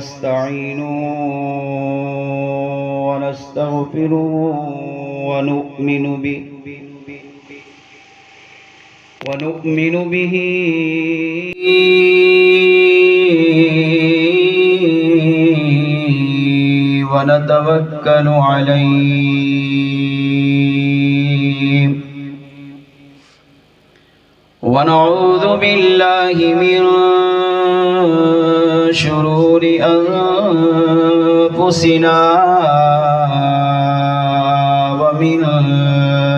ونستعينه ونستغفره ونؤمن به ونتوكل عليه ونعوذ بالله من شرور أنفسنا ومن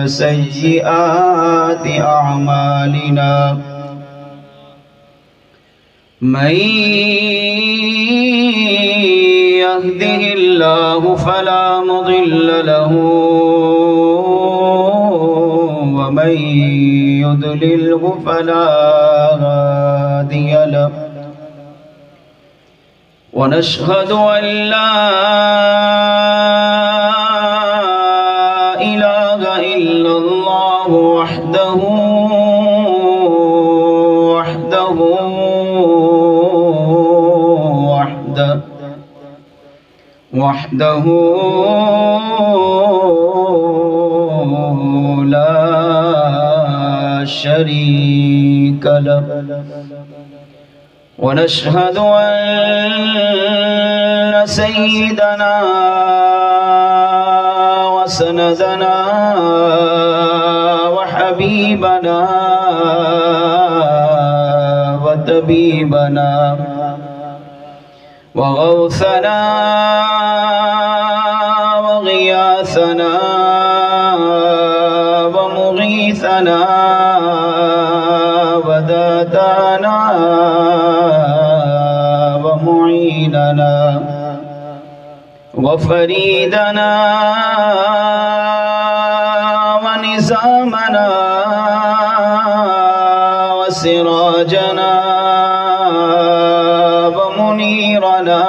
سيئات أعمالنا من يهده الله فلا مضل له ومن يضلله فلا هادي له ونشهد أن لا إله إلا الله وحده لا شريك له ونشهد أن سيدنا وسندنا وحبيبنا وطبيبنا وغوثنا وغياثنا ومغيثنا وداتنا ومعيننا وفريدنا ونزامنا وسراجنا ومنيرنا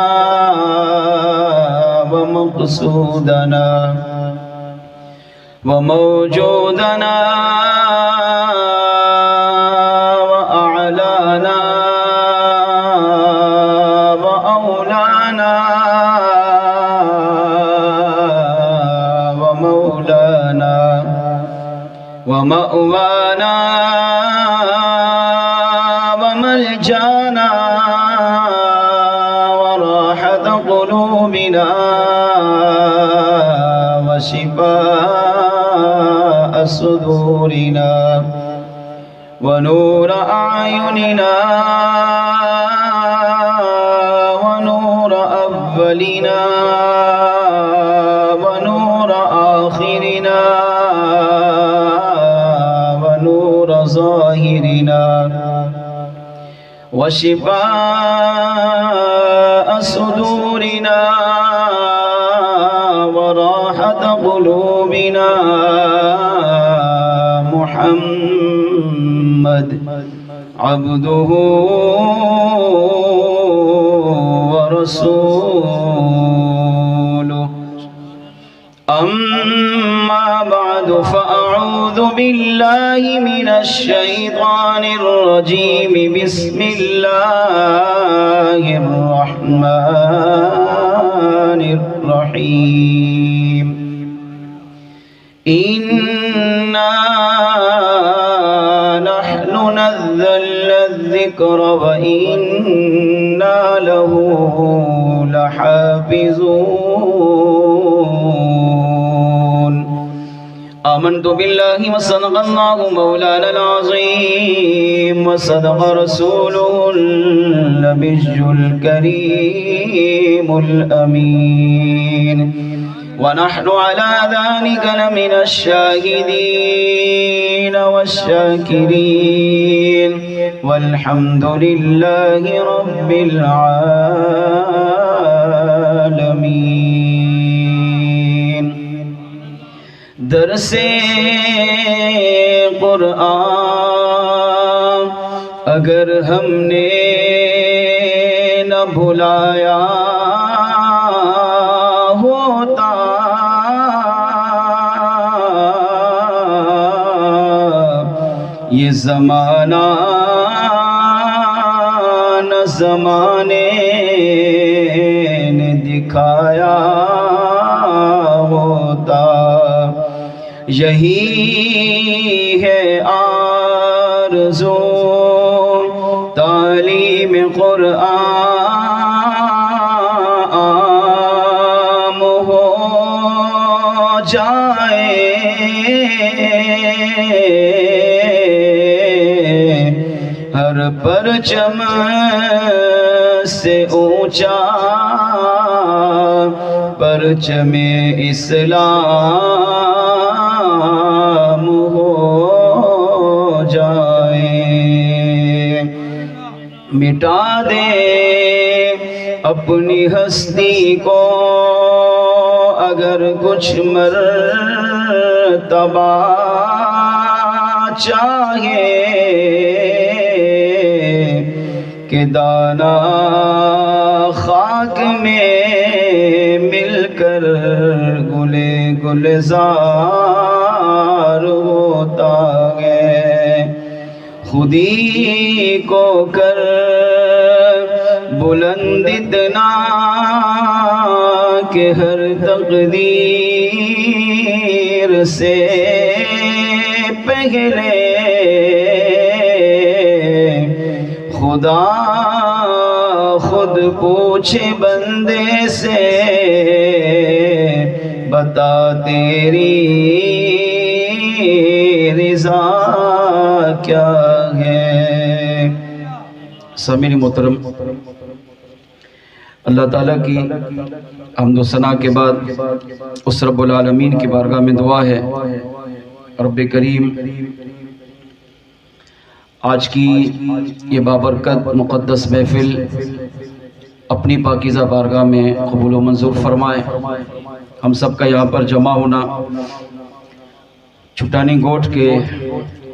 ومقصودنا وموجودنا وأعلانا وأولانا ومولانا ومأوانا وملجانا وراحة قلوبنا وشفاء صدورنا ونور أعيننا ونور أولنا ونور آخرنا ونور ظاهرنا وشفاء صدورنا وراحة قلوبنا محمد عبده ورسوله أما بعد فأعوذ بالله من الشيطان الرجيم بسم الله الرحمن الرحيم إنا نحن نزلنا الذكر وإنا له لحافظون آمنت بالله وصدق الله مولانا العظيم وصدق رسوله النبي الكريم الأمين ونحن على ذلك لمن الشاهدين والشاكرين والحمد لله رب العالمين درس قرآن اگر ہم نے نہ بھلایا ہوتا یہ زمانہ نہ زمانے نے دکھایا ہوتا، یہی ہے آرزو تعلیم قرآن عام ہو جائے، ہر پرچم سے اونچا پرچم اسلام ہو جائے۔ مٹا دے اپنی ہستی کو اگر کچھ مرتبہ چاہے، کہ دانا خاک میں مل کر گلزار ہوتا ہے، خودی کو کر بلند اتنا کہ ہر تقدیر سے پہلے خدا خود پوچھے بندے سے، بتا تیری رضا کیا ہے۔ سامعین محترم، اللہ تعالیٰ کی حمد و ثنا کے بعد اس رب العالمین کی بارگاہ میں دعا ہے، رب کریم آج کی یہ بابرکت مقدس محفل اپنی پاکیزہ بارگاہ میں قبول و منظور فرمائے۔ ہم سب کا یہاں پر جمع ہونا، چھٹانی گوٹھ کے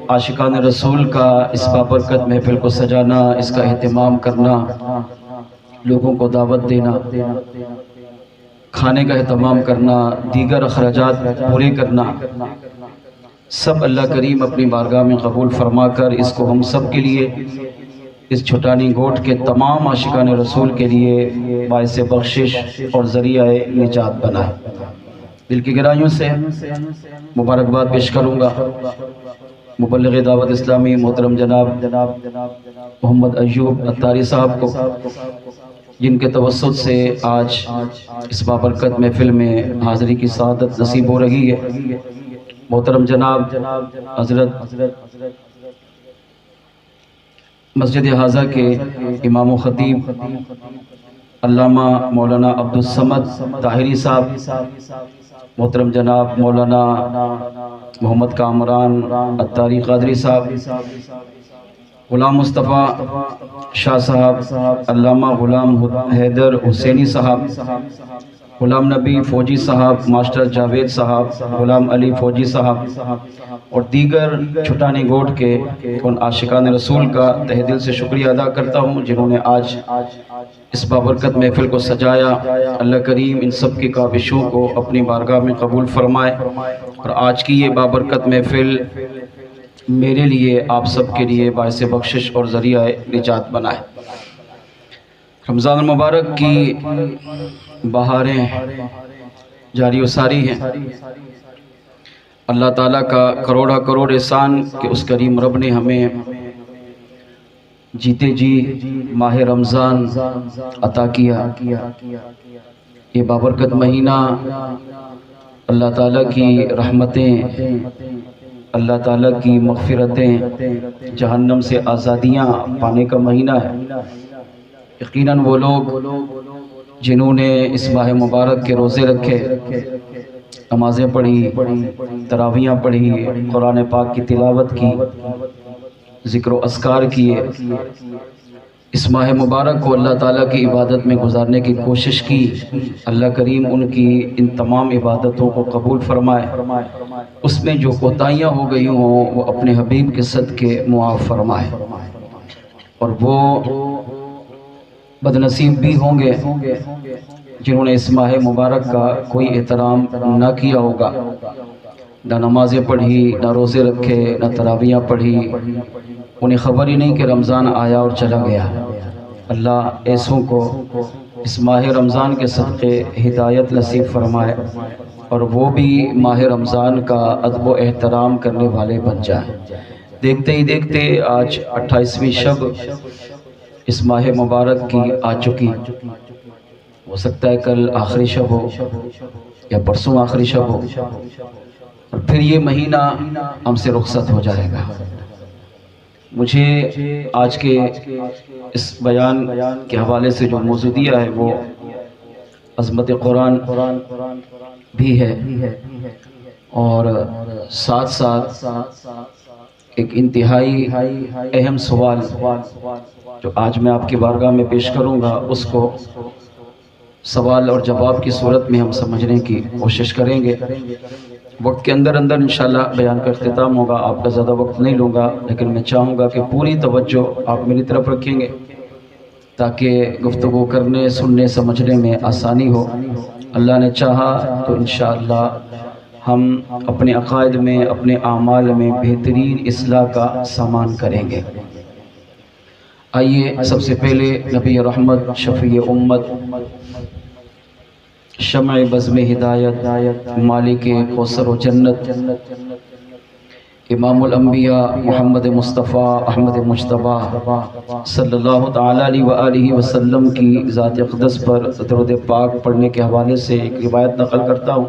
عاشقان رسول کا اس بابرکت محفل کو سجانا، اس کا اہتمام کرنا، لوگوں کو دعوت دینا، کھانے کا اہتمام کرنا، دیگر اخراجات پورے کرنا، سب اللہ کریم اپنی بارگاہ میں قبول فرما کر اس کو ہم سب کے لیے، اس چھٹانی گوٹھ کے تمام عاشقان رسول کے لیے باعث بخشش اور ذریعہ نجات بنائے۔ دل کی گہرائیوں سے مبارکباد پیش کروں گا مبلغ دعوت اسلامی محترم جناب محمد ایوب اتاری صاحب کو، جن کے توسط سے آج اس بابرکت محفل میں حاضری کی سعادت نصیب ہو رہی ہے۔ محترم جناب حضرت مسجد حاضہ کے امام و خطیب علامہ مولانا عبدالصمد طاہری صاحب، محترم جناب مولانا محمد کامران اتاری قادری صاحب، غلام مصطفیٰ شاہ صاحب، علامہ غلام حیدر حسینی صاحب، غلام نبی فوجی صاحب، ماسٹر جاوید صاحب، غلام علی فوجی صاحب اور دیگر چھٹانی گوٹھ کے ان عاشقان رسول کا تہ دل سے شکریہ ادا کرتا ہوں جنہوں نے آج اس بابرکت محفل کو سجایا۔ اللہ کریم ان سب کی کاوشوں کو اپنی بارگاہ میں قبول فرمائے اور آج کی یہ بابرکت محفل میرے لیے، آپ سب کے لیے باعث بخشش اور ذریعہ نجات بنائے۔ رمضان المبارک کی بہاریں جاری و ساری ہیں۔ اللہ تعالیٰ کا کروڑا کروڑ احسان کہ اس کریم رب نے ہمیں جیتے جی ماہ رمضان عطا کیا۔ یہ بابرکت مہینہ اللہ تعالیٰ کی رحمتیں، اللہ تعالیٰ کی مغفرتیں، جہنم سے آزادیاں پانے کا مہینہ ہے۔ یقیناً وہ لوگ جنہوں نے اس ماہ مبارک کے روزے رکھے، نمازیں پڑھی، تراویحیں پڑھی، قرآن پاک کی تلاوت کی، ذکر و اذکار کیے، اس ماہ مبارک کو اللہ تعالیٰ کی عبادت میں گزارنے کی کوشش کی، اللہ کریم ان کی ان تمام عبادتوں کو قبول فرمائے، اس میں جو کوتاہیاں ہو گئی ہوں وہ اپنے حبیب کے صدقے معاف فرمائے، اور وہ بدنصیب بھی ہوں گے جنہوں نے اس ماہ مبارک کا کوئی احترام نہ کیا ہوگا، نہ نمازیں پڑھی، نہ روزے رکھے، نہ تراویحیں پڑھی، انہیں خبر ہی نہیں کہ رمضان آیا اور چلا گیا۔ اللہ ایسوں کو اس ماہ رمضان کے صدقے ہدایت نصیب فرمائے اور وہ بھی ماہ رمضان کا ادب و احترام کرنے والے بن جائیں۔ دیکھتے ہی دیکھتے آج 28ویں شب اس ماہ مبارک کی آ چکی، ہو سکتا ہے کل آخری شب ہو یا پرسوں آخری شب ہو، اور پھر یہ مہینہ ہم سے رخصت ہو جائے گا۔ مجھے آج کے اس بیان کے حوالے سے جو موضوع دیا ہے وہ عظمت قرآن بھی ہے، اور ساتھ ساتھ ایک انتہائی اہم سوال جو آج میں آپ کی بارگاہ میں پیش کروں گا، اس کو سوال اور جواب کی صورت میں ہم سمجھنے کی کوشش کریں گے۔ وقت کے اندر انشاءاللہ بیان کا اختتام ہوگا، آپ کا زیادہ وقت نہیں لوں گا، لیکن میں چاہوں گا کہ پوری توجہ آپ میری طرف رکھیں گے تاکہ گفتگو کرنے، سننے، سمجھنے میں آسانی ہو۔ اللہ نے چاہا تو انشاءاللہ ہم اپنے عقائد میں، اپنے اعمال میں بہترین اصلاح کا سامان کریں گے۔ آئیے سب سے پہلے نبی رحمت، شفیع امت، شمع بزم ہدایت، مالک کوثر و جنت، امام الانبیاء محمد مصطفیٰ احمد مجتبیٰ صلی اللہ تعالیٰ علیہ وآلہ وسلم کی ذات اقدس پر درود پاک پڑھنے کے حوالے سے ایک روایت نقل کرتا ہوں۔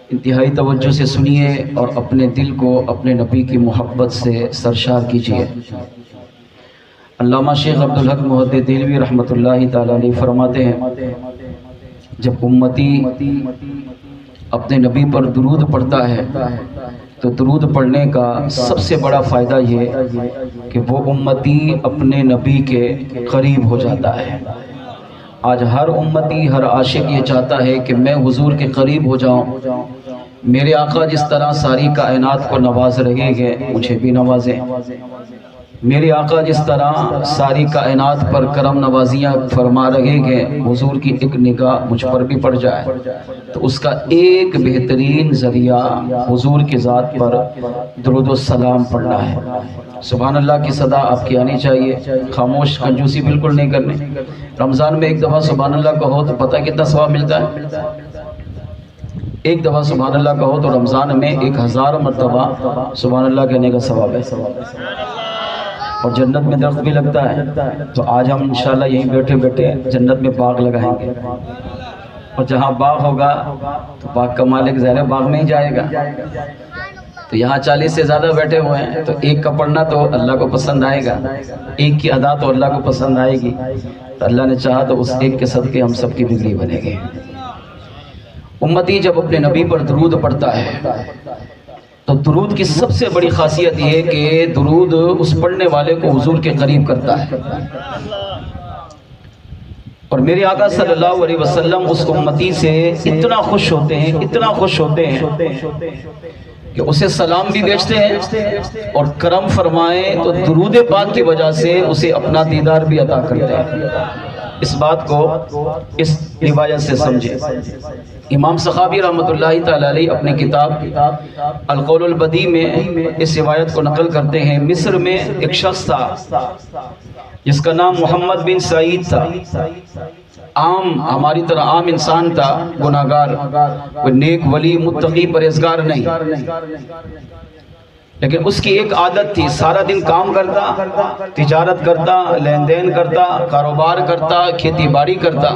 انتہائی توجہ سے سنیے اور اپنے دل کو اپنے نبی کی محبت سے سرشار کیجیے۔ علامہ شیخ عبدالحق محدث دہلوی رحمۃ اللہ تعالیٰ علیہ فرماتے ہیں، جب امتی اپنے نبی پر درود پڑھتا ہے تو درود پڑھنے کا سب سے بڑا فائدہ یہ کہ وہ امتی اپنے نبی کے قریب ہو جاتا ہے۔ آج ہر امتی، ہر عاشق یہ چاہتا ہے کہ میں حضور کے قریب ہو جاؤں، میرے آقا جس طرح ساری کائنات کو نواز رہے گے مجھے بھی نوازیں، میرے آقا جس طرح ساری کائنات پر کرم نوازیاں فرما رہے گے حضور کی ایک نگاہ مجھ پر بھی پڑ جائے۔ تو اس کا ایک بہترین ذریعہ حضور کی ذات پر درود و سلام پڑھنا ہے۔ سبحان اللہ کی صدا آپ کی آنی چاہیے، خاموش، کنجوسی بالکل نہیں کرنی۔ رمضان میں ایک دفعہ سبحان اللہ کہو تو پتہ کتنا ثواب ملتا ہے؟ ایک دفعہ سبحان اللہ کہو تو رمضان میں 1000 مرتبہ سبحان اللہ کہنے کا ثواب ہے، اور جنت میں درخت بھی لگتا ہے۔ تو آج ہم انشاءاللہ یہیں بیٹھے بیٹھے جنت میں باغ لگائیں گے، اور جہاں باغ ہوگا تو باغ کا مالک ظاہر باغ میں ہی جائے گا۔ تو یہاں 40 سے زیادہ بیٹھے ہوئے ہیں، تو ایک کا پڑھنا تو اللہ کو پسند آئے گا، ایک کی ادا تو اللہ کو پسند آئے گی، تو اللہ نے چاہا تو اس ایک کے صدقے ہم سب کی بگڑی بنے گی۔ امتی جب اپنے نبی پر درود پڑھتا ہے تو درود کی سب سے بڑی خاصیت یہ کہ درود اس پڑھنے والے کو حضور کے قریب کرتا ہے، اور میرے آقا صلی اللہ علیہ وسلم اس امتی سے اتنا خوش ہوتے ہیں، اتنا خوش ہوتے ہیں کہ اسے سلام بھی بھیجتے ہیں، اور کرم فرمائیں تو درود پاک کی وجہ سے اسے اپنا دیدار بھی عطا کرتے ہیں۔ اس بات کو اس روایت سے سمجھے۔ امام سخاوی رحمۃ اللہ تعالی علیہ اپنے کتاب القول البدیع میں اس روایت کو نقل کرتے ہیں۔ مصر میں ایک شخص تھا جس کا نام محمد بن سعید تھا، عام ہماری طرح عام انسان تھا، گناہگار، کوئی نیک ولی متقی پرہیزگار نہیں، لیکن اس کی ایک عادت تھی، سارا دن کام کرتا، تجارت کرتا، لین دین کرتا، کاروبار کرتا، کھیتی باڑی کرتا،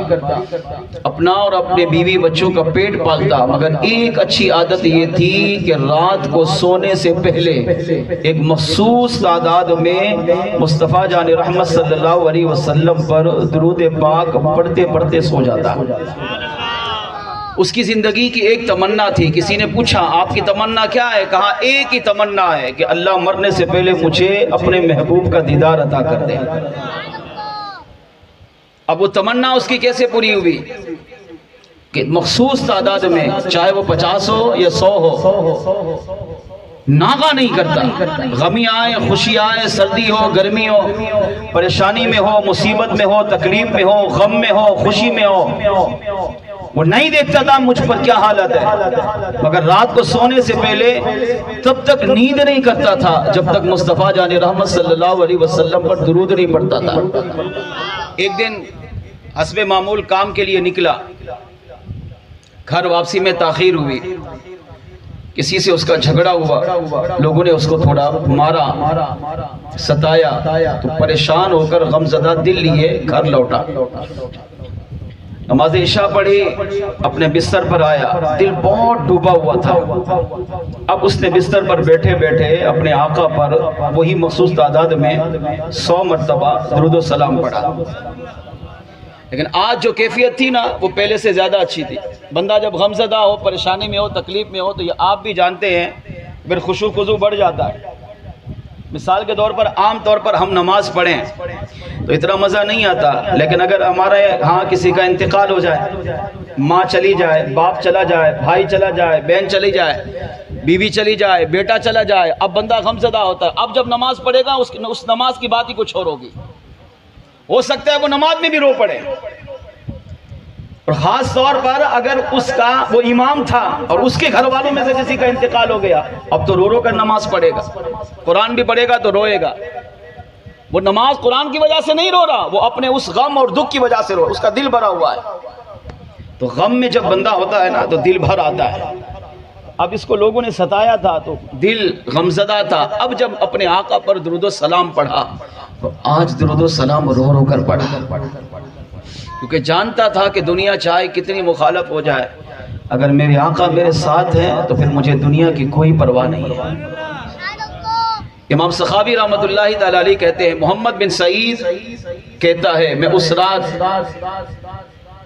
اپنا اور اپنے بیوی بچوں کا پیٹ پالتا، مگر ایک اچھی عادت یہ تھی کہ رات کو سونے سے پہلے ایک مخصوص تعداد میں مصطفیٰ جان رحمت صلی اللہ علیہ وسلم پر درود پاک پڑھتے پڑھتے سو جاتا۔ اس کی زندگی کی ایک تمنا تھی۔ کسی نے پوچھا آپ کی تمنا کیا ہے؟ کہا ایک ہی تمنا ہے کہ اللہ مرنے سے پہلے مجھے اپنے محبوب کا دیدار عطا کر دے۔ اب وہ تمنا اس کی کیسے پوری ہوئی کہ مخصوص تعداد میں، چاہے وہ 50 ہو یا 100 ہو، ناغہ نہیں کرتا، غمی آئے، خوشی آئے، سردی ہو، گرمی ہو، پریشانی میں ہو، مصیبت میں ہو، تکلیف میں ہو، غم میں ہو، خوشی میں ہو، وہ نہیں دیکھتا تھا مجھ پر کیا حالت ہے، مگر رات کو سونے سے پہلے تب تک نیند نہیں کرتا تھا جب تک مصطفیٰ جان رحمت صلی اللہ علیہ وسلم پر درود نہیں پڑھتا تھا۔ ایک دن حسب معمول کام کے لیے نکلا، گھر واپسی میں تاخیر ہوئی، کسی سے اس کا جھگڑا ہوا، لوگوں نے اس کو تھوڑا مارا ستایا، تو پریشان ہو کر غمزدہ دل لیے گھر لوٹا، نماز عشاء پڑھی، اپنے بستر پر آیا، دل بہت ڈوبا ہوا تھا۔ اب اس نے بستر پر بیٹھے بیٹھے اپنے آقا پر وہی مخصوص تعداد میں 100 مرتبہ درود و سلام پڑھا۔ لیکن آج جو کیفیت تھی نا وہ پہلے سے زیادہ اچھی تھی۔ بندہ جب غمزدہ ہو، پریشانی میں ہو، تکلیف میں ہو، تو یہ آپ بھی جانتے ہیں پھر خشوع خضوع بڑھ جاتا ہے۔ مثال کے طور پر عام طور پر ہم نماز پڑھیں تو اتنا مزہ نہیں آتا، لیکن اگر ہمارے ہاں کسی کا انتقال ہو جائے، ماں چلی جائے، باپ چلا جائے، بھائی چلا جائے، بہن چلی جائے، بیوی چلی جائے، بیٹا چلا جائے، اب بندہ غمزدہ ہوتا ہے۔ اب جب نماز پڑھے گا اس نماز کی بات ہی کچھ اور ہوگی، ہو سکتا ہے وہ نماز میں بھی رو پڑے، اور خاص طور پر اگر اس کا وہ امام تھا اور اس کے گھر والوں میں سے کسی کا انتقال ہو گیا، اب تو رو رو کر نماز پڑھے گا، قرآن بھی پڑھے گا تو روئے گا۔ وہ نماز قرآن کی وجہ سے نہیں رو رہا، وہ اپنے اس غم اور دکھ کی وجہ سے رو، اس کا دل بھرا ہوا ہے۔ تو غم میں جب بندہ ہوتا ہے نا تو دل بھر آتا ہے۔ اب اس کو لوگوں نے ستایا تھا تو دل غمزدہ تھا، اب جب اپنے آقا پر درود و سلام پڑھا تو آج درود و سلام رو رو کر پڑھا، کیونکہ جانتا تھا کہ دنیا چاہے کتنی مخالف ہو جائے، اگر میرے آقا میرے ساتھ ہیں تو پھر مجھے دنیا کی کوئی پرواہ نہیں ہے۔ امام سخاوی رحمت اللہ تعالی علیہ کہتے ہیں، محمد بن سعید کہتا ہے میں اس رات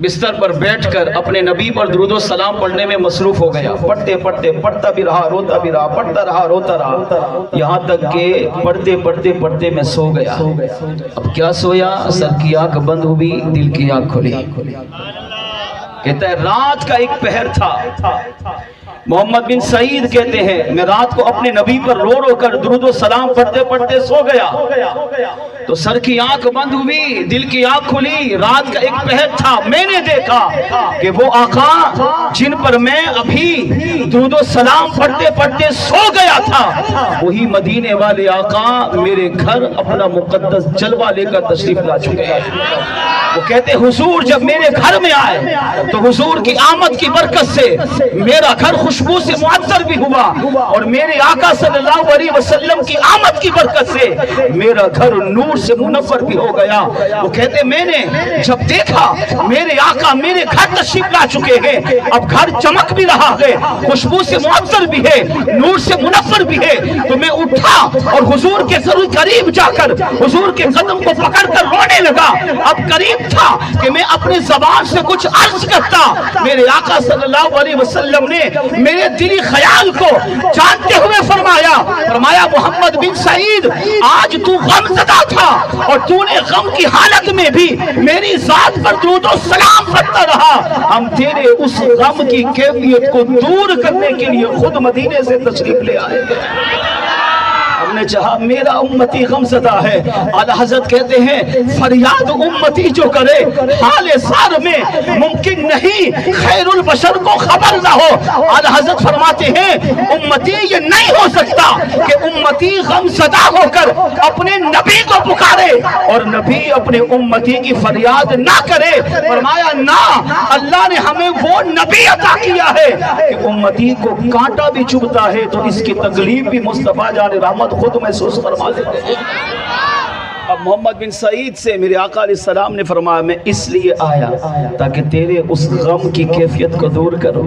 بستر پر بیٹھ کر اپنے نبی پر درود و سلام پڑھنے میں مصروف ہو گیا، پڑھتے پڑھتے پڑھتا بھی رہا، روتا بھی رہا، پڑھتا رہا، روتا رہا، یہاں تک کہ پڑھتے پڑھتے پڑھتے میں سو گیا۔ اب کیا سویا؟ سر کی آنکھ بند ہوئی، دل کی آنکھ کھلی۔ کہتا ہے رات کا ایک پہر تھا، محمد بن سعید کہتے ہیں میں رات کو اپنے نبی پر رو رو کر درود و سلام پڑھتے پڑھتے سو گیا، تو سر کی آنکھ بند ہوئی، دل کی آنکھ کھلی، رات کا ایک پہر تھا، میں نے دیکھا کہ وہ آقا جن پر میں ابھی درود و سلام پڑھتے پڑھتے سو گیا تھا، وہی مدینے والے آقا میرے گھر اپنا مقدس جلوہ لے کر تشریف لا چکے ہیں۔ وہ کہتے حضور جب میرے گھر میں آئے تو حضور کی آمد کی برکت سے میرا گھر خوشبو سے معطر بھی ہوا، اور میرے آقا صلی اللہ علیہ وسلم کی آمد کی برکت سے میرا گھر نور سے منور بھی ہو گیا۔ وہ کہتے میں نے جب دیکھا میرے آقا میرے گھر تشریف لا چکے ہیں، اب گھر چمک بھی رہا ہے، خوشبو سے معطر بھی ہے، نور سے منور بھی ہے، تو میں اٹھا اور حضور کے قریب جا کر حضور کے قدم کو پکڑ کر رونے لگا۔ اب قریب تھا کہ میں اپنی زبان سے کچھ عرض کرتا، میرے آقا صلی اللہ علیہ وسلم نے میرے دلی خیال کو جانتے ہوئے فرمایا محمد بن سعید آج تو غم زدہ تھا اور تو نے غم کی حالت میں بھی میری ذات پر درود و سلام پڑھتا رہا، ہم تیرے اس غم کی کیفیت کو دور کرنے کے لیے خود مدینے سے تشریف لے آئے ہیں۔ ہم نے چاہا میرا امتی غم زدہ ہے، اعلیٰ حضرت کہتے ہیں فریاد امتی جو کرے حال سار میں ممکن نہیں خیر البشر کو خبر نہ ہو۔ اعلیٰ حضرت فرماتے ہیں امتی یہ نہیں ہو سکتا کہ امتی غم زدہ ہو کر اپنے نبی کو پکارے اور نبی اپنے امتی کی فریاد نہ کرے۔ فرمایا نہ، اللہ نے ہمیں وہ نبی عطا کیا ہے کہ امتی کو کانٹا بھی چبھتا ہے تو اس کی تکلیف بھی مصطفیٰ جان رحمت خود محسوس فرما لیتے ہیں۔ اب محمد بن سعید سے میرے آقا علیہ السلام نے فرمایا میں اس لیے آیا تاکہ تیرے اس غم کی کیفیت کو دور کروں،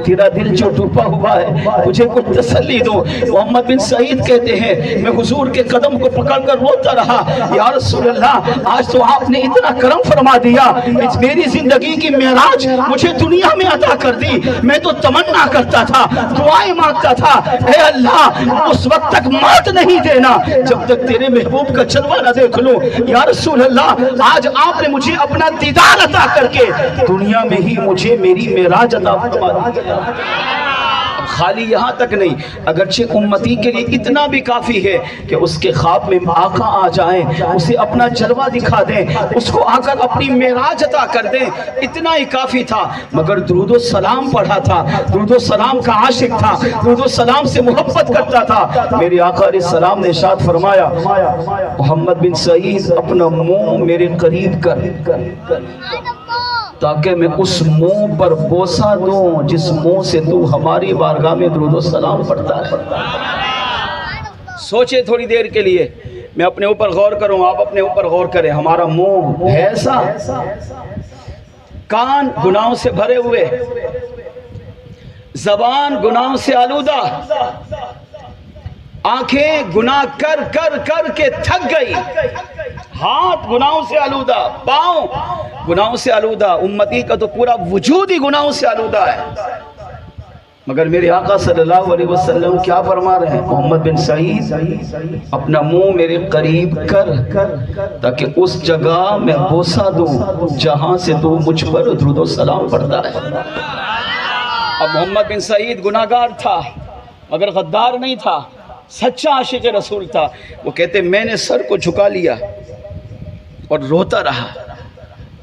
تیرا دل جو ڈوبا ہوا ہے مجھے کچھ تسلی دو۔ محمد بن سعید کہتے ہیں میں حضور کے قدم کو پکڑ کر روتا رہا، یا رسول اللہ آج تو آپ نے اتنا کرم فرما دیا، میری زندگی کی معراج مجھے دنیا میں عطا کر دی، میں تو تمنا کرتا تھا، دعائیں مانگتا تھا، اے اللہ اس وقت تک موت نہیں دینا جب تک تیرے محبوب کا جلوہ نہ دیکھ لوں۔ یا رسول اللہ آج آپ نے مجھے اپنا دیدار عطا کر کے دنیا میں ہی مجھے میری معراج عطا فرما دی۔ خالی یہاں تک نہیں، اگرچہ امتی کے لیے اتنا بھی کافی ہے کہ اس کے خواب میں آقا آ جائیں، اسے اپنا جلوہ دکھا دیں، اس کو آ کر اپنی معراج عطا کر دیں، اتنا ہی کافی تھا۔ مگر درود و سلام پڑھا تھا، درود و سلام کا عاشق تھا، درود و سلام سے محبت کرتا تھا۔ میرے آقا علیہ السلام نے ارشاد فرمایا، محمد بن سعید اپنا منہ میرے قریب کر تاکہ میں اس منہ پر بوسہ دوں جس منہ سے تو ہماری بارگاہ میں درود و سلام پڑھتا ہے۔ سوچے تھوڑی دیر کے لیے، میں اپنے اوپر غور کروں، آپ اپنے اوپر غور کریں۔ ہمارا منہ ہے ایسا، کان گناہوں سے بھرے ہوئے، زبان گناہوں سے آلودہ، آنکھیں گناہ کر کر کر کے تھک گئی، ہاتھ گناہوں سے آلودہ، پاؤں گناہوں سے آلودہ، امتی کا تو پورا وجود ہی گناہوں سے آلودہ ہے۔ مگر میرے آقا صلی اللہ علیہ وسلم کیا فرما رہے ہیں؟ محمد بن سعید اپنا منہ میرے قریب کر تاکہ اس جگہ میں بوسہ دوں جہاں سے تو مجھ پر درود و سلام پڑھتا ہے۔ اب محمد بن سعید گناہگار تھا مگر غدار نہیں تھا، سچا عاشق رسول تھا۔ وہ کہتے میں نے سر کو جھکا لیا اور روتا رہا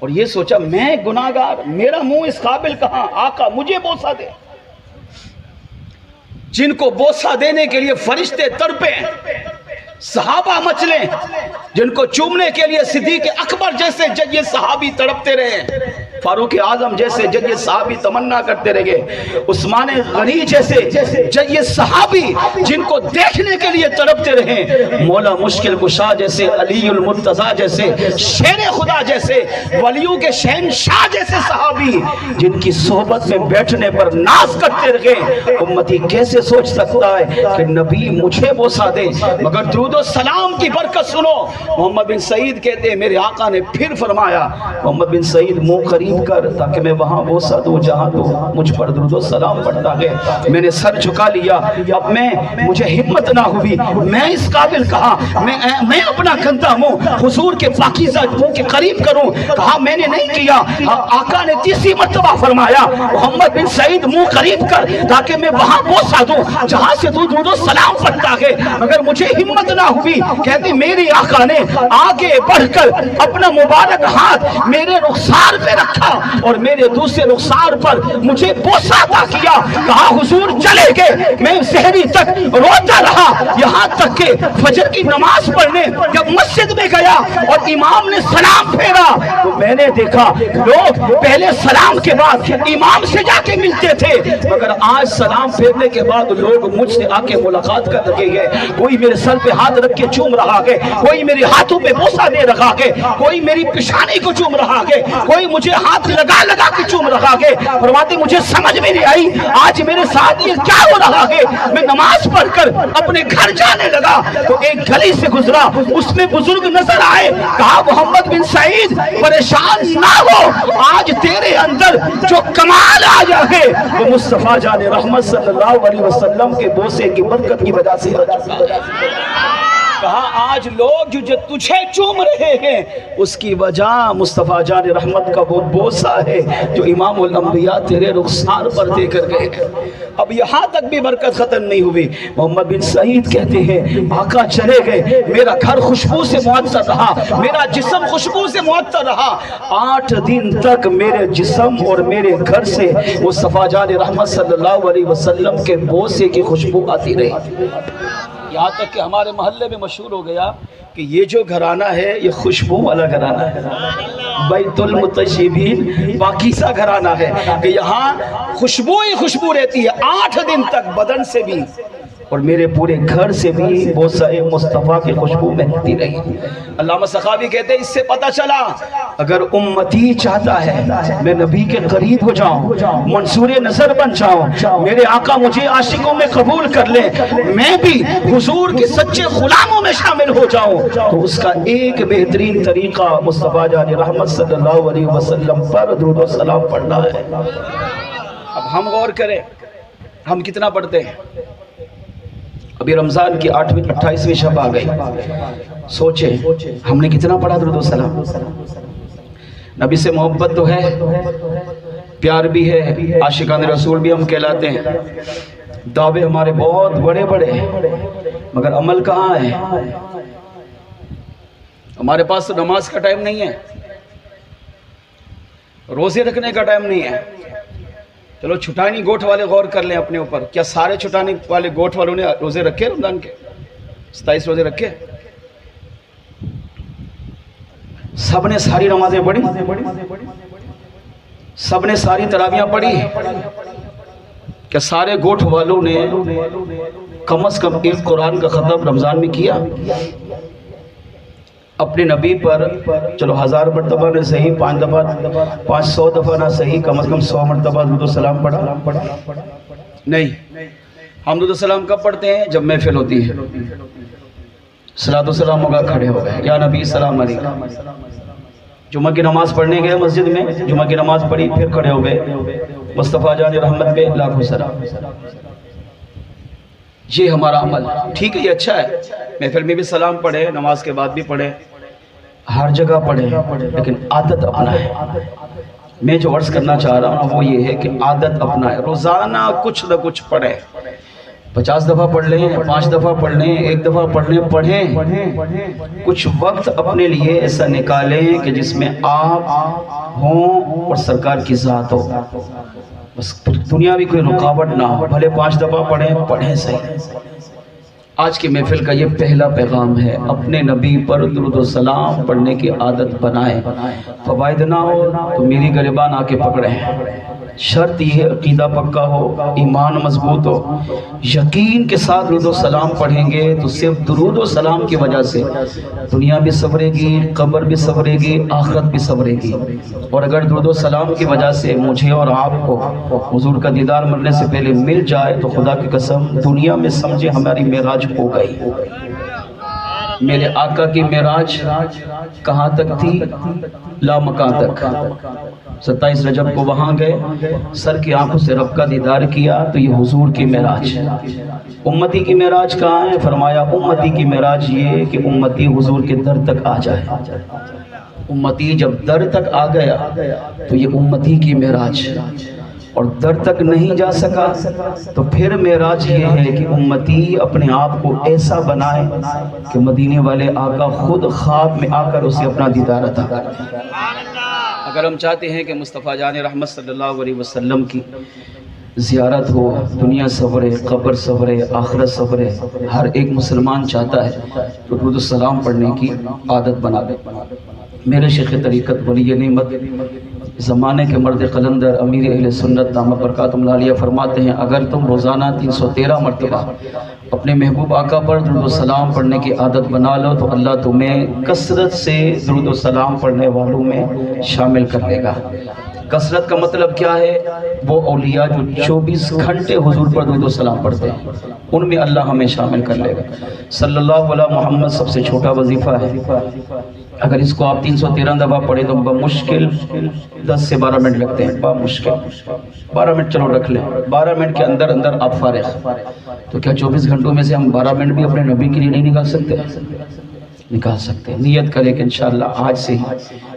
اور یہ سوچا میں گناہگار، میرا منہ اس قابل کہاں، آقا مجھے بوسہ دے۔ جن کو بوسہ دینے کے لیے فرشتے تڑپیں، صحابہ مچلیں، جن کو چومنے کے لیے صدیق اکبر جیسے جج صحابی تڑپتے رہے، فاروق اعظم جیسے جج صحابی تمنا کرتے رہے، عثمان غنی جیسے جج صحابی جن کو دیکھنے کے لیے تڑپتے رہے، مولا مشکل کشا جیسے، علی المرتضیٰ جیسے، شیر خدا جیسے، ولیوں کے شہنشاہ جیسے صحابی جن کی صحبت میں بیٹھنے پر ناز کرتے رہے۔ امتی کیسے سوچ سکتا ہے کہ نبی مجھے بوسہ دے؟ مگر درود و سلام کی برکت سنو، محمد بن سعید کہتے ہیں میرے آقا نے پھر فرمایا، محمد بن سعید منہ قریب کر تاکہ میں وہاں بوسہ دوں جہاں تو مجھ پر درود و سلام پڑھتا ہے۔ میں نے سر جھکا لیا، اب مجھے ہمت نہ ہوئی، میں اس قابل کہا، میں اپنا کندھا منہ حضور کے پاکیزہ منہ کے قریب کروں، کہا میں نے نہیں کیا۔ آقا نے تیسری مرتبہ فرمایا، محمد بن سعید منہ قریب کر تاکہ میں وہاں بوسہ دوں جہاں سے تو درود و سلام پڑھتا ہے، مگر مجھے ہمت نہ ہوئی۔ کہتے میرے آقا نے آگے بڑھ کر اپنا مبارک ہاتھ میرے رخسار پہ رکھا اور میرے دوسرے رخسار پر مجھے بوسہ عطا کیا، کہا حضور چلے گئے۔ میں سحری تک روتا رہا، یہاں تک کہ فجر کی نماز پڑھنے جب مسجد میں گیا اور امام نے سلام پھیرا تو میں نے دیکھا لوگ پہلے سلام کے بعد امام سے جا کے ملتے تھے، مگر آج سلام پھیرنے کے بعد لوگ مجھ سے آ کے ملاقات کر رہے ہیں۔ کوئی میرے سر پہ ہاتھ رکھ کے چوم رہا ہے، کوئی میرے ہاتھوں پہ بوسہ دے رہا ہے، کوئی میری پیشانی کو چوم رہا ہے، کوئی مجھے ہاتھ لگا لگا کے چوم رہا ہے۔ فرماتے مجھے سمجھ میں نہیں آئی آج میرے ساتھ یہ کیا ہو رہا ہے۔ میں نماز پڑھ کر اپنے گھر جانے لگا تو ایک گلی سے گزرا، اس میں بزرگ نظر آئے، کہا محمد بن سعید پریشان نہ ہو، آج تیرے اندر جو کمال آیا ہے وہ مصطفیٰ جان رحمت صلی اللہ علیہ وسلم کے بوسے کی برکت کی وجہ سے کہا آج لوگ جو تجھے چوم رہے ہیں اس کی وجہ مصطفیٰ جان رحمت کا وہ بوسہ ہے جو امام الانبیاء تیرے رخسار پر دے کر گئے۔ اب یہاں تک بھی برکت ختم نہیں ہوئی، محمد بن سعید کہتے ہیں آقا چلے گئے، میرا گھر خوشبو سے معطر رہا، میرا جسم خوشبو سے معطر رہا، 8 دن تک میرے جسم اور میرے گھر سے مصطفیٰ جان رحمت صلی اللہ علیہ وسلم کے بوسے کی خوشبو آتی رہی۔ یہاں تک کہ ہمارے محلے میں مشہور ہو گیا کہ یہ جو گھرانہ ہے یہ خوشبو والا گھرانہ ہے، بیت المتشبین پاکیزہ گھرانہ ہے کہ یہاں خوشبو ہی خوشبو رہتی ہے 8 دن تک، بدن سے بھی اور میرے پورے گھر سے بھی بوسہ مصطفیٰ کی خوشبو مہکتی رہی۔ علامہ سخاوی کہتے ہیں اس سے پتہ چلا اگر امتی چاہتا ہے میں نبی کے قریب ہو جاؤں، منصور نظر بن جاؤں، میرے آقا مجھے عاشقوں میں قبول کر لیں، میں بھی حضور کے سچے غلاموں میں شامل ہو جاؤں، تو اس کا ایک بہترین طریقہ مصطفیٰ جان رحمت صلی اللہ علیہ وسلم پر درود و سلام پڑھنا ہے۔ اب ہم غور کریں ہم کتنا پڑھتے ہیں۔ ابھی رمضان کی 28ویں شب آ گئی، سوچیں ہم نے کتنا پڑھا درود و سلام۔ نبی سے محبت تو ہے، پیار بھی ہے، عاشقان رسول بھی ہم کہلاتے ہیں، دعوے ہمارے بہت بڑے بڑے ہیں مگر عمل کہاں ہے؟ ہمارے پاس تو نماز کا ٹائم نہیں ہے، روزے رکھنے کا ٹائم نہیں ہے۔ چلو چھٹانی گوٹھ والے غور کر لیں اپنے اوپر، کیا سارے چھٹانی والے گوٹھ والوں نے روزے رکھے رمضان کے 27 روزے رکھے؟ سب نے ساری نمازیں پڑھی، سب نے ساری تراویحاں پڑھی؟ کیا سارے گوٹھ والوں نے کم از کم ایک قرآن کا ختم رمضان میں کیا؟ اپنے نبی پر چلو 1000 مرتبہ نہ صحیح، 500 دفعہ نہ صحیح، کم از کم 100 مرتبہ درود و سلام پڑھا؟ نہیں۔ ہم درود و سلام کب پڑھتے ہیں؟ جب محفل ہوتی ہے، صلاۃ و سلام ہوگا، کھڑے ہو گئے، یا نبی السلام علیکم۔ جمعہ کی نماز پڑھنے گئے مسجد میں، جمعہ کی نماز پڑھی، پھر کھڑے ہو گئے، مصطفیٰ جان رحمت پہ لاکھوں سلام۔ یہ ہمارا عمل ٹھیک ہے، یہ اچھا ہے، محفل میں بھی سلام پڑھے، نماز کے بعد بھی پڑھے، ہر جگہ پڑھے، لیکن عادت اپنا ہے۔ میں جو عرض کرنا چاہ رہا ہوں وہ یہ ہے کہ عادت اپنا ہے، روزانہ کچھ نہ کچھ پڑھیں، 50 دفعہ پڑھ لیں، 5 دفعہ پڑھ لیں، 1 دفعہ پڑھ لیں، پڑھیں۔ کچھ وقت اپنے لیے ایسا نکالیں کہ جس میں آپ ہوں اور سرکار کی ذات ہو، بس دنیا بھی کوئی رکاوٹ نہ ہو، بھلے 5 دفعہ پڑھیں صحیح۔ آج کی محفل کا یہ پہلا پیغام ہے، اپنے نبی پر درود و سلام پڑھنے کی عادت بنائیں۔ فوائد نہ ہو تو میری گریبان آ کے پکڑیں، شرط یہ ہے عقیدہ پکا ہو، ایمان مضبوط ہو، یقین کے ساتھ درود و سلام پڑھیں گے تو صرف درود و سلام کی وجہ سے دنیا بھی سنورے گی، قبر بھی سنورے گی، آخرت بھی سنورے گی۔ اور اگر درود و سلام کی وجہ سے مجھے اور آپ کو حضور کا دیدار مرنے سے پہلے مل جائے تو خدا کی قسم دنیا میں سمجھے ہماری معراج ہو گئی۔ میرے آقا کی معراج کہاں تک تھی؟ لا مکان تک۔ 27 رجب کو وہاں گئے، سر کی آنکھوں سے رب کا دیدار کیا تو یہ حضور کی معراج۔ امتی کی معراج کہاں ہے؟ فرمایا امتی کی معراج یہ کہ امتی حضور کے در تک آ جائے۔ امتی جب در تک آ گیا تو یہ امتی کی معراج، اور در تک نہیں جا سکا تو پھر معراج یہ ہے کہ امتی اپنے آپ کو ایسا بنائے کہ مدینے والے آقا خود خواب میں آ کر اسے اپنا دیدار عطا کریں۔ اگر ہم چاہتے ہیں کہ مصطفیٰ جان رحمت صلی اللہ علیہ وسلم کی زیارت ہو، دنیا سنورے، قبر سنورے، آخرت سنورے، ہر ایک مسلمان چاہتا ہے تو درود السلام پڑھنے کی عادت بنا لے۔ میرے شیخ طریقت ولی نعمت زمانے کے مرد قلندر امیر اہل سنت دامت برکاتہم العالیہ فرماتے ہیں اگر تم روزانہ 313 مرتبہ اپنے محبوب آقا پر درود و سلام پڑھنے کی عادت بنا لو تو اللہ تمہیں کثرت سے درود و سلام پڑھنے والوں میں شامل کر لے گا۔ کثرت کا مطلب کیا ہے؟ وہ اولیاء جو 24 گھنٹے حضور پر درود و سلام پڑھتے ہیں ان میں اللہ ہمیں شامل کر لے گا۔ صلی اللہ علیہ محمد سب سے چھوٹا وظیفہ ہے، اگر اس کو آپ 313 دفعہ پڑھیں تو بمشکل 10 سے 12 منٹ لگتے ہیں، بمشکل 12 منٹ چلو رکھ لیں، 12 منٹ کے اندر اندر آپ فارغ۔ تو کیا 24 گھنٹوں میں سے ہم 12 منٹ بھی اپنے نبی کے لیے نہیں نکال سکتے؟ نکال سکتے ہیں۔ نیت کریں کہ انشاءاللہ آج سے ہی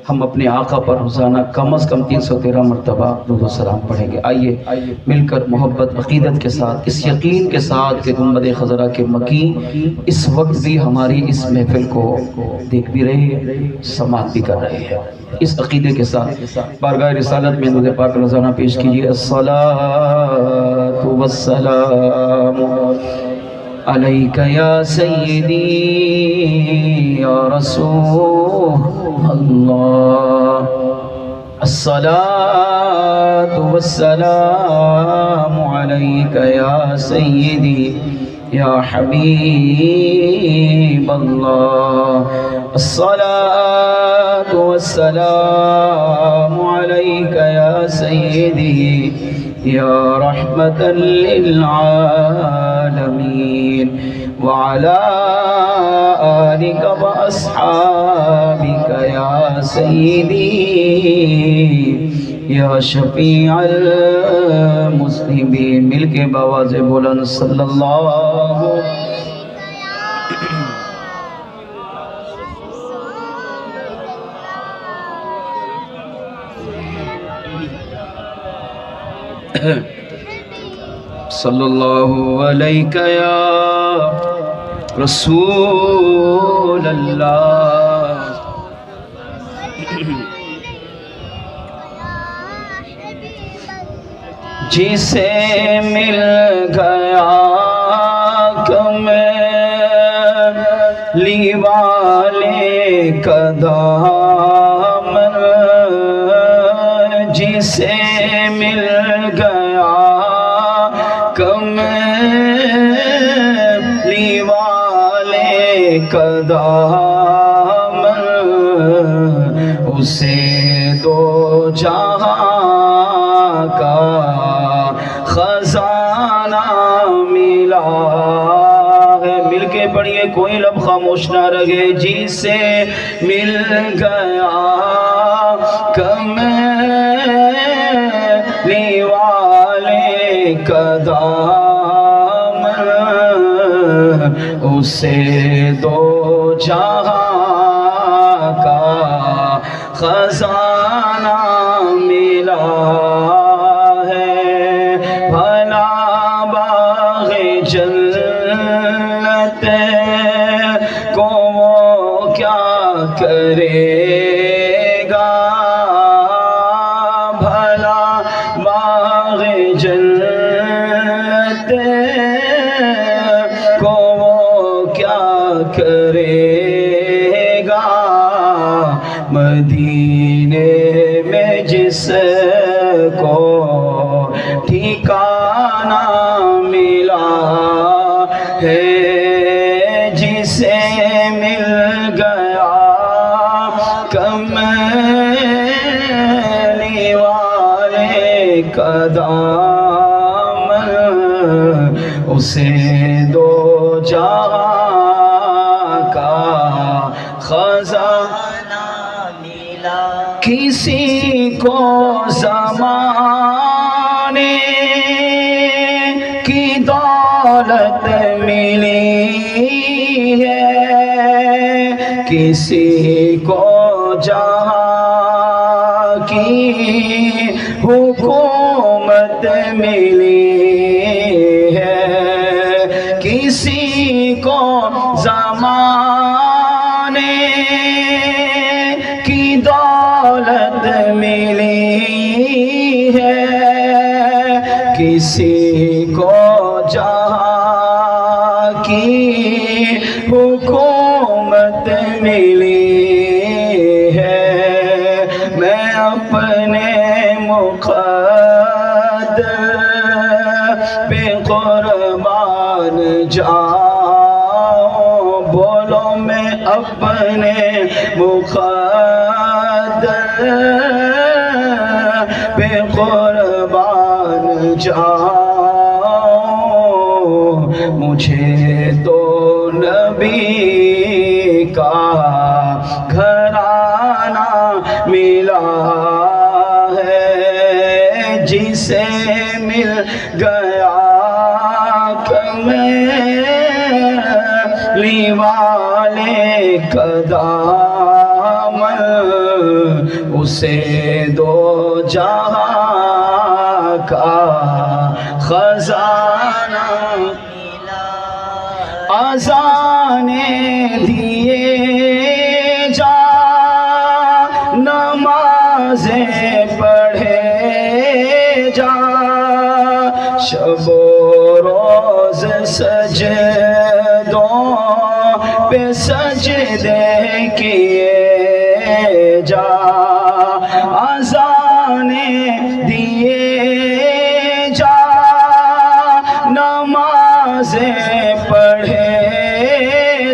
ہم اپنے آقا پر روزانہ کم از کم 313 مرتبہ درود و سلام پڑھیں گے۔ آئیے مل کر محبت عقیدت کے ساتھ، اس یقین کے ساتھ کہ گنبد خضرا کے مکین اس وقت بھی ہماری اس محفل کو دیکھ بھی رہے ہیں، سماعت بھی کر رہے ہیں۔ اس عقیدے کے ساتھ بارگاہ رسالت میں درود پاک روزانہ پیش کیجیے۔ الصلاۃ والسلام علیک یا سیدی یا رسول اللہ، الصلاۃ والسلام علیک یا سیدی یا حبیب اللہ، الصلاۃ والسلام علیک یا سیدی یا رحمة للعالمین وعلى آلك وأصحابك یا سیدی یا شفیع المذنبین۔ مل کے بآواز بلند صلی اللہ صلی اللہ علیہ یا رسول اللہ۔ جسے مل گیا کملی والے کا دامن، جسے مل گیا کملی والے کا دامن، اسے دو جہاں کا خزانہ ملا ہے۔ مل کے پڑھیے، کوئی لب خاموش نہ رہے۔ جسے مل گیا کملی والے کا دامن، اسے دو جہاں کا خزانہ ملا ہے۔ بھلا باغ جنت کو وہ کیا کرے گا، بھلا باغ جنت کو وہ کیا کرے گا، مدینے میں جس کو ٹھکانہ ملا ہے، جسے مل گیا کملی والے کا دامن، اسے دو جہاں کا خزانہ ملا۔ کسی کو زمانے کی دولت ملی ہے، کسی کو جہاں کی حکومت ملی ہے، کسی کو زمانے کی دولت ملی ہے، کسی کو جہاں کی حکومت ملی ہے۔ میں اپنے مقدر پہ قربان جاؤں، بولو میں اپنے مقدر پہ قربان جاؤں، مجھے تو نبی کا گھرانہ ملا ہے، جسے مل گیا کملی والے کا دامن، اسے دو جہاں کا خزانہ ملا۔ اذانیں دیے جا، نمازیں پڑھے جا، شب و روز سجدوں پہ سجدے کیے جا، اذانیں دیے جا، نمازیں پڑھے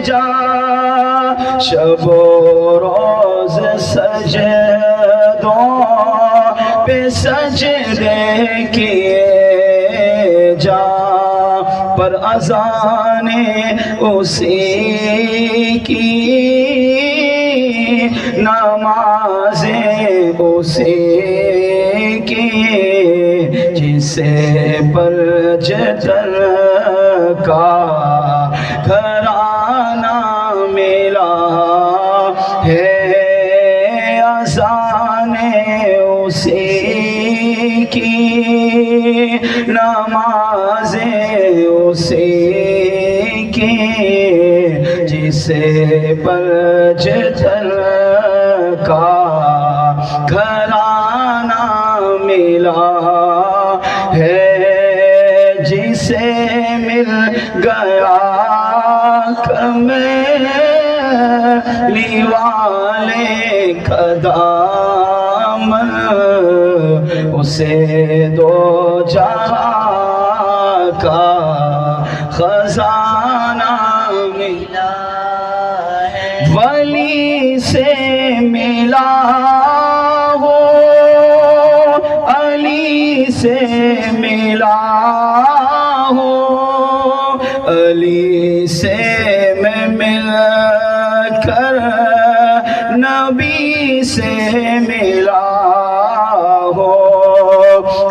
جا، شب و روز سجدوں پہ سجدے کیے جا، پر اذانیں اسی کی، نمازیں اسی کی، جسے پرجتن کا گھرانہ ملا ہے، اذانیں اسی کی، نماز اسی کی جسے برجتل کا گھرانہ ملا ہے، جسے مل گیا کملی والے کا دامن، اسے دو جہاں کا خزانہ ملا ہے۔ ولی سے ملا ہو، علی سے ملا ہو، علی سے میں مل کر نبی سے ملا ہو،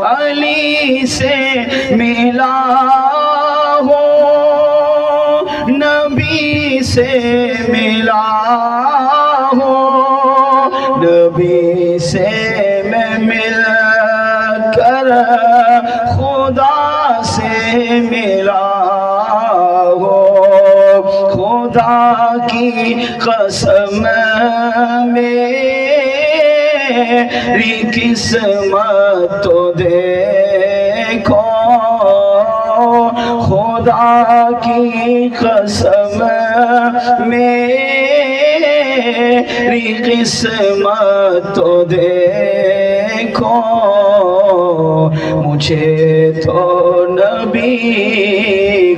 علی سے ملا ہو، نبی سے ملا ہو، نبی سے میں مل کر خدا سے ملا ہو، خدا کی قسم میری قسمت تو دیکھو، خدا کی قسم میری قسمت تو دیکھو، مجھے تو نبی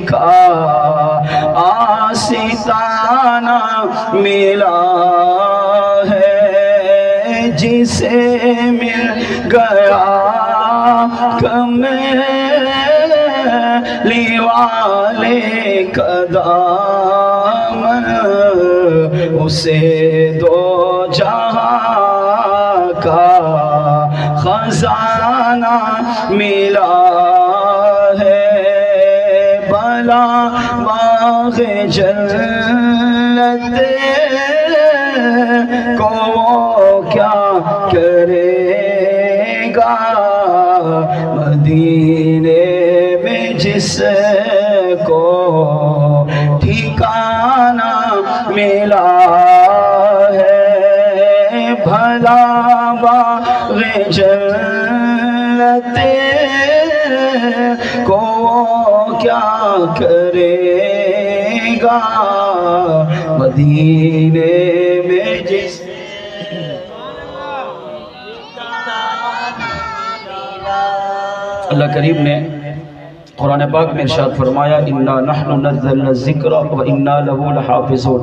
کا آستانہ ملا ہے، جسے مل گیا کملی والے کا دامن، اسے دو جہاں کا خزانہ ملا ہے۔ بلا باغ جنت کو وہ کیا کرے گا، مدینے میں جس کو ٹھکانہ ملا ہے، بھلا باغ جنت کو کیا کرے گا، مدینے میں جس اللہ کریم نے قرآن پاک میں ارشاد فرمایا اِنَّا نَحْنُ نَزَّلْنَا الذِّكْرَ وَإِنَّا لَهُ لَحَافِظُونَ،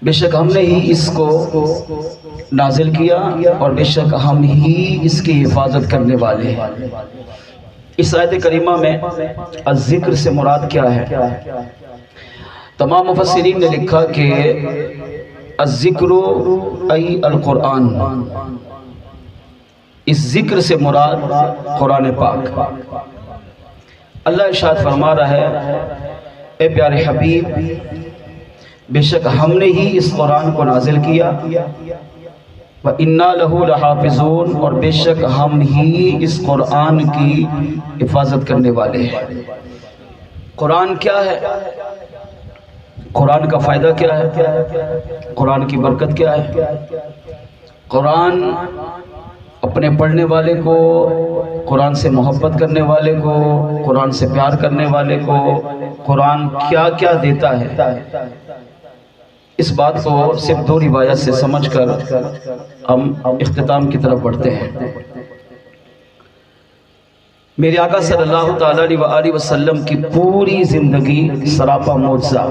بے شک ہم نے ہی اس کو نازل کیا اور بے شک ہم ہی اس کی حفاظت کرنے والے ہیں۔ اس آیت کریمہ میں الذکر سے مراد کیا ہے؟ تمام مفسرین نے لکھا کہ الذکر ای القرآن، اس ذکر سے مراد قرآن پاک۔ اللہ ارشاد فرما رہا ہے اے پیارے حبیب، بے شک ہم نے ہی اس قرآن کو نازل کیا، وَإِنَّا لَهُ لَحَافِظُونَ، اور بے شک ہم ہی اس قرآن کی حفاظت کرنے والے ہیں۔ قرآن کیا ہے؟ قرآن کا فائدہ کیا ہے؟ قرآن کی برکت کیا ہے؟ قرآن اپنے پڑھنے والے کو، قرآن سے محبت کرنے والے کو، قرآن سے پیار کرنے والے کو قرآن کیا کیا دیتا ہے، اس بات کو صرف دو روایت سے سمجھ کر ہم اختتام کی طرف بڑھتے ہیں۔ میرے آقا صلی اللہ تعالیٰ علیہ وسلم کی پوری زندگی سراپا معجزہ،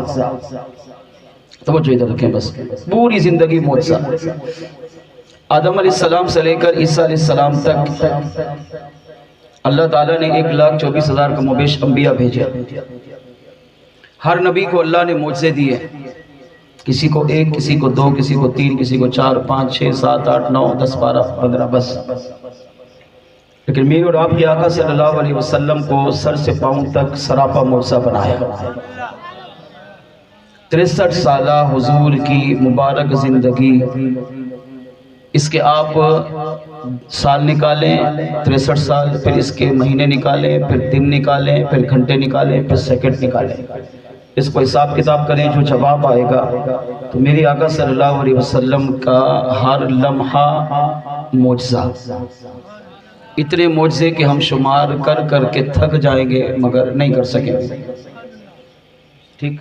توجہ ادھر رکھیں بس، پوری زندگی معجزہ۔ آدم علیہ السلام سے لے کر عیسیٰ علیہ السلام تک اللہ تعالیٰ نے 1,24,000 کا مبیش انبیاء بھیجے۔ ہر نبی کو اللہ نے معجزے دیے، کسی کو 1، کسی کو 2، کسی کو 3، کسی کو 4، 5، 6، 7، 8، 9، 10، 12، 15 بس، لیکن میرے اور آپ کے آقا صلی اللہ علیہ وسلم کو سر سے پاؤں تک سراپا معجزہ بنایا۔ 63 سالہ حضور کی مبارک زندگی اس کے آپ سال نکالیں 63 سال، پھر اس کے مہینے نکالیں، پھر دن نکالیں، پھر گھنٹے نکالیں، پھر سیکنڈ نکالیں، اس کو حساب کتاب کریں، جو جواب آئے گا تو میری آقا صلی اللہ علیہ وسلم کا ہر لمحہ معجزہ، اتنے معجزے کہ ہم شمار کر کر کے تھک جائیں گے مگر نہیں کر سکیں گے۔ ٹھیک،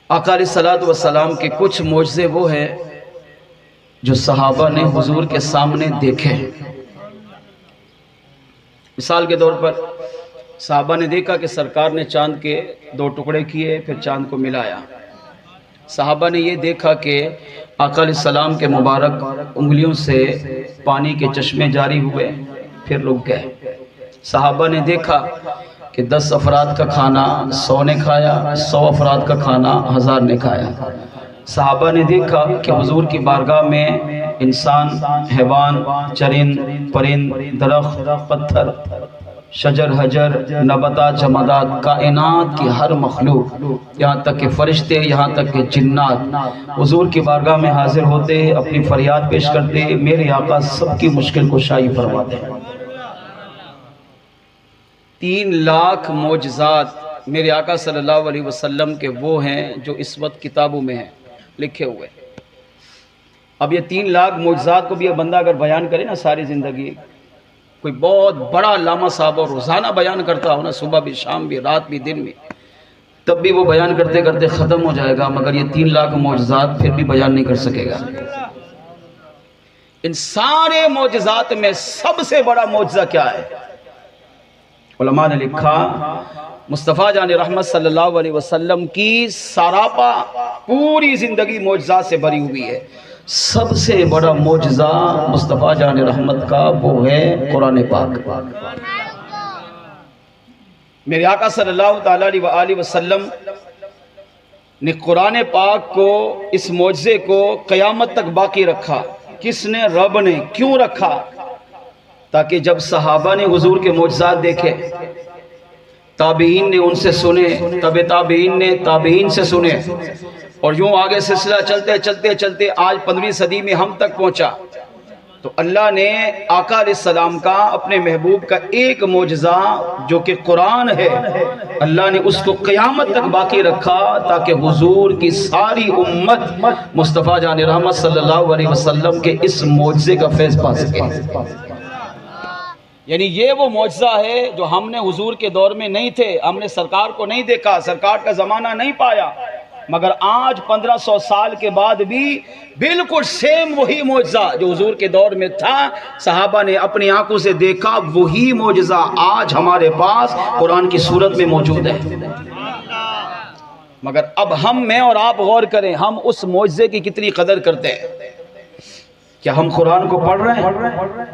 آقا علیہ الصلوۃ والسلام کے کچھ معجزے وہ ہیں جو صحابہ نے حضور کے سامنے دیکھے۔ مثال کے طور پر صحابہ نے دیکھا کہ سرکار نے چاند کے 2 ٹکڑے کیے، پھر چاند کو ملایا۔ صحابہ نے یہ دیکھا کہ آقا علیہ السلام کے مبارک انگلیوں سے پانی کے چشمے جاری ہوئے، پھر رک گئے۔ صحابہ نے دیکھا کہ 10 افراد کا کھانا 100 نے کھایا، 100 افراد کا کھانا 1000 نے کھایا۔ صحابہ نے دیکھا کہ حضور کی بارگاہ میں انسان، حیوان، چرند، پرند، درخت، پتھر، شجر، حجر، نباتات، جمادات، کائنات کی ہر مخلوق، یہاں تک کہ فرشتے، یہاں تک کہ جنات حضور کی بارگاہ میں حاضر ہوتے، اپنی فریاد پیش کرتے، میرے آقا سب کی مشکل کشائی فرماتے ہیں۔ 3 لاکھ معجزات میرے آقا صلی اللہ علیہ وسلم کے وہ ہیں جو اس وقت کتابوں میں ہیں لکھے ہوئے۔ اب یہ 3 لاکھ معجزات کو بھی ایک بندہ اگر بیان کرے نا ساری زندگی، کوئی بہت بڑا علامہ صاحب اور روزانہ بیان کرتا ہو نا، صبح بھی، شام بھی، رات بھی، دن بھی، تب بھی وہ بیان کرتے کرتے ختم ہو جائے گا، مگر یہ 3 لاکھ معجزات پھر بھی بیان نہیں کر سکے گا۔ ان سارے معجزات میں سب سے بڑا معجزہ کیا ہے؟ علماء نے لکھا مصطفیٰ جان رحمت صلی اللہ علیہ وسلم کی سراپا پوری زندگی معجزات سے بھری ہوئی ہے۔ سب سے بڑا معجزہ مصطفیٰ جان رحمت کا وہ ہے قرآن پاک۔ میرے آقا صلی اللہ تعالیٰ علیہ وسلم نے قرآن پاک کو، اس معجزے کو قیامت تک باقی رکھا۔ کس نے؟ رب نے۔ کیوں رکھا؟ تاکہ جب صحابہ نے حضور کے معجزات دیکھے، تابعین نے ان سے سنے، تبع تابعین نے تابعین سے سنے، اور یوں آگے سلسلہ چلتے چلتے چلتے آج 15ویں صدی میں ہم تک پہنچا، تو اللہ نے آقا علیہ السلام کا، اپنے محبوب کا ایک معجزہ جو کہ قرآن ہے، اللہ نے اس کو قیامت تک باقی رکھا تاکہ حضور کی ساری امت مصطفیٰ جان رحمت صلی اللہ علیہ وسلم کے اس معجزے کا فیض پا سکے۔ یعنی یہ وہ معجزہ ہے جو ہم نے حضور کے دور میں نہیں تھے، ہم نے سرکار کو نہیں دیکھا، سرکار کا زمانہ نہیں پایا، مگر آج 1500 سال کے بعد بھی بالکل سیم وہی معجزہ جو حضور کے دور میں تھا، صحابہ نے اپنی آنکھوں سے دیکھا، وہی معجزہ آج ہمارے پاس قرآن کی صورت میں موجود ہے۔ مگر اب میں اور آپ غور کریں، ہم اس معجزے کی کتنی قدر کرتے ہیں؟ کیا ہم قرآن کو پڑھ رہے ہیں؟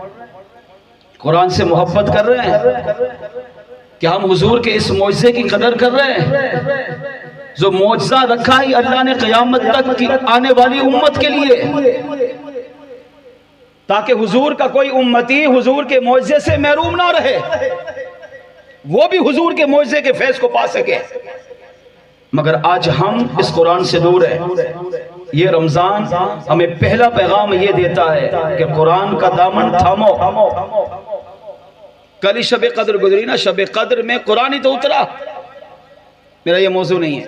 قرآن سے محبت کر رہے ہیں؟ کیا ہم حضور کے اس معجزے کی قدر کر رہے ہیں جو معجزہ رکھا ہی اللہ نے قیامت تک کی آنے والی امت کے لیے، تاکہ حضور کا کوئی امتی حضور کے معجزے سے محروم نہ رہے، وہ بھی حضور کے معجزے کے فیض کو پا سکے؟ مگر آج ہم اس قرآن سے دور ہیں۔ یہ رمضان ہمیں پہلا پیغام یہ دیتا ہے کہ قرآن کا دامن تھامو۔ کل ہی شب قدر گزری نا، شب قدر میں قرآن ہی تو اترا، میرا یہ موضوع نہیں ہے۔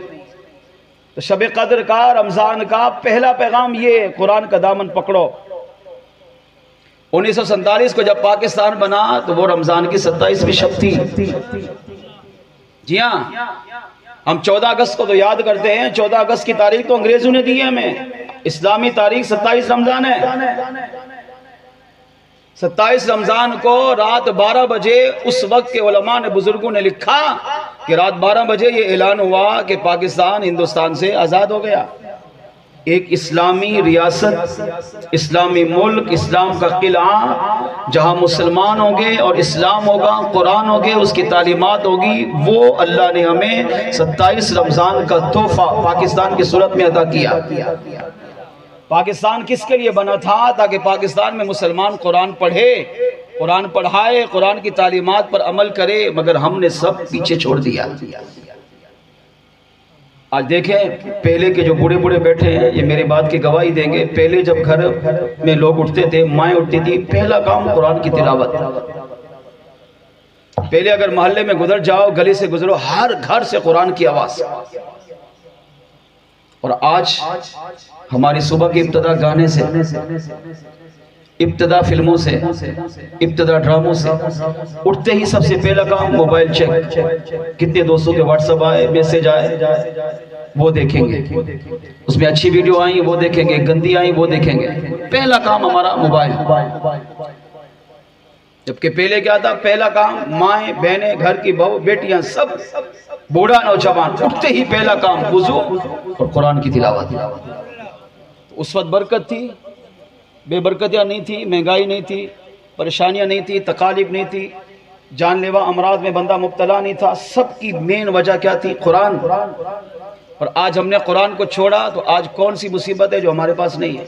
تو شب قدر کا، رمضان کا پہلا پیغام یہ، قرآن کا دامن پکڑو۔ 1947 کو جب پاکستان بنا تو وہ رمضان کی 27ویں شب تھی۔ جی ہاں، ہم 14 اگست کو تو یاد کرتے ہیں، 14 اگست کی تاریخ تو انگریزوں نے دی ہے ہمیں، اسلامی تاریخ 27 رمضان ہے۔ 27 رمضان کو رات 12 بجے اس وقت کے علماء نے، بزرگوں نے لکھا کہ رات 12 بجے یہ اعلان ہوا کہ پاکستان ہندوستان سے آزاد ہو گیا۔ ایک اسلامی ریاست، اسلامی ملک، اسلام کا قلعہ جہاں مسلمان ہوں گے اور اسلام ہوگا، قرآن ہوگے، اس کی تعلیمات ہوگی، وہ اللہ نے ہمیں 27 رمضان کا تحفہ پاکستان کی صورت میں عطا کیا۔ پاکستان کس کے لیے بنا تھا؟ تاکہ پاکستان میں مسلمان قرآن پڑھے، قرآن پڑھائے، قرآن کی تعلیمات پر عمل کرے، مگر ہم نے سب پیچھے چھوڑ دیا۔ آج دیکھیں پہلے کے جو بوڑھے بوڑھے بیٹھے ہیں یہ میری بات کی گواہی دیں گے، پہلے جب گھر میں لوگ اٹھتے تھے، مائیں اٹھتی تھی، پہلا کام قرآن کی تلاوت۔ پہلے اگر محلے میں گزر جاؤ، گلی سے گزرو، ہر گھر سے قرآن کی آواز۔ اور آج ہماری صبح کی ابتدا گانے سے، ابتدا فلموں سے، ابتدا ڈراموں سے، اٹھتے ہی سب سے پہلا کام موبائل چیک، کتنے دوستوں کے واٹس ایپ آئے، میسج آئے، وہ دیکھیں گے، اس میں اچھی ویڈیو آئیں وہ دیکھیں گے، گندی آئیں وہ دیکھیں گے، پہلا کام ہمارا موبائل۔ جبکہ پہلے کیا تھا؟ پہلا کام مائیں بہنیں، گھر کی بہو بیٹیاں، سب بوڑھا نوجوان، اٹھتے ہی پہلا کام وضو اور قرآن کی تلاوت۔ اس وقت برکت تھی، بے برکتیاں نہیں تھی، مہنگائی نہیں تھی، پریشانیاں نہیں تھی، تکالیف نہیں تھی، جان لیوا امراض میں بندہ مبتلا نہیں تھا۔ سب کی مین وجہ کیا تھی؟ قرآن۔ اور آج ہم نے قرآن کو چھوڑا تو آج کون سی مصیبت ہے جو ہمارے پاس نہیں ہے؟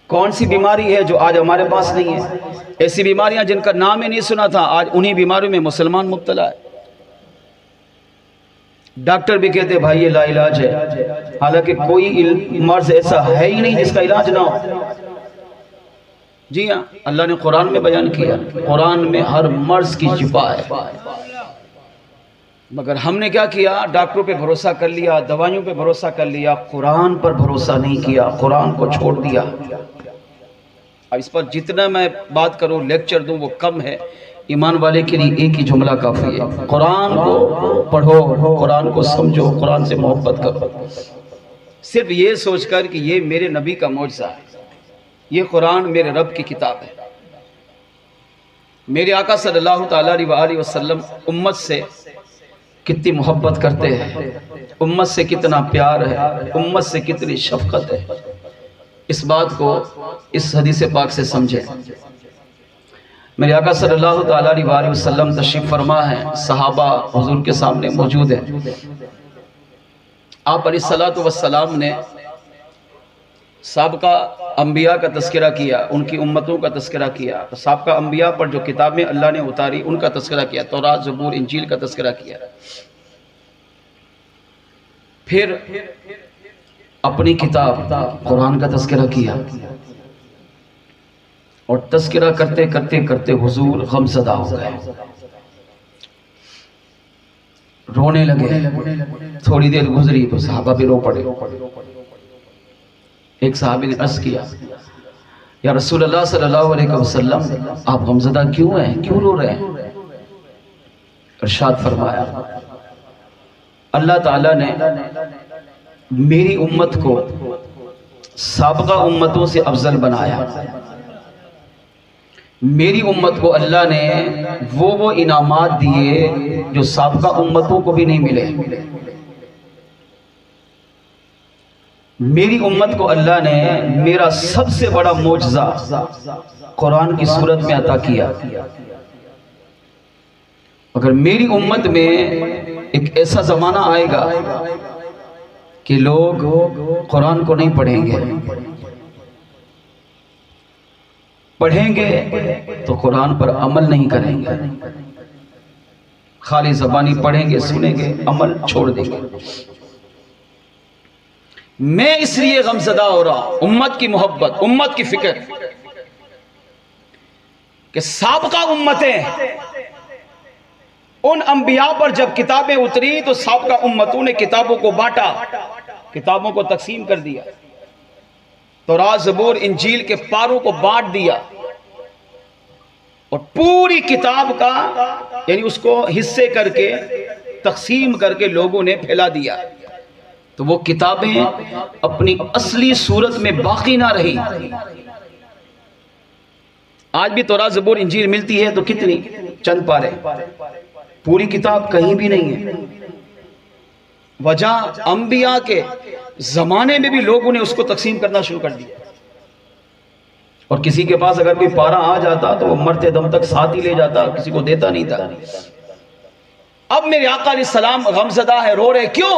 کون سی بیماری ہے جو آج ہمارے پاس نہیں ہے؟ ایسی بیماریاں جن کا نام ہی نہیں سنا تھا، آج انہی بیماریوں میں مسلمان مبتلا ہے۔ ڈاکٹر بھی کہتے بھائی یہ لا علاج ہے، حالانکہ کوئی مرض ایسا ہے ہی نہیں جس کا علاج نہ ہو۔ جی ہاں، اللہ نے قرآن میں بیان کیا، قرآن میں ہر مرض کی شفا ہے۔ مگر ہم نے کیا کیا؟ ڈاکٹروں پہ بھروسہ کر لیا، دوائیوں پہ بھروسہ کر لیا، قرآن پر بھروسہ نہیں کیا، قرآن کو چھوڑ دیا۔ اب اس پر جتنا میں بات کروں، لیکچر دوں، وہ کم ہے۔ ایمان والے کے لیے ایک ہی جملہ کافی ہے، قرآن کو پڑھو، قرآن کو سمجھو، قرآن سے محبت کرو، صرف یہ سوچ کر کہ یہ میرے نبی کا معجزہ ہے، یہ قرآن میرے رب کی کتاب ہے۔ میرے آقا صلی اللہ تعالیٰ علیہ وسلم امت سے کتنی محبت کرتے ہیں، امت سے کتنا پیار ہے، امت سے کتنی شفقت ہے، اس بات کو اس حدیث پاک سے سمجھیں۔ میرے آقا صلی اللہ تعالیٰ علیہ وسلم تشریف فرما ہے، صحابہ حضور کے سامنے موجود ہیں۔ آپ علیہ السلام نے سابقہ انبیاء کا تذکرہ کیا، ان کی امتوں کا تذکرہ کیا، سابقہ انبیاء پر جو کتابیں اللہ نے اتاری ان کا تذکرہ کیا، تورات، زبور، انجیل کا تذکرہ کیا۔ پھر اپنی کتاب قرآن کا تذکرہ کیا، اور تذکرہ کرتے کرتے کرتے حضور غمزدہ ہو گئے، رونے لگے۔ تھوڑی دیر گزری تو صحابہ بھی رو پڑے۔ ایک صحابی نے عرض کیا، یا رسول اللہ صلی اللہ علیہ وسلم، آپ غمزدہ کیوں ہیں، کیوں رو رہے ہیں؟ ارشاد فرمایا، اللہ تعالیٰ نے میری امت کو سابقہ امتوں سے افضل بنایا، میری امت کو اللہ نے وہ انعامات دیے جو سابقہ امتوں کو بھی نہیں ملے۔ میری امت کو اللہ نے میرا سب سے بڑا معجزہ قرآن کی صورت میں عطا کیا۔ اگر میری امت میں ایک ایسا زمانہ آئے گا کہ لوگ قرآن کو نہیں پڑھیں گے، پڑھیں گے تو قرآن پر عمل نہیں کریں گے، خالی زبانی پڑھیں گے، سنیں گے، عمل چھوڑ دیں گے۔ میں اس لیے غمزدہ ہو رہا ہوں، امت کی محبت، امت کی فکر، کہ سابقہ امتیں، ان انبیاء پر جب کتابیں اتری تو سابقہ امتوں نے کتابوں کو بانٹا، کتابوں کو تقسیم کر دیا، تورات، زبور، انجیل کے پاروں کو بانٹ دیا، اور پوری کتاب کا یعنی اس کو حصے کر کے تقسیم کر کے لوگوں نے پھیلا دیا، تو وہ کتابیں اپنی اصلی صورت میں باقی نہ رہی۔ آج بھی تورات، زبور، انجیل ملتی ہے تو کتنی؟ چند پارے، پوری کتاب کہیں بھی نہیں ہے۔ وجہ انبیاء کے زمانے میں بھی لوگوں نے اس کو تقسیم کرنا شروع کر دیا، اور کسی کے پاس اگر کوئی پارا آ جاتا تو وہ مرتے دم تک ساتھ ہی لے جاتا، کسی کو دیتا نہیں تھا۔ اب میرے آقا علیہ السلام غمزدہ ہے، رو رہے، کیوں؟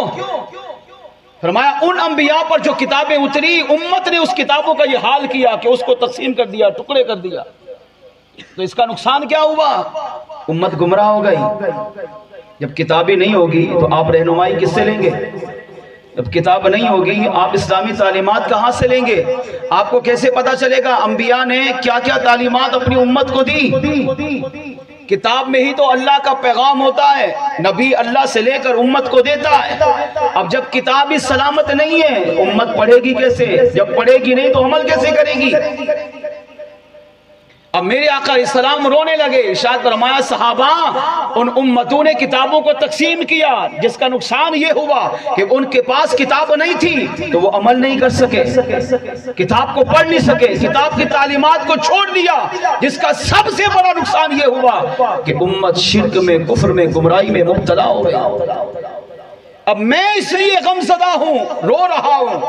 فرمایا ان انبیاء پر جو کتابیں اتری، امت نے اس کتابوں کا یہ حال کیا کہ اس کو تقسیم کر دیا، ٹکڑے کر دیا، تو اس کا نقصان کیا ہوا؟ امت گمراہ ہو گئی۔ جب کتابیں نہیں ہوگی تو آپ رہنمائی کس سے لیں گے؟ جب کتاب نہیں ہوگی آپ اسلامی تعلیمات کہاں سے لیں گے؟ آپ کو کیسے پتا چلے گا انبیاء نے کیا کیا تعلیمات اپنی امت کو دی؟ کتاب میں ہی تو اللہ کا پیغام ہوتا ہے، نبی اللہ سے لے کر امت کو دیتا ہے۔ اب جب کتاب ہی سلامت نہیں ہے، امت پڑھے گی کیسے؟ جب پڑھے گی نہیں تو عمل کیسے کرے گی؟ اب میرے آقا علیہ السلام رونے لگے، ارشاد فرمایا صحابہ ان امتوں نے کتابوں کو تقسیم کیا، جس کا نقصان یہ ہوا کہ ان کے پاس کتاب نہیں تھی تو وہ عمل نہیں کر سکے، کتاب کو پڑھ نہیں سکے، کتاب کی تعلیمات کو چھوڑ دیا، جس کا سب سے بڑا نقصان یہ ہوا کہ امت شرک میں، کفر میں، گمراہی میں مبتلا ہو گئی۔ اب میں اس لیے غمزدہ ہوں، رو رہا ہوں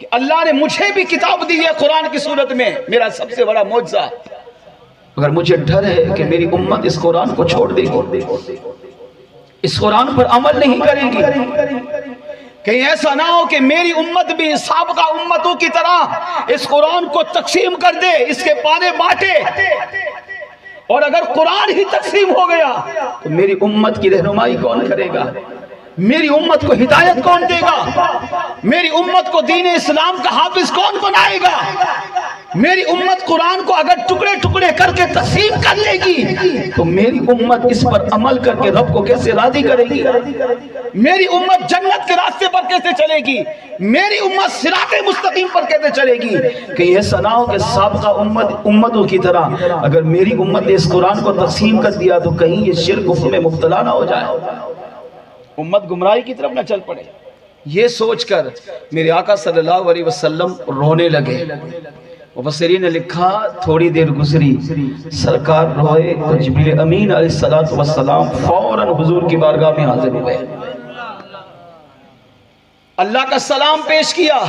کہ اللہ نے مجھے بھی کتاب دی ہے قرآن کی صورت میں، میرا سب سے بڑا معجزہ، مگر مجھے ڈر ہے کہ میری امت اس قرآن کو چھوڑ دے گی، اس قرآن پر عمل نہیں کرے گی، کہیں ایسا نہ ہو کہ میری امت بھی سابقہ امتوں کی طرح اس قرآن کو تقسیم کر دے، اس کے پانے بانٹے، اور اگر قرآن ہی تقسیم ہو گیا تو میری امت کی رہنمائی کون کرے گا؟ میری امت کو ہدایت کون دے گا؟ میری امت کو دین اسلام کا حافظ کون بنائے گا؟ میری امت قرآن کو اگر ٹکڑے ٹکڑے کر کے تقسیم کر لے گی تو میری امت اس پر عمل کر کے رب کو کیسے راضی کرے گی؟ میری امت جنت کے راستے پر کیسے چلے گی؟ میری امت صراط مستقیم پر کیسے چلے گی؟ کہیں ایسا نہ ہو کہ سابقہ امتوں کی طرح اگر میری امت نے اس قرآن کو تقسیم کر دیا تو کہیں یہ شرک کفر میں مبتلا نہ ہو جائے، امت گمراہی کی طرف نہ چل پڑے۔ یہ سوچ کر میرے آقا صلی اللہ علیہ وسلم رونے لگے۔ مفسرین نے لکھا تھوڑی دیر گزری، سرکار روئے تو جبریل امین علیہ السلام فوراً حضور کی بارگاہ میں حاضر ہوئے، اللہ کا سلام پیش کیا،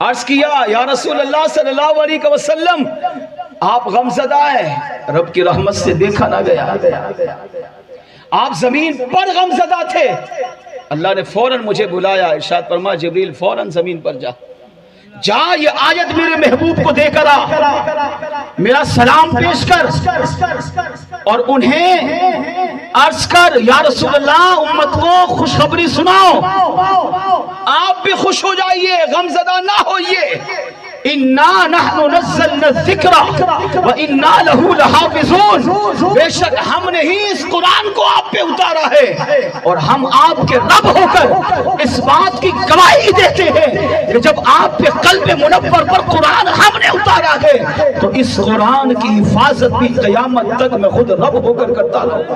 عرض کیا یا رسول اللہ صلی اللہ علیہ وسلم آپ غمزدہ ہیں، رب کی رحمت سے دیکھا نہ گیا، آپ زمین پر غمزدہ تھے، اللہ نے فوراً مجھے بلایا، ارشاد فرمایا جبریل فوراً زمین پر جا، یہ آیت میرے محبوب کو دے کر آ، میرا سلام پیش کر، اور انہیں عرض کر یا رسول اللہ امت کو خوشخبری سناؤ، آپ بھی خوش ہو جائیے، غمزدہ نہ ہوئیے، اِنَّا نَحْنُ نَزَّلْنَا الذِّكْرَ وَإِنَّا لَهُ لَحَافِظُونَ، بے شک ہم نے ہی اس قرآن کو آپ پہ اتارا ہے اور ہم آپ کے رب ہو کر اس بات کی گواہی دیتے ہیں کہ جب آپ کے قلب منور پر قرآن ہم نے اتارا ہے تو اس قرآن کی حفاظت بھی قیامت تک میں خود رب ہو کر کرتا رہوں گا،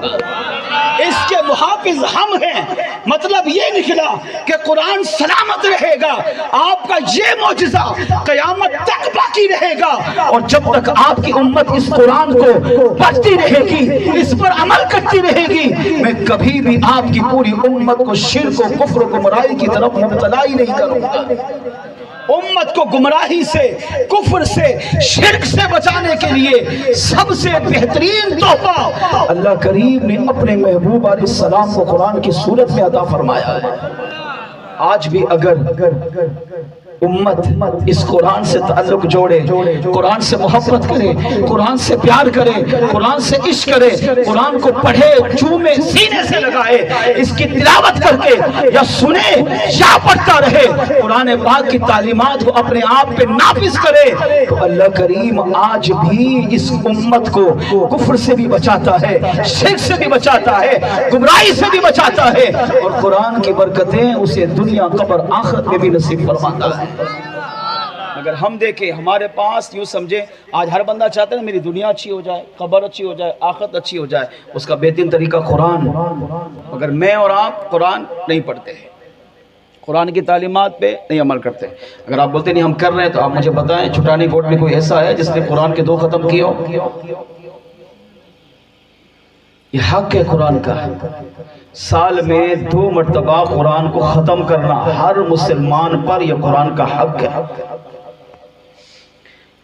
اس کے محافظ ہم ہیں۔ مطلب یہ نکلا کہ قرآن سلامت رہے گا، آپ کا یہ معجزہ قیامت تک باقی رہے گا، اور جب تک آپ کی امت اس قرآن کو پڑھتی رہے گی، اس پر عمل کرتی رہے گی، میں کبھی بھی آپ کی پوری امت کو شرک و کفر و گمراہی کی طرف مبتلا ہی نہیں کروں گا۔ امت کو گمراہی سے، کفر سے، شرک سے بچانے کے لیے سب سے بہترین تحفہ اللہ کریم نے اپنے محبوب علیہ السلام کو قرآن کی صورت میں عطا فرمایا ہے۔ آج بھی اگر امت اس قرآن سے تعلق جوڑے، قرآن سے محبت کرے، قرآن سے پیار کرے، قرآن سے عشق کرے، قرآن کو پڑھے، چومے، سینے سے لگائے، اس کی تلاوت کر کے یا سنے یا پڑھتا رہے، قرآن پاک کی تعلیمات کو اپنے آپ پہ نافذ کرے تو اللہ کریم آج بھی اس امت کو کفر سے بھی بچاتا ہے، شرک سے بھی بچاتا ہے، گمراہی سے بھی بچاتا ہے، اور قرآن کی برکتیں اسے دنیا قبر آخرت میں بھی نصیب فرماتا ہے۔ اگر ہم دیکھیں ہمارے پاس یوں سمجھیں آج ہر بندہ چاہتا ہے میری دنیا اچھی ہو جائے، قبر اچھی ہو جائے، آخرت اچھی ہو جائے، اس کا بہترین طریقہ قرآن۔ اگر میں اور آپ قرآن نہیں پڑھتے ہیں، قرآن کی تعلیمات پہ نہیں عمل کرتے، اگر آپ بولتے نہیں ہم کر رہے ہیں تو آپ مجھے بتائیں چھٹانی کوٹ میں کوئی ایسا ہے جس نے قرآن کے 2 ختم کیے ہو؟ یہ حق ہے قرآن کا، سال میں 2 مرتبہ قرآن کو ختم کرنا ہر مسلمان پر یہ قرآن کا حق ہے۔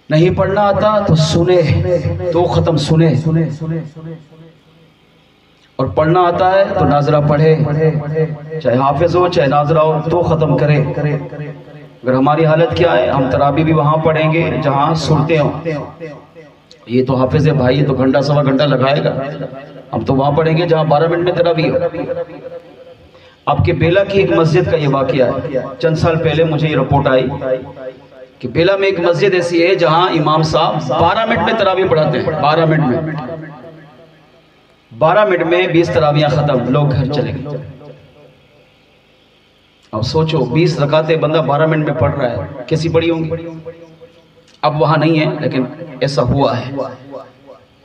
نہیں پڑھنا آتا تو سنے، 2 ختم سنے، اور پڑھنا آتا ہے تو ناظرہ پڑھے، چاہے حافظ ہو چاہے ناظرہ ہو، 2 ختم کرے۔ اگر ہماری حالت کیا ہے، ہم تراویح بھی وہاں پڑھیں گے جہاں سنتے ہوں، یہ تو حافظ ہے بھائی، یہ تو گھنٹہ سوا گھنٹہ لگائے گا، ہم تو وہاں پڑھیں گے جہاں 12 منٹ میں تراویح ہو۔ آپ کے بیلا کی ایک مسجد کا یہ واقعہ ہے، چند سال پہلے مجھے یہ رپورٹ آئی کہ بیلا میں ایک مسجد ایسی ہے جہاں امام صاحب 12 منٹ میں تراویح پڑھاتے ہیں، 12 منٹ میں 12 منٹ میں 20 تراویحاں ختم، لوگ گھر چلے گئے۔ اب سوچو 20 رکعتیں بندہ 12 منٹ میں پڑھ رہا ہے، کیسی پڑھی ہوں گی؟ اب وہاں نہیں ہے لیکن ایسا ہوا ہے۔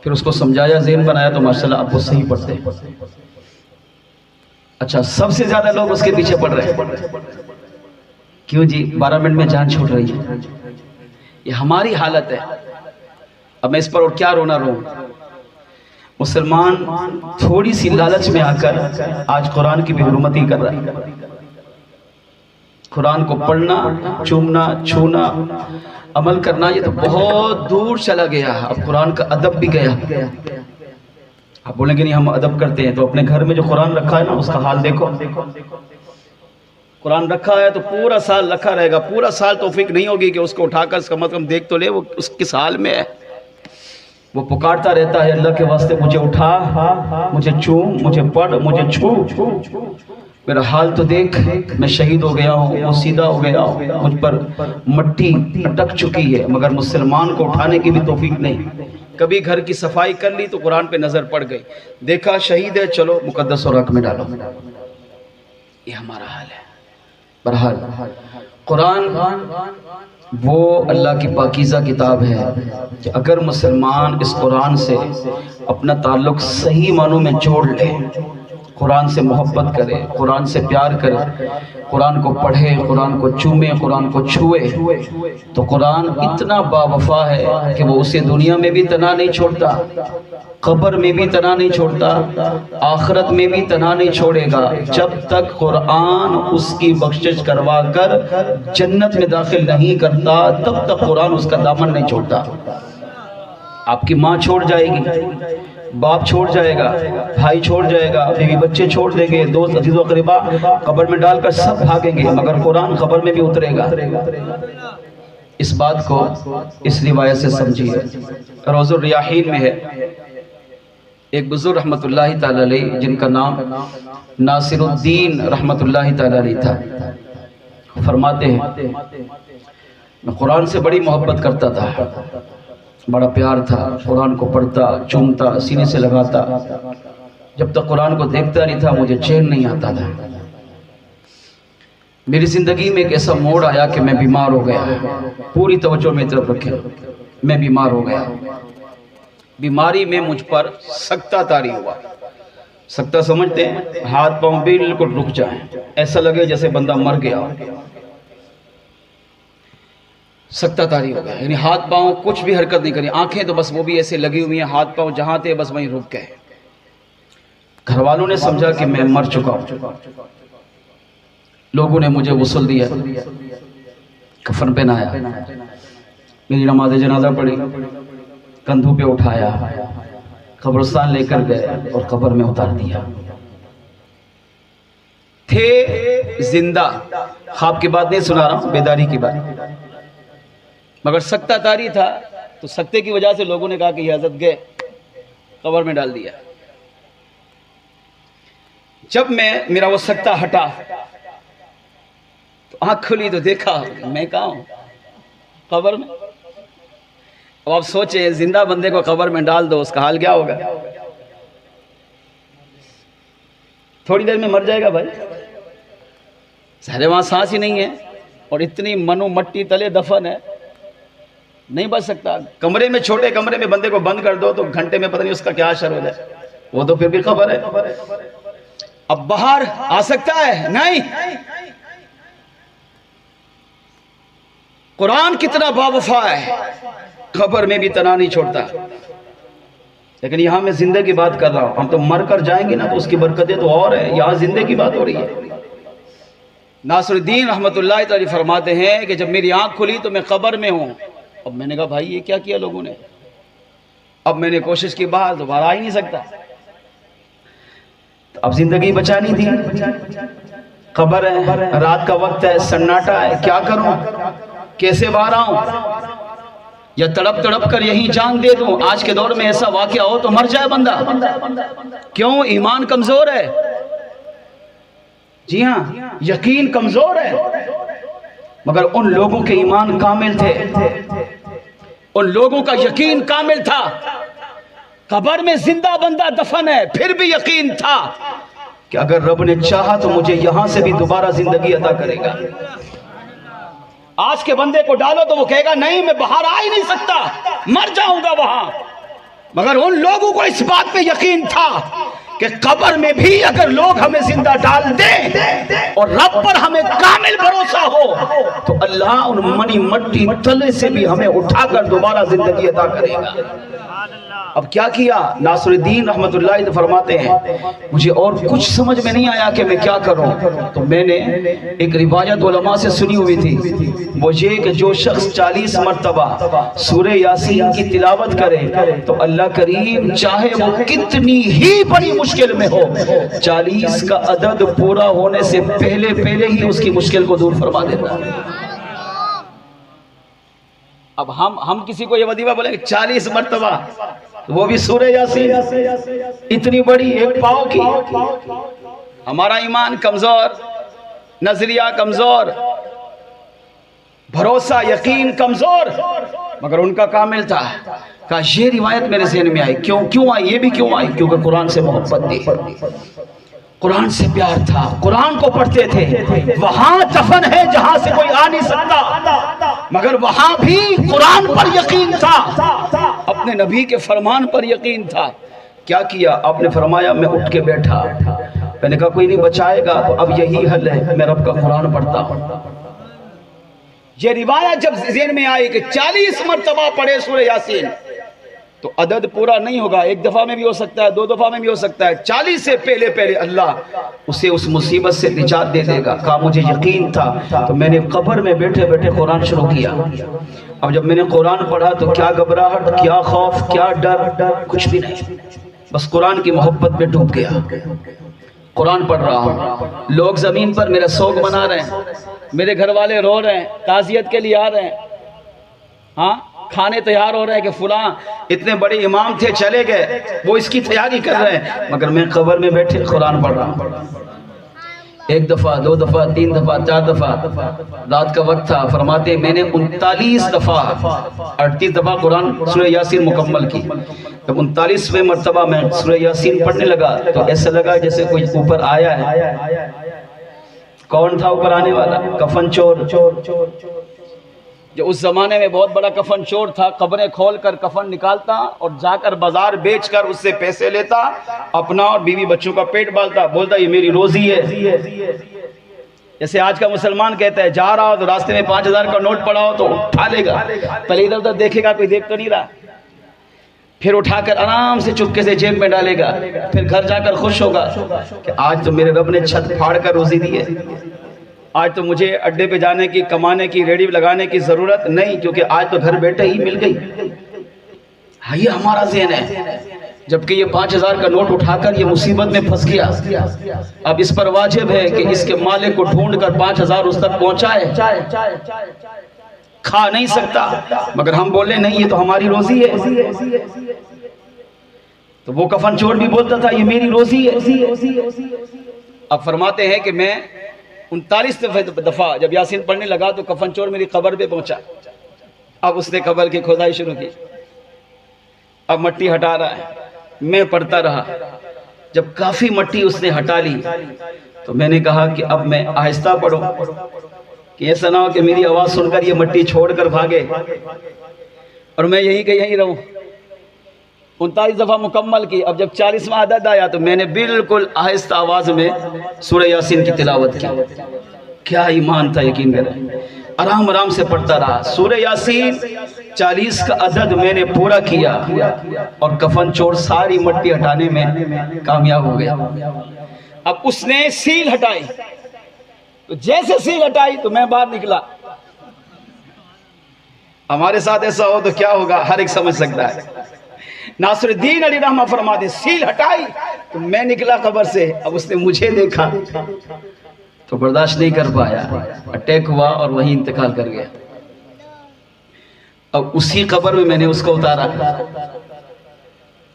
پھر اس کو سمجھایا، ذہن بنایا تو ماشاءاللہ اب وہ صحیح پڑھتے ہیں۔ اچھا، سب سے زیادہ لوگ اس کے پیچھے پڑھ رہے ہیں، کیوں جی؟ 12 منٹ میں جان چھوٹ رہی ہے۔ یہ ہماری حالت ہے۔ اب میں اس پر اور کیا رونا رو۔ مسلمان تھوڑی سی لالچ میں آ کر آج قرآن کی بھی حرمتی کر رہا ہے۔ قرآن کو پڑھنا، چومنا، چھونا، عمل کرنا، یہ تو بہت دور چلا گیا۔ اب قرآن کا ادب بھی گیا۔ آپ بولیں گے نہیں ہم ادب کرتے ہیں، تو اپنے گھر میں جو قرآن رکھا ہے نا اس کا حال دیکھو۔ قرآن رکھا ہے تو پورا سال رکھا رہے گا، پورا سال توفیق نہیں ہوگی کہ اس کو اٹھا کر کم از کم دیکھ تو لے وہ اس کس حال میں ہے۔ وہ پکارتا رہتا ہے اللہ کے واسطے، مجھے اٹھا، مجھے چوم، مجھے پڑھ، مجھے چھو، میرا حال تو دیکھ، میں شہید ہو گیا ہوں، وہ سیدھا ہو گیا ہوں، مجھ پر مٹی اٹک چکی ہے، مگر مسلمان کو اٹھانے کی بھی توفیق نہیں۔ کبھی گھر کی صفائی کر لی تو قرآن پہ نظر پڑ گئی، دیکھا شہید ہے، چلو مقدس اور حق میں ڈالو۔ یہ ہمارا حال ہے۔ بہرحال قرآن وہ اللہ کی پاکیزہ کتاب ہے کہ اگر مسلمان اس قرآن سے اپنا تعلق صحیح معنوں میں جوڑ لے، قرآن سے محبت کرے، قرآن سے پیار کرے، قرآن کو پڑھے، قرآن کو چومے، قرآن کو چھوئے، تو قرآن اتنا باوفا ہے کہ وہ اسے دنیا میں بھی تنہا نہیں چھوڑتا، قبر میں بھی تنہا نہیں چھوڑتا، آخرت میں بھی تنہا نہیں چھوڑے گا۔ جب تک قرآن اس کی بخشش کروا کر جنت میں داخل نہیں کرتا تب تک قرآن اس کا دامن نہیں چھوڑتا۔ آپ کی ماں چھوڑ جائے گی، باپ چھوڑ جائے گا، بھائی چھوڑ جائے گا، بیوی بچے چھوڑ دیں گے، دوست عزیز و اقربا قبر میں ڈال کر سب بھاگیں گے، مگر قرآن قبر میں بھی اترے گا۔ اس بات کو اس روایت سے سمجھیے۔ روض الریاحین میں ہے ایک بزرگ رحمت اللہ تعالی علیہ جن کا نام ناصر الدین رحمت اللہ تعالی علیہ تھا، فرماتے ہیں میں قرآن سے بڑی محبت کرتا تھا، بڑا پیار تھا، قرآن کو پڑھتا، چومتا، سینے سے لگاتا، جب تک قرآن کو دیکھتا نہیں تھا مجھے چین نہیں آتا تھا۔ میری زندگی میں ایک ایسا موڑ آیا کہ میں بیمار ہو گیا، پوری توجہ میری طرف رکھیں، میں بیمار ہو گیا۔ بیماری میں مجھ پر سکتہ طاری ہوا۔ سکتہ سمجھتے ہیں؟ ہاتھ پاؤں بالکل رک جائیں، ایسا لگے جیسے بندہ مر گیا۔ سکتہ طاری ہو گیا، یعنی ہاتھ پاؤں کچھ بھی حرکت نہیں کری، آنکھیں تو بس وہ بھی ایسے لگی ہوئی ہیں، ہاتھ پاؤں جہاں تھے بس وہیں رک گئے۔ گھر والوں نے سمجھا کہ میں مر چکا ہوں، لوگوں نے مجھے غسل دیا، کفن پہنایا، میری نماز جنازہ پڑھی، کندھوں پہ اٹھایا، قبرستان لے کر گئے اور قبر میں اتار دیا۔ تھے زندہ، خواب کی بات نہیں سنا رہا ہوں، بیداری کی بات، مگر سکتہ طاری تھا تو سکتے کی وجہ سے لوگوں نے کہا کہ یہ حضرت گئے، قبر میں ڈال دیا۔ جب میرا وہ سکتہ ہٹا تو آنکھ کھلی تو دیکھا میں کہاں ہوں؟ قبر میں۔ اب آپ سوچیں زندہ بندے کو قبر میں ڈال دو اس کا حال کیا ہوگا؟ تھوڑی دیر میں مر جائے گا بھائی، ظاہر وہاں سانس ہی نہیں ہے اور اتنی منو مٹی تلے دفن ہے، نہیں بچ سکتا۔ کمرے میں، چھوٹے کمرے میں بندے کو بند کر دو تو گھنٹے میں پتہ نہیں اس کا کیا اثر ہو جائے، وہ تو پھر بھی قبر ہے۔ اب باہر آ سکتا ہے؟ نہیں۔ قرآن کتنا باوفا ہے، قبر میں بھی تنہا نہیں چھوڑتا۔ لیکن یہاں میں زندے کی بات کر رہا ہوں، ہم تو مر کر جائیں گے نا تو اس کی برکتیں تو اور ہیں، یہاں زندے کی بات ہو رہی ہے۔ ناصر الدین رحمت اللہ تعالی فرماتے ہیں کہ جب میری آنکھ کھلی تو میں قبر میں ہوں۔ اب میں نے کہا بھائی یہ کیا کیا لوگوں نے؟ اب میں نے کوشش کی باہر، دوبارہ آ ہی نہیں سکتا، اب زندگی بچانی تھی، قبر ہے، رات کا وقت ہے، سناٹا ہے، کیا کروں، کیسے باہر آؤں؟ یا تڑپ تڑپ کر یہی جان دے دوں؟ آج کے دور میں ایسا واقعہ ہو تو مر جائے بندہ. کیوں؟ ایمان کمزور ہے. جی ہاں، یقین کمزور ہے. مگر ان لوگوں کے ایمان کامل تھے، ان لوگوں کا یقین کامل تھا. قبر میں زندہ بندہ دفن ہے، پھر بھی یقین تھا کہ اگر رب نے چاہا تو مجھے یہاں سے بھی دوبارہ زندگی عطا کرے گا. آج کے بندے کو ڈالو تو وہ کہے گا نہیں، میں باہر آ ہی نہیں سکتا، مر جاؤں گا وہاں. مگر ان لوگوں کو اس بات پہ یقین تھا کہ قبر میں بھی اگر لوگ ہمیں زندہ ڈال دیں اور رب پر ہمیں کامل بھروسہ ہو تو اللہ ان منی مٹی تلے سے بھی ہمیں اٹھا کر دوبارہ زندگی عطا کرے گا. اب کیا کیا؟ ناصر الدین رحمت اللہ علیہ فرماتے ہیں مجھے اور کچھ سمجھ میں نہیں آیا کہ میں کیا کروں. تو میں نے ایک روایت علماء سے سنی ہوئی تھی، وہ یہ کہ جو شخص 40 مرتبہ سورہ یاسین کی تلاوت کرے تو اللہ کریم چاہے وہ کتنی ہی بڑی مشکل میں ہو، 40 کا عدد پورا ہونے سے پہلے ہی اس کی مشکل کو دور فرما دیتا ہے. اب ہم کسی کو یہ وظیفہ بولیں گے 40 مرتبہ، وہ بھی سورہ یاسین اتنی بڑی ایک پاؤ کی. ہمارا ایمان کمزور، نظریہ کمزور، بھروسہ یقین کمزور، مگر ان کا کامل تھا. کہ یہ روایت میرے ذہن میں آئی. کیوں آئی؟ یہ بھی کیوں آئی؟ کیونکہ قرآن سے محبت تھی، قرآن سے پیار تھا، قرآن کو پڑھتے تھے. وہاں دفن ہے جہاں سے کوئی آ نہیں سکتا، مگر وہاں بھی قرآن پر یقین تھا، اپنے نبی کے فرمان پر یقین تھا. کیا کیا آپ نے؟ فرمایا میں اٹھ کے بیٹھا، میں نے کہا کوئی نہیں بچائے گا تو اب یہی حل ہے، میں رب کا قرآن پڑھتا ہوں. یہ روایت جب ذہن میں آئی کہ 40 مرتبہ پڑھے سورہ یاسین تو عدد پورا نہیں ہوگا، ایک دفعہ میں بھی ہو سکتا ہے، 2 دفعہ میں بھی ہو سکتا ہے، 40 سے پہلے اللہ اسے اس مصیبت سے نجات دے دے گا. کہا مجھے یقین تھا تو میں نے قبر میں بیٹھے قرآن شروع کیا. اب جب میں نے قرآن پڑھا تو کیا گھبراہٹ، کیا خوف، کیا ڈر، کچھ بھی نہیں. بس قرآن کی محبت میں ڈوب گیا. قرآن پڑھ رہا ہوں، لوگ زمین پر میرا سوگ منا رہے ہیں، میرے گھر والے رو رہے ہیں، تعزیت کے لیے آ رہے ہیں، ہاں کھانے تیار ہو رہے ہیں کہ فلاں اتنے بڑے امام تھے چلے گئے، وہ اس کی تیاری کر رہے ہیں، مگر میں قبر میں بیٹھے قرآن پڑھ رہا ہوں. 1 دفعہ 2 دفعہ 3 دفعہ 4 دفعہ، رات کا وقت تھا. فرماتے ہیں میں نے 39 دفعہ 38 دفعہ قرآن سورہ یاسین مکمل کی. جب 39ویں مرتبہ میں سورہ یاسین پڑھنے لگا تو ایسا لگا جیسے کوئی اوپر آیا ہے. کون تھا اوپر آنے والا؟ کفن چور. جو اس زمانے میں بہت بڑا کفن چور تھا، قبریں کھول کر کفن نکالتا اور جا کر بازار بیچ کر اس سے پیسے لیتا، اپنا اور بیوی بچوں کا پیٹ بالتا، بولتا یہ میری روزی ہے. جیسے آج کا مسلمان کہتا ہے جا رہا ہو تو راستے میں 5000 کا نوٹ پڑا ہو تو اٹھا لے گا، پہلے ادھر ادھر دیکھے گا کوئی دیکھ تو نہیں رہا، پھر اٹھا کر آرام سے چپکے سے جیب میں ڈالے گا، پھر گھر جا کر خوش ہوگا کہ آج تو میرے رب نے چھت پھاڑ کر روزی دی ہے، آج تو مجھے اڈے پہ جانے کی، کمانے کی، ریڈی لگانے کی ضرورت نہیں، کیونکہ آج تو گھر بیٹھے ہی مل گئی. یہ ہمارا ذہن ہے. جبکہ یہ 5000 کا نوٹ اٹھا کر یہ مصیبت میں پھنس گیا. اب اس پر واجب ہے کہ اس کے مالک کو ڈھونڈ کر 5000 اس تک پہنچائے. کھا نہیں سکتا مگر ہم بولے نہیں یہ تو ہماری روزی ہے. تو وہ کفن چور بھی بولتا تھا یہ میری روزی ہے. اب فرماتے ہیں کہ میں 39 دفعہ جب یاسین پڑھنے لگا تو کفن چور میری قبر پہ پہنچا. اب اس نے قبر کی کھدائی شروع کی، اب مٹی ہٹا رہا ہے، میں پڑھتا رہا. جب کافی مٹی اس نے ہٹا لی تو میں نے کہا کہ اب میں آہستہ پڑھوں کہ ایسا نہ ہو کہ میری آواز سن کر یہ مٹی چھوڑ کر بھاگے اور میں یہی کہ یہی رہوں. 39 دفعہ مکمل کی. اب جب 40واں عدد آیا تو میں نے بالکل آہستہ آواز میں سورہ یاسین کی تلاوت کی. کیا ایمان تھا، یقین کریں. آرام آرام سے پڑھتا رہا. سورہ یاسین 40 کا عدد میں نے پورا کیا اور کفن چور ساری مٹی ہٹانے میں کامیاب ہو گیا. اب اس نے سیل ہٹائی تو جیسے سیل ہٹائی تو میں باہر نکلا. ہمارے ساتھ ایسا ہو تو کیا ہوگا ہر ایک سمجھ سکتا ہے. ناصر الدین علی رحمہ فرماتے سیل ہٹائی تو میں نکلا قبر سے. اب اس نے مجھے دیکھا تو برداشت نہیں کر پایا، اٹیک ہوا اور وہیں انتقال کر گیا. اب اسی قبر میں میں نے اس کو اتارا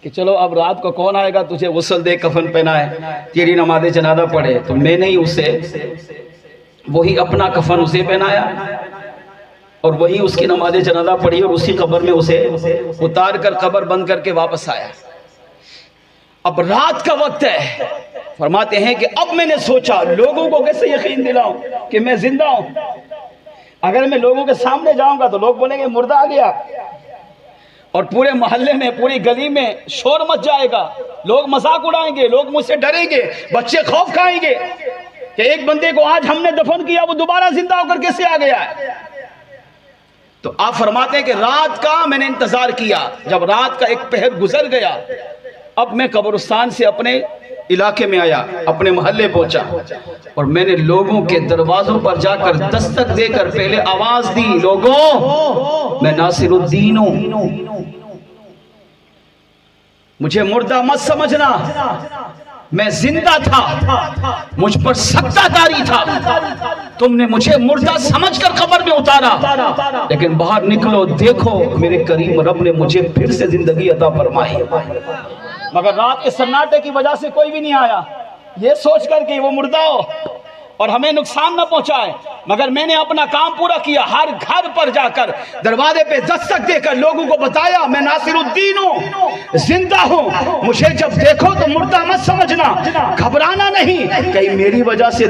کہ چلو اب رات کو کون آئے گا تجھے غسل دے کفن پہنائے تیری نماز جنازہ پڑھے، تو میں نے ہی اسے وہی اپنا کفن اسے پہنایا اور وہی اس کی نماز جنازہ پڑھی اور اسی قبر میں اسے اتار کر قبر بند کر کے واپس آیا۔ اب رات کا وقت ہے، فرماتے ہیں کہ اب میں نے سوچا لوگوں کو کیسے یقین دلاؤں کہ میں زندہ ہوں۔ اگر میں لوگوں کے سامنے جاؤں گا تو لوگ بولیں گے مردہ آ گیا، اور پورے محلے میں پوری گلی میں شور مچ جائے گا، لوگ مذاق اڑائیں گے، لوگ مجھ سے ڈریں گے، بچے خوف کھائیں گے کہ ایک بندے کو آج ہم نے دفن کیا وہ دوبارہ زندہ ہو کر کیسے آ گیا ہے۔ تو آپ فرماتے ہیں کہ رات کا میں نے انتظار کیا، جب رات کا ایک پہر گزر گیا اب میں قبرستان سے اپنے علاقے میں آیا، اپنے محلے پہنچا اور میں نے لوگوں کے دروازوں پر جا کر دستک دے کر پہلے آواز دی، لوگوں میں ناصر الدین ہوں، مجھے مردہ مت سمجھنا، میں زندہ تھا، مجھ پر سکتہ داری تھا، تم نے مجھے مردہ سمجھ کر قبر میں اتارا، لیکن باہر نکلو دیکھو میرے کریم رب نے مجھے پھر سے زندگی عطا فرمائی۔ مگر رات کے سناٹے کی وجہ سے کوئی بھی نہیں آیا، یہ سوچ کر کہ وہ مردہ ہو اور ہمیں نقصان نہ پہنچائے، مگر میں نے اپنا کام پورا کیا، ہر گھر پر جا کر دروازے پہ دستک دے کر لوگوں کو بتایا میں ناصر الدین ہوں، زندہ ہوں، مجھے جب دیکھو تو مردہ مت سمجھنا، گھبرانا نہیں، کہیں میری وجہ سے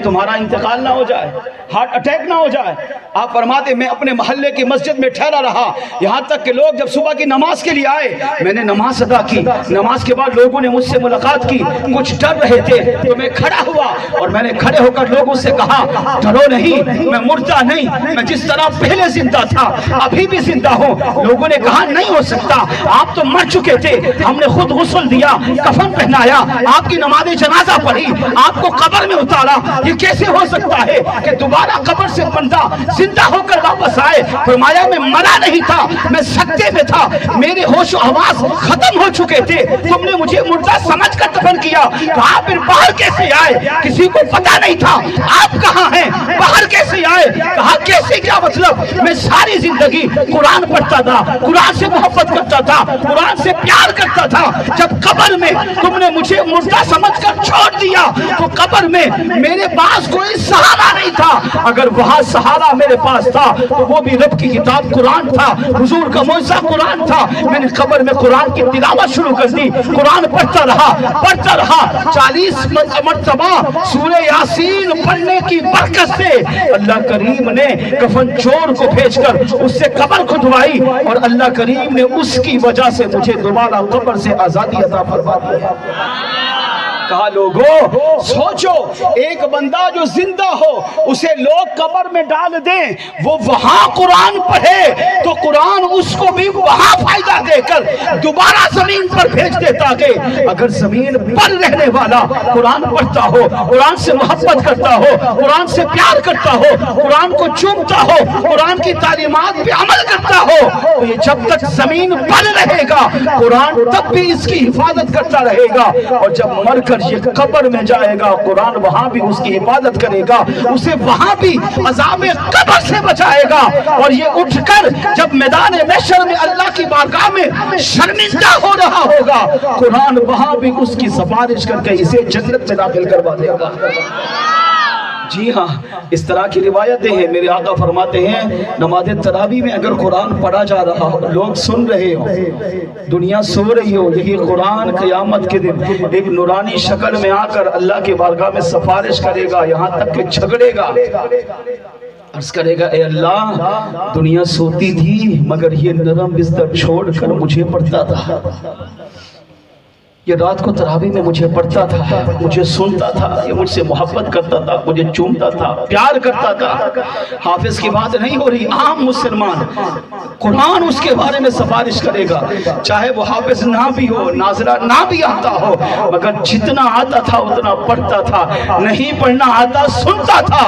تمہارا انتقال نہ ہو جائے، ہارٹ اٹیک نہ ہو جائے۔ آپ فرماتے میں اپنے محلے کی مسجد میں ٹھہرا رہا، یہاں تک کہ لوگ جب صبح کی نماز کے لیے آئے میں نے نماز ادا کی، نماز کے بعد لوگوں نے مجھ سے ملاقات کی، کچھ ڈر رہے تھے تو میں کھڑا ہوا اور میں نے کھڑے ہو کر لوگوں سے کہا ڈرو نہیں، میں مردہ نہیں، میں جس طرح پہلے زندہ تھا ابھی بھی زندہ ہوں۔ لوگوں نے کہا نہیں ہو سکتا، آپ تو مر چکے تھے، ہم نے خود غسل دیا، کفن پہنایا، آپ کی نماز جنازہ پڑھی، آپ کو قبر میں اتارا، یہ کیسے ہو سکتا ہے کہ دوبارہ قبر سے بندہ زندہ ہو کر واپس آئے؟ فرمایا میں مرا نہیں تھا، میں سکتے میں تھا، میرے ہوش و حواس ختم ہو چکے تھے، تم نے مجھے مردہ سمجھ کر دفن کیا، کہا پھر باہر کیسے آئے؟ کسی کو پتہ نہیں تھا آپ کہاں ہیں، باہر کیسے آئے؟ کہا کیسے کیا مطلب؟ میں ساری زندگی قرآن پڑھتا تھا، قرآن سے محبت کرتا تھا، قرآن سے پیار کرتا تھا، جب قبر میں تم نے مجھے مردہ سمجھ کر چھوڑ دیا تو قبر میں میرے پاس کوئی سہارا نہیں تھا، اگر وہاں سہارا میرے پاس تھا تو وہ بھی رب کی کتاب قرآن تھا، حضور کا معجزہ قرآن تھا۔ میں نے قبر میں قرآن کی تلاوت شروع کر دی، قرآن پڑھتا رہا 40 مرتبہ سورہ یاسین پڑھنے کی برکت سے اللہ کریم نے کفن چور کو بھیج کر اس سے قبر کھدوائی اور اللہ کریم نے اس کی وجہ سے مجھے دوبارہ قبر سے آزادی عطا فرما دی۔ کہا لوگوں سوچو، ایک بندہ جو زندہ ہو اسے لوگ قبر میں ڈال دیں، وہ وہاں قرآن پڑھے تو قرآن اس کو بھی وہاں فائدہ دے کر دوبارہ زمین پر بھیج دیتا کہ اگر زمین پر رہنے والا قرآن پڑھتا ہو، قرآن سے محبت کرتا ہو، قرآن سے پیار کرتا ہو، قرآن کو چومتا ہو، قرآن کی تعلیمات پہ عمل کرتا ہو تو یہ جب تک زمین پر رہے گا قرآن تب بھی اس کی حفاظت کرتا رہے گا، اور جب مر کر یہ قبر میں جائے گا قرآن وہاں بھی اس کی حفاظت کرے گا، اسے وہاں بھی عذاب قبر سے بچائے گا، اور یہ اٹھ کر جب میدان محشر میں اللہ کی بارگاہ میں شرمندہ ہو رہا ہوگا قرآن وہاں بھی اس کی سفارش کر کے اسے جنت میں داخل کروا دے گا۔ جی ہاں، اس طرح کی روایتیں ہیں، میرے آقا فرماتے ہیں نماز تراویح میں اگر قرآن پڑھا جا رہا ہو، لوگ سن رہے ہو، دنیا سو رہی ہو، یہی قرآن قیامت کے دن ایک نورانی شکل میں آ کر اللہ کے بارگاہ میں سفارش کرے گا، یہاں تک کہ جھگڑے گا، عرض کرے گا اے اللہ دنیا سوتی تھی مگر یہ نرم بستر چھوڑ کر مجھے پڑھتا تھا، یہ رات کو تراویح میں مجھے پڑھتا تھا، مجھے سنتا تھا، یہ مجھ سے محبت کرتا تھا، مجھے چومتا تھا، پیار کرتا تھا۔ حافظ کی بات نہیں ہو رہی، عام مسلمان قرآن اس کے بارے میں سفارش کرے گا، چاہے وہ حافظ نہ بھی ہو، ناظرہ نہ بھی آتا ہو، مگر جتنا آتا تھا اتنا پڑھتا تھا، نہیں پڑھنا آتا سنتا تھا،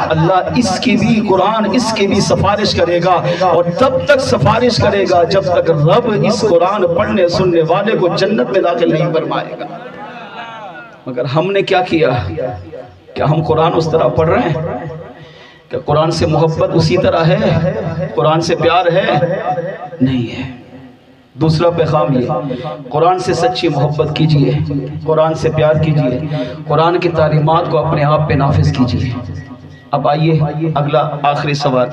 اللہ اس کی بھی قرآن اس کی بھی سفارش کرے گا، اور تب تک سفارش کرے گا جب تک رب اس قرآن پڑھنے سننے والے کو جنت میں داخل نہیں فرمائے گا۔ مگر ہم نے کیا کیا؟ کیا ہم قرآن اس طرح پڑھ رہے ہیں؟ کہ قرآن سے محبت اسی طرح ہے؟ قرآن سے پیار ہے؟ نہیں ہے۔ دوسرا پیغام یہ، قرآن سے سچی محبت کیجئے، قرآن سے پیار کیجئے، قرآن کی تعلیمات کو اپنے آپ پہ نافذ کیجئے۔ اب آئیے اگلا آخری سوال۔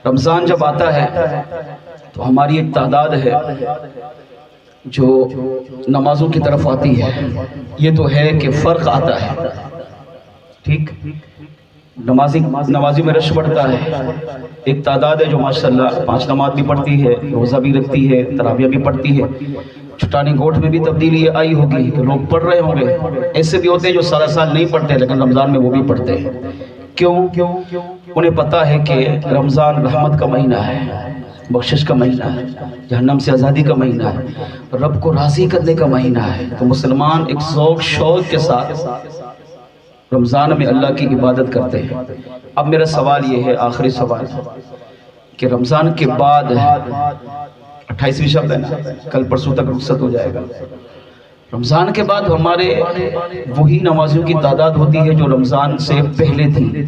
رمضان جب آتا ہے تو ہماری ایک تعداد ہے جو نمازوں کی طرف آتی ہے۔ یہ تو ہے کہ فرق آتا ہے، ٹھیک، نمازی میں رش بڑھتا ہے۔ ایک تعداد ہے جو ماشاءاللہ 5 نماز بھی پڑھتی ہے، روزہ بھی رکھتی ہے، تراویح بھی پڑھتی ہے۔ چھٹانی گوٹ میں بھی تبدیلی آئی ہوگی کہ لوگ پڑھ رہے ہوں گے۔ ایسے بھی ہوتے ہیں جو سارا سال نہیں پڑھتے لیکن رمضان میں وہ بھی پڑھتے ہیں۔ کیوں؟ انہیں پتا ہے کہ رمضان رحمت کا مہینہ ہے، بخشش کا مہینہ ہے، جہنم سے آزادی کا مہینہ ہے، رب کو راضی کرنے کا مہینہ ہے۔ تو مسلمان ایک ذوق شوق کے ساتھ رمضان میں اللہ کی عبادت کرتے ہیں۔ اب میرا سوال یہ ہے، آخری سوال، کہ رمضان کے بعد 28ویں شب ہے نا، کل پرسوں تک رخصت ہو جائے گا۔ رمضان کے بعد ہمارے وہی نمازیوں کی تعداد ہوتی ہے جو رمضان سے پہلے تھی۔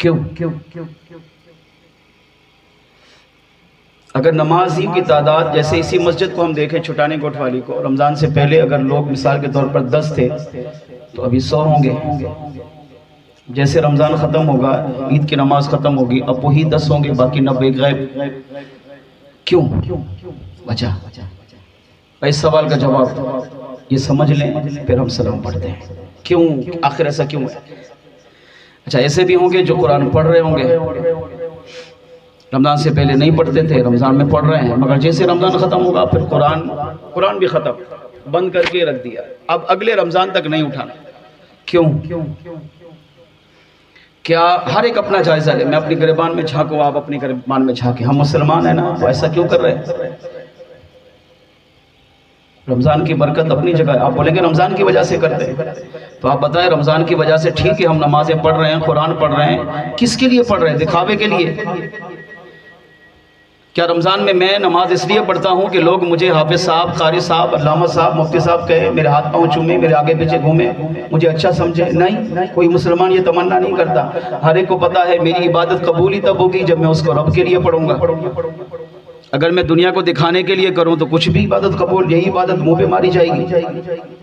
کیوں؟ اگر نمازیوں کی تعداد، جیسے اسی مسجد کو ہم دیکھیں چھٹانے کوٹ والی کو، رمضان سے پہلے اگر لوگ مثال کے طور پر 10 تھے تو ابھی 100 ہوں گے۔ جیسے رمضان ختم ہوگا، عید کی نماز ختم ہوگی، اب وہی 10 ہوں گے، باقی 90 غائب۔ کیوں؟ وجہ اس سوال کا جواب یہ سمجھ لیں، پھر ہم سلام پڑھتے ہیں۔ کیوں؟ آخر ایسا کیوں ہے؟ اچھا، ایسے بھی ہوں گے جو قرآن پڑھ رہے ہوں گے، رمضان سے پہلے نہیں پڑھتے تھے، رمضان میں پڑھ رہے ہیں، مگر جیسے رمضان ختم ہوگا پھر قرآن بھی ختم، بند کر کے رکھ دیا، اب اگلے رمضان تک نہیں اٹھانا۔ کیوں؟ کیا ہر ایک اپنا جائزہ لے، میں اپنی گریبان میں جھانکوں، آپ اپنی گریبان میں جھانکیں، ہم مسلمان ہیں نا، تو ایسا کیوں کر رہے ہیں؟ رمضان کی برکت اپنی جگہ ہے۔ آپ بولیں گے رمضان کی وجہ سے کرتے ہیں، تو آپ بتائیں رمضان کی وجہ سے ٹھیک ہے، ہم نمازیں پڑھ رہے ہیں، قرآن پڑھ رہے ہیں، کس کے لیے پڑھ رہے ہیں؟ دکھاوے کے لیے؟ کیا رمضان میں نماز اس لیے پڑھتا ہوں کہ لوگ مجھے حافظ صاحب، قاری صاحب، علامہ صاحب، مفتی صاحب کہے، میرے ہاتھ پاؤں چومیں، میرے آگے پیچھے گھومیں، مجھے اچھا سمجھے؟ نہیں، کوئی مسلمان یہ تمنا نہیں کرتا۔ ہر ایک کو پتا ہے میری عبادت قبول ہی تب ہوگی جب میں اس کو رب کے لیے پڑھوں گا۔ اگر میں دنیا کو دکھانے کے لیے کروں تو کچھ بھی عبادت قبول، یہی عبادت منہ پہ ماری جائے گی،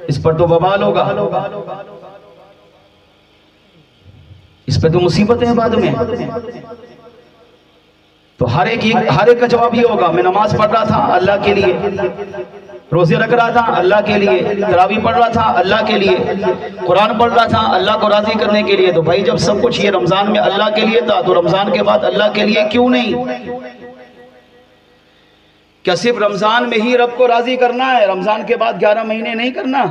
اس پر تو وبال ہوگا، اس پہ تو مصیبتیں ہیں بعد میں۔ تو ہر ایک کا جواب یہ ہوگا، میں نماز پڑھ رہا تھا اللہ کے لیے، روزے رکھ رہا تھا اللہ کے لیے، تراویح پڑھ رہا تھا اللہ کے لیے، قرآن پڑھ رہا تھا اللہ کو راضی کرنے کے لیے۔ تو بھائی جب سب کچھ یہ رمضان میں اللہ کے لیے تھا تو رمضان کے بعد اللہ کے لیے کیوں نہیں؟ کیا صرف رمضان میں ہی رب کو راضی کرنا ہے، رمضان کے بعد 11 مہینے نہیں کرنا؟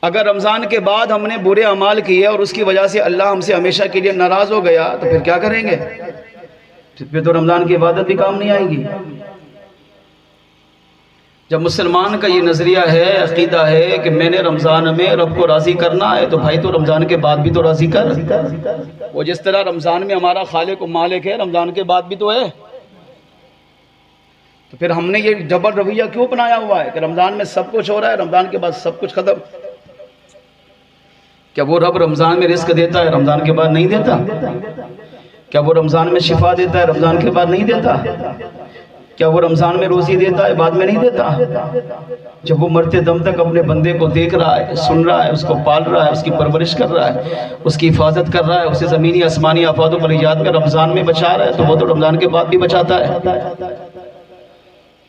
اگر رمضان کے بعد ہم نے برے اعمال کیے اور اس کی وجہ سے اللہ ہم سے ہمیشہ کے لیے ناراض ہو گیا تو پھر کیا کریں گے؟ پھر تو رمضان کی عبادت بھی کام نہیں آئے گی۔ جب مسلمان کا یہ نظریہ ہے، عقیدہ ہے کہ میں نے رمضان میں رب کو راضی کرنا ہے، تو بھائی تو رمضان کے بعد بھی تو راضی کر۔ وہ جس طرح رمضان میں ہمارا خالق و مالک ہے، رمضان کے بعد بھی تو ہے۔ تو پھر ہم نے یہ ڈبل رویہ کیوں اپنایا ہوا ہے کہ رمضان میں سب کچھ ہو رہا ہے، رمضان کے بعد سب کچھ ختم؟ کیا وہ رب رمضان میں رزق دیتا ہے، رمضان کے بعد نہیں دیتا؟ کیا وہ رمضان میں شفا دیتا ہے، رمضان کے بعد نہیں دیتا؟ کیا وہ رمضان میں روزی دیتا ہے، بعد میں نہیں دیتا؟ جب وہ مرتے دم تک اپنے بندے کو دیکھ رہا ہے، سن رہا ہے، اس کو پال رہا ہے، اس کی پرورش کر رہا ہے، اس کی حفاظت کر رہا ہے، اسے زمینی آسمانی آفات و بلیات میں رمضان میں بچا رہا ہے، تو وہ تو رمضان کے بعد بھی بچاتا ہے۔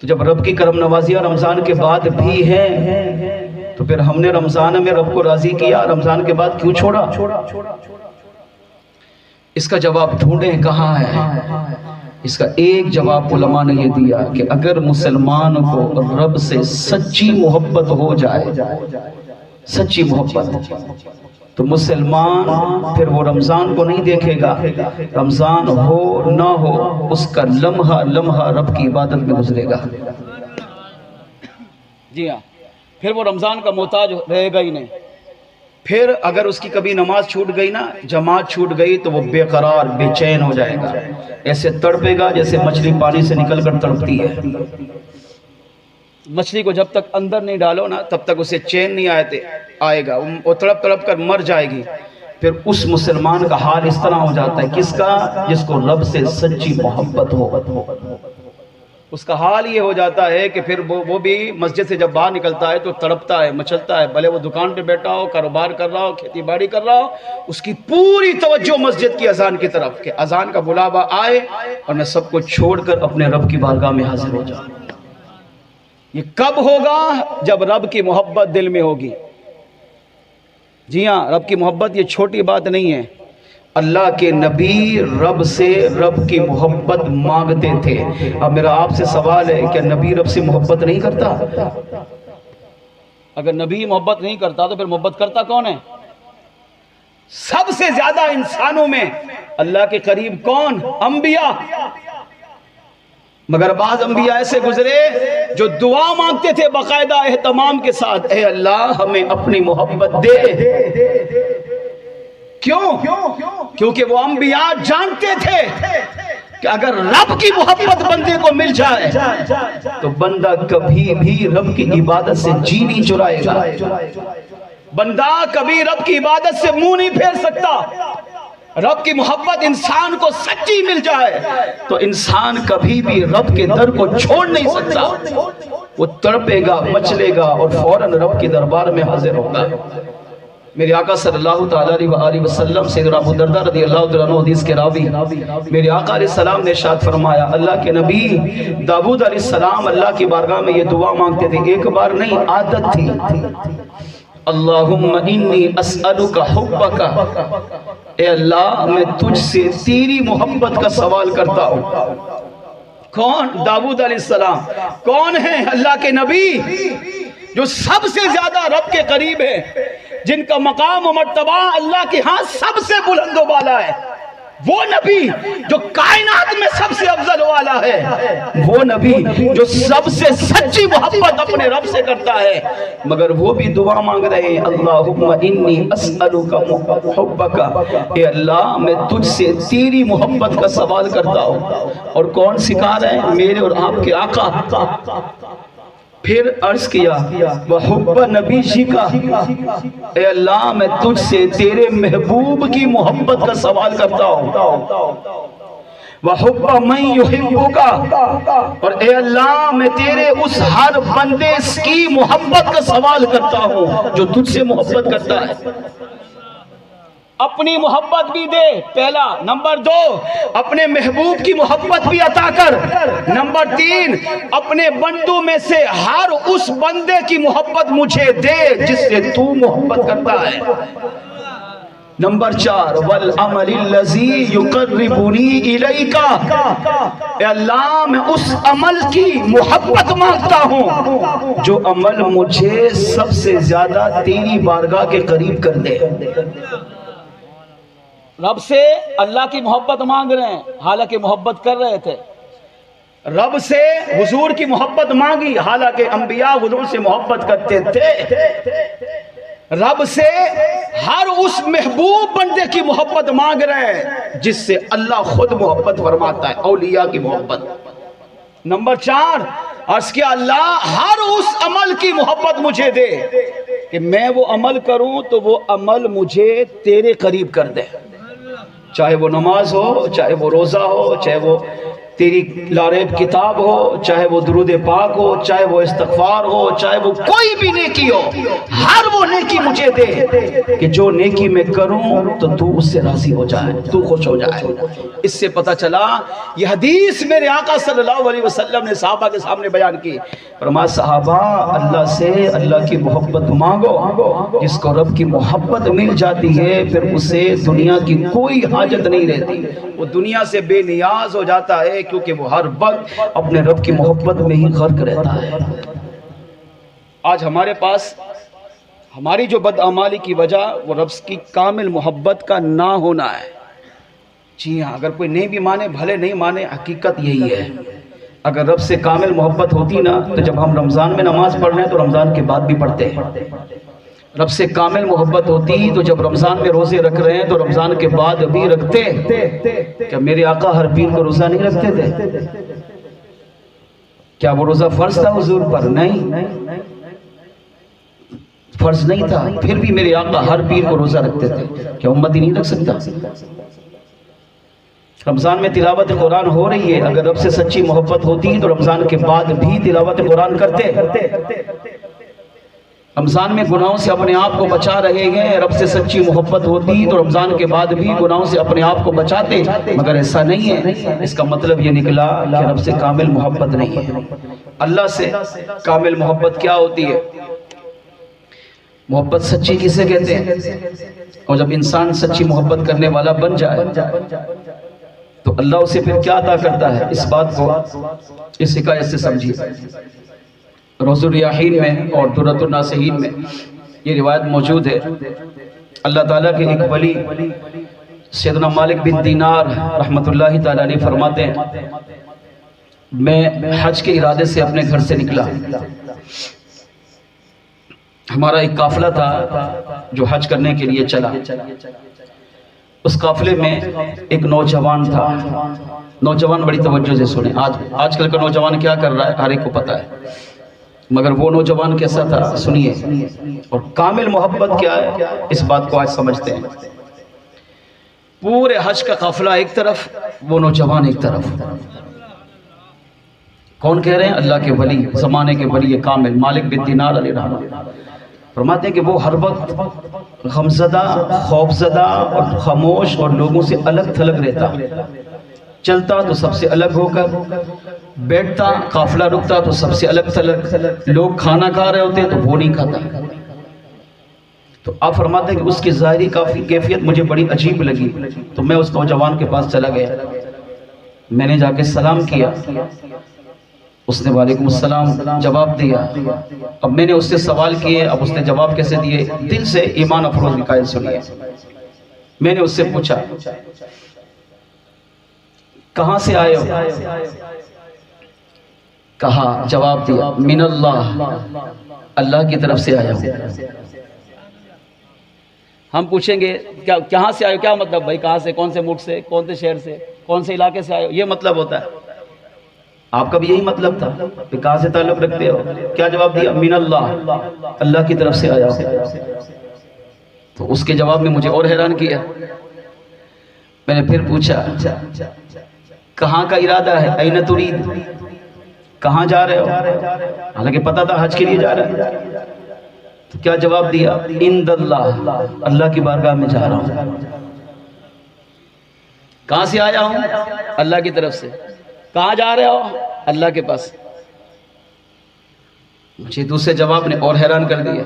تو جب رب کی کرم نوازیاں رمضان کے بعد بھی ہیں تو پھر ہم نے رمضان میں رب کو راضی کیا، رمضان کے بعد کیوں چھوڑا؟ اس کا جواب ڈھونڈیں کہاں ہے؟ اس کا ایک جواب علماء نے یہ دیا کہ اگر مسلمان کو رب سے سچی محبت ہو جائے، سچی محبت، تو مسلمان پھر وہ رمضان کو نہیں دیکھے گا، رمضان ہو نہ ہو اس کا لمحہ لمحہ رب کی عبادت میں گزرے گا۔ جی ہاں، پھر وہ رمضان کا محتاج رہے گا ہی نہیں۔ پھر اگر اس کی کبھی نماز چھوٹ گئی نا، جماعت چھوٹ گئی، تو وہ بے قرار بے چین ہو جائے گا، ایسے تڑپے گا جیسے مچھلی پانی سے نکل کر تڑپتی ہے۔ مچھلی کو جب تک اندر نہیں ڈالو نا تب تک اسے چین نہیں آئے گا، وہ تڑپ تڑپ کر مر جائے گی۔ پھر اس مسلمان کا حال اس طرح ہو جاتا ہے، کس کا؟ جس کو رب سے سچی محبت ہو، اس کا حال یہ ہو جاتا ہے کہ پھر وہ بھی مسجد سے جب باہر نکلتا ہے تو تڑپتا ہے، مچلتا ہے، بھلے وہ دکان پہ بیٹھا ہو، کاروبار کر رہا ہو، کھیتی باڑی کر رہا ہو، اس کی پوری توجہ مسجد کی اذان کی طرف کہ اذان کا بلاوا آئے اور میں سب کو چھوڑ کر اپنے رب کی بارگاہ میں حاضر ہو جاؤں۔ یہ کب ہوگا؟ جب رب کی محبت دل میں ہوگی۔ جی ہاں، رب کی محبت یہ چھوٹی بات نہیں ہے۔ اللہ کے نبی رب سے رب کی محبت مانگتے تھے۔ اب میرا آپ سے سوال ہے، کیا نبی رب سے محبت نہیں کرتا؟ اگر نبی محبت نہیں کرتا تو پھر محبت کرتا کون ہے؟ سب سے زیادہ انسانوں میں اللہ کے قریب کون؟ انبیاء۔ مگر بعض انبیاء ایسے گزرے جو دعا مانگتے تھے باقاعدہ اہتمام کے ساتھ، اے اللہ ہمیں اپنی محبت دے۔ کیوں؟ کیونکہ وہ انبیاء جانتے تھے کہ اگر رب کی محبت بندے کو مل جائے تو بندہ کبھی بھی رب کی عبادت سے جی نہیں چرائے گا، بندہ کبھی رب کی عبادت سے منہ نہیں پھیر سکتا۔ رب کی محبت انسان کو سچی مل جائے تو انسان کبھی بھی رب کے در کو چھوڑ نہیں سکتا، وہ تڑپے گا، مچلے گا اور فوراً رب کے دربار میں حاضر ہوگا۔ میرے آقا صلی اللہ تعالیٰ علیہ وسلم سیدنا ابو درداء رضی اللہ تعالیٰ عنہ حدیث کے راوی، میرے آقا علیہ السلام نے ارشاد فرمایا، اللہ کے نبی داؤد علیہ السلام اللہ کی بارگاہ میں یہ دعا مانگتے تھے، ایک بار نہیں، عادت تھی، اللہم انی اسألک حبک، اے اللہ میں تجھ سے تیری محبت کا سوال کرتا ہوں۔ کون؟ داؤد علیہ السلام۔ کون ہیں؟ اللہ کے نبی جو سب سے زیادہ رب کے قریب ہے، جن کا مقام و مرتبہ اللہ کے ہاں سب سے بلند و بالا ہے، وہ نبی جو کائنات میں سب سے افضل والا ہے، وہ نبی جو سب سے سچی محبت اپنے رب سے کرتا ہے، مگر وہ بھی دعا مانگ رہے ہیں، اللہم انی اسألک حبک، اے اللہ میں تجھ سے تیری محبت کا سوال کرتا ہوں۔ اور کون سکھا رہے ہیں؟ میرے اور آپ کے آقا۔ پھر عرض کیا وحب نبی جی کا، اے اللہ میں تجھ سے تیرے محبوب کی محبت کا سوال کرتا ہوں۔ وحب من یحبک، اور اے اللہ میں تیرے اس ہر بندے کی محبت کا سوال کرتا ہوں جو تجھ سے محبت کرتا ہے۔ اپنی محبت بھی دے، پہلا۔ نمبر دو، اپنے محبوب کی محبت بھی عطا کر۔ نمبر تین، اپنے بندوں میں سے ہر اس بندے کی محبت مجھے دے جس سے تو محبت کرتا ہے۔ نمبر چار، والعمل الذی یقربنی الیک، اے اللہ میں اس عمل کی محبت مانگتا ہوں جو عمل مجھے سب سے زیادہ تیری بارگاہ کے قریب کر دے۔ رب سے اللہ کی محبت مانگ رہے ہیں، حالانکہ محبت کر رہے تھے۔ رب سے حضور کی محبت مانگی، حالانکہ انبیاء حضور سے محبت کرتے تھے۔ رب سے ہر اس محبوب بندے کی محبت مانگ رہے ہیں جس سے اللہ خود محبت فرماتا ہے، اولیاء کی محبت۔ نمبر چار، عرض کیا اللہ ہر اس عمل کی محبت مجھے دے کہ میں وہ عمل کروں تو وہ عمل مجھے تیرے قریب کر دے، چاہے وہ نماز ہو، چاہے وہ روزہ ہو، چاہے وہ تیری لاریب کتاب ہو، چاہے وہ درود پاک ہو، چاہے وہ استغفار ہو، چاہے وہ کوئی بھی نیکی ہو، ہر وہ نیکی مجھے دے کہ جو نیکی میں کروں تو تو اس سے راضی ہو جائے، تو خوش ہو جائے۔ اس سے پتہ چلا، یہ حدیث میرے آقا صلی اللہ علیہ وسلم نے صحابہ کے سامنے بیان کی، فرمایا صحابہ اللہ سے اللہ کی محبت مانگو، جس کو رب کی محبت مل جاتی ہے پھر اسے دنیا کی کوئی حاجت نہیں رہتی، وہ دنیا سے بے نیاز ہو جاتا ہے کیونکہ وہ ہر وقت اپنے رب کی محبت میں ہی غرق رہتا ہے۔ آج ہمارے پاس ہماری جو بدعمالی کی وجہ وہ رب کی کامل محبت کا نہ ہونا ہے۔ جی ہاں، اگر کوئی نہیں بھی مانے بھلے نہیں مانے، حقیقت یہی ہے۔ اگر رب سے کامل محبت ہوتی نا تو جب ہم رمضان میں نماز پڑھ رہے ہیں تو رمضان کے بعد بھی پڑھتے ہیں۔ رب سے کامل محبت ہوتی تو جب رمضان میں روزے رکھ رہے ہیں تو رمضان کے بعد بھی رکھتے۔ کیا میرے آقا ہر پیر کو روزہ نہیں رکھتے تھے؟ کیا وہ روزہ فرض تھا حضور پر؟ نہیں، فرض نہیں تھا، پھر بھی میرے آقا ہر پیر کو روزہ رکھتے تھے. کیا امتی نہیں رکھ سکتا؟ رمضان میں تلاوت قرآن ہو رہی ہے، اگر رب سے سچی محبت ہوتی تو رمضان کے بعد بھی تلاوت قرآن کرتے. رمضان میں گناہوں سے اپنے آپ کو بچا رہے ہیں، رب سے سچی محبت ہوتی تو رمضان کے بعد بھی گناہوں سے اپنے آپ کو بچاتے، مگر ایسا نہیں ہے. اس کا مطلب یہ نکلا کہ رب سے کامل محبت نہیں ہے. اللہ سے کامل محبت کیا ہوتی ہے؟ محبت سچی کسے کہتے ہیں؟ اور جب انسان سچی محبت کرنے والا بن جائے تو اللہ اسے پھر کیا عطا کرتا ہے؟ اس بات کو اس حکایت سے سمجھیے. روض الریاحین میں اور درۃ الناصحین میں یہ روایت موجود ہے. اللہ تعالیٰ کے ایک ولی سیدنا مالک بن دینار رحمت اللہ تعالیٰ علیہ فرماتے ہیں، میں حج کے ارادے سے اپنے گھر سے نکلا. ہمارا ایک قافلہ تھا جو حج کرنے کے لیے چلا. اس قافلے میں ایک نوجوان تھا. نوجوان بڑی توجہ سے سنیں. آج کل کا نوجوان کیا کر رہا ہے ہر ایک کو پتا ہے، مگر وہ نوجوان کیسا تھا سنیے. اور کامل محبت کیا ہے اس بات کو آج سمجھتے ہیں. پورے حج کا قافلہ ایک طرف، وہ نوجوان ایک طرف. کون کہہ رہے ہیں؟ اللہ کے ولی، زمانے کے ولی کامل مالک بن دینار علیہ رحمہ. فرماتے ہیں کہ وہ ہر وقت غمزدہ، خوفزدہ اور خاموش اور لوگوں سے الگ تھلگ رہتا. چلتا تو سب سے الگ ہو کر، بیٹھتا قافلہ رکتا تو سب سے الگ تھلگ. لوگ کھانا کھا رہے ہوتے تو وہ نہیں کھاتا. تو آپ فرماتے ہیں کہ اس کی ظاہری کیفیت مجھے بڑی عجیب لگی. تو میں اس نوجوان کے پاس چلا گیا. میں نے جا کے سلام کیا. اس نے وعلیکم السلام جواب دیا. اب میں نے اس سے سوال کیے. اب اس نے جواب کیسے دیے؟ دل سے ایمان افروز حکایت سنیے. میں نے اس سے پوچھا کہاں سے آئے ہو؟ کہا، جواب دیا من اللہ، اللہ کی طرف سے آیا ہوں. ہم پوچھیں گے کہاں سے آئے ہو؟ کیا مطلب بھائی؟ کہاں سے؟ کون سے ملک سے؟ کون سے شہر سے؟ کون سے علاقے سے آئے ہو؟ یہ مطلب ہوتا ہے. آپ کا بھی یہی مطلب تھا کہ کہاں سے تعلق رکھتے ہو؟ کیا جواب دیا؟ من اللہ، اللہ کی طرف سے آیا ہوں. تو اس کے جواب میں مجھے اور حیران کیا. میں نے پھر پوچھا کہاں کا ارادہ ہے؟ این ترید، کہاں جا رہے ہو؟ حالانکہ پتا تھا حج کے لیے جا رہے ہیں. تو کیا جواب دیا؟ عند اللہ، اللہ کی بارگاہ میں جا رہا ہوں. کہاں سے آیا ہوں؟ اللہ کی طرف سے. کہاں جا رہے ہو؟ اللہ کے پاس. مجھے دوسرے جواب نے اور حیران کر دیا.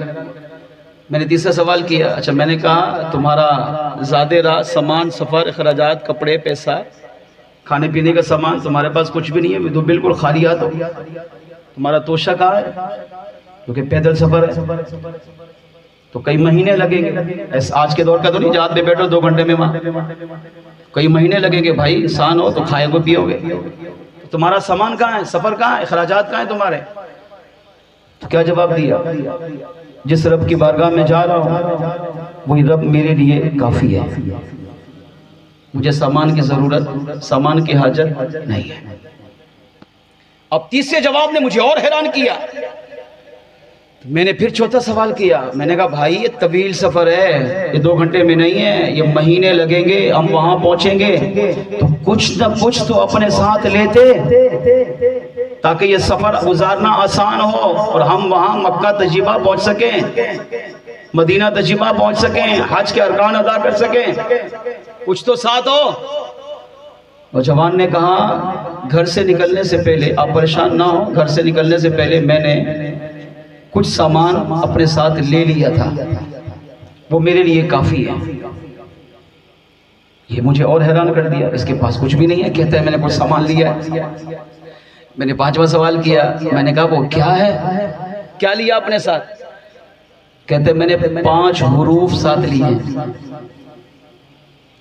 میں نے تیسرا سوال کیا. اچھا، میں نے کہا تمہارا زادے راہ، سامان، سفر، اخراجات، کپڑے، پیسہ، کھانے پینے کا سامان تمہارے پاس کچھ بھی نہیں ہے، تو بالکل خالی ہاتھ ہو. تمہارا توشہ کہاں ہے؟ کیونکہ پیدل سفر ہے تو کئی مہینے لگیں گے. آج کے دور کا تو نہیں جہاز میں بیٹھو 2 گھنٹے میں وہاں. کئی مہینے لگیں گے. بھائی انسان ہو تو کھائے گو پیو گے. تمہارا سامان کہاں ہے؟ سفر کہاں ہے؟ اخراجات کہاں ہیں تمہارے؟ تو کیا جواب دیا؟ جس رب کی بارگاہ میں جا رہا ہوں وہی رب میرے لیے کافی ہے. مجھے سامان کی ضرورت، سامان کی حاجت نہیں ہے. اب تیسرے جواب نے مجھے اور حیران کیا. میں نے پھر چوتھا سوال کیا. میں نے کہا بھائی یہ طویل سفر ہے، یہ 2 گھنٹے میں نہیں ہے، یہ مہینے لگیں گے. ہم وہاں پہنچیں گے تو کچھ نہ کچھ تو اپنے ساتھ لیتے تاکہ یہ سفر گزارنا آسان ہو اور ہم وہاں مکہ تجربہ پہنچ سکیں، مدینہ تجربہ پہنچ سکیں، حج کے ارکان ادا کر سکیں. کچھ تو ساتھ ہو. نوجوان نے کہا گھر سے نکلنے سے پہلے، آپ پریشان نہ ہو، گھر سے نکلنے سے پہلے میں نے کچھ سامان اپنے ساتھ لے لیا تھا، وہ میرے لیے کافی ہے. یہ مجھے اور حیران کر دیا. اس کے پاس کچھ بھی نہیں ہے، کہتا ہے میں نے کچھ سامان لیا ہے. میں نے 5واں سوال کیا. میں نے کہا وہ کیا ہے؟ کیا لیا اپنے ساتھ؟ کہتے میں نے 5 حروف ساتھ لیے.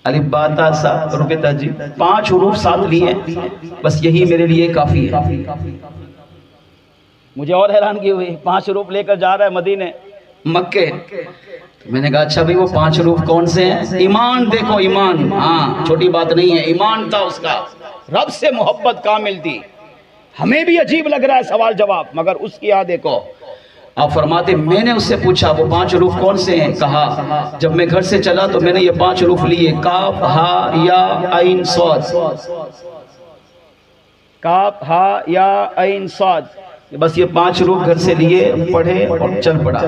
الف با تا سا. رکتا جی 5 حروف ساتھ لیے، بس یہی میرے لیے کافی ہے. مجھے اور حیران کی ہوئی. 5 حروف لے کر جا رہا ہے مدینے، مکے. میں نے کہا اچھا بھائی وہ 5 حروف کون سے ہیں؟ ایمان دیکھو، ایمان. ہاں چھوٹی بات نہیں ہے، ایمان تھا اس کا، رب سے محبت کامل تھی. ہمیں بھی عجیب لگ رہا ہے سوال جواب، مگر اس کی یاد دیکھو. آپ فرماتے میں نے اس سے پوچھا وہ 5 حروف کون سے ہیں؟ کہا جب میں گھر سے چلا تو میں نے یہ 5 حروف لیے، کاف ہا یا عین صاد. کاف ہا یا عین صاد، بس یہ 5 حروف گھر سے لیے، پڑھے اور چل پڑا.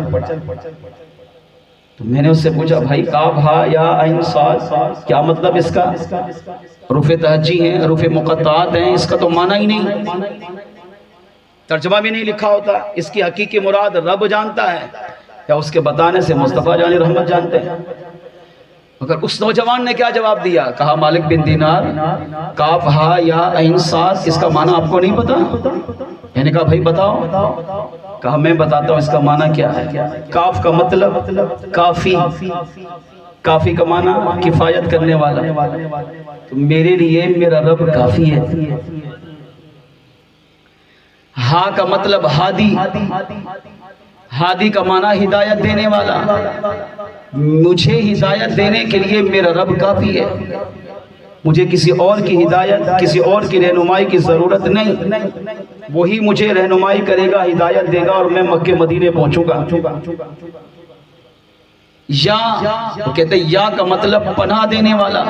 تو میں نے اس سے پوچھا بھائی کاف ہا یا عین صاد کیا مطلب اس کا؟ حروف تہجی ہیں، حروف مقطعات ہیں، اس کا تو معنی ہی نہیں، ترجمہ بھی نہیں لکھا ہوتا. اس کی حقیقی مراد رب جانتا ہے یا اس کے بتانے سے مصطفیٰ جان رحمت جانتے ہیں. مگر اس نوجوان نے کیا جواب دیا؟ کہا مالک بن دینار کاف ہا یا عین صاد اس کا معنی آپ کو نہیں پتا؟ میں نے کہا بھائی بتاؤ. کہا میں بتاتا ہوں اس کا معنی کیا ہے. کاف کا مطلب کافی، کافی کا معنی کفایت کرنے والا. تو میرے لیے میرا رب کافی ہے. ہا کا مطلب ہادی، ہادی کا معنی ہدایت دینے والا. مجھے ہدایت دینے کے لیے میرا رب کافی ہے، مجھے کسی اور کی ہدایت، کسی اور کی رہنمائی کی ضرورت نہیں. وہی مجھے رہنمائی کرے گا، ہدایت دے گا اور میں مکہ مدینے پہنچوں گا. یا وہ کہتے ہیں یا کا مطلب پناہ دینے والا.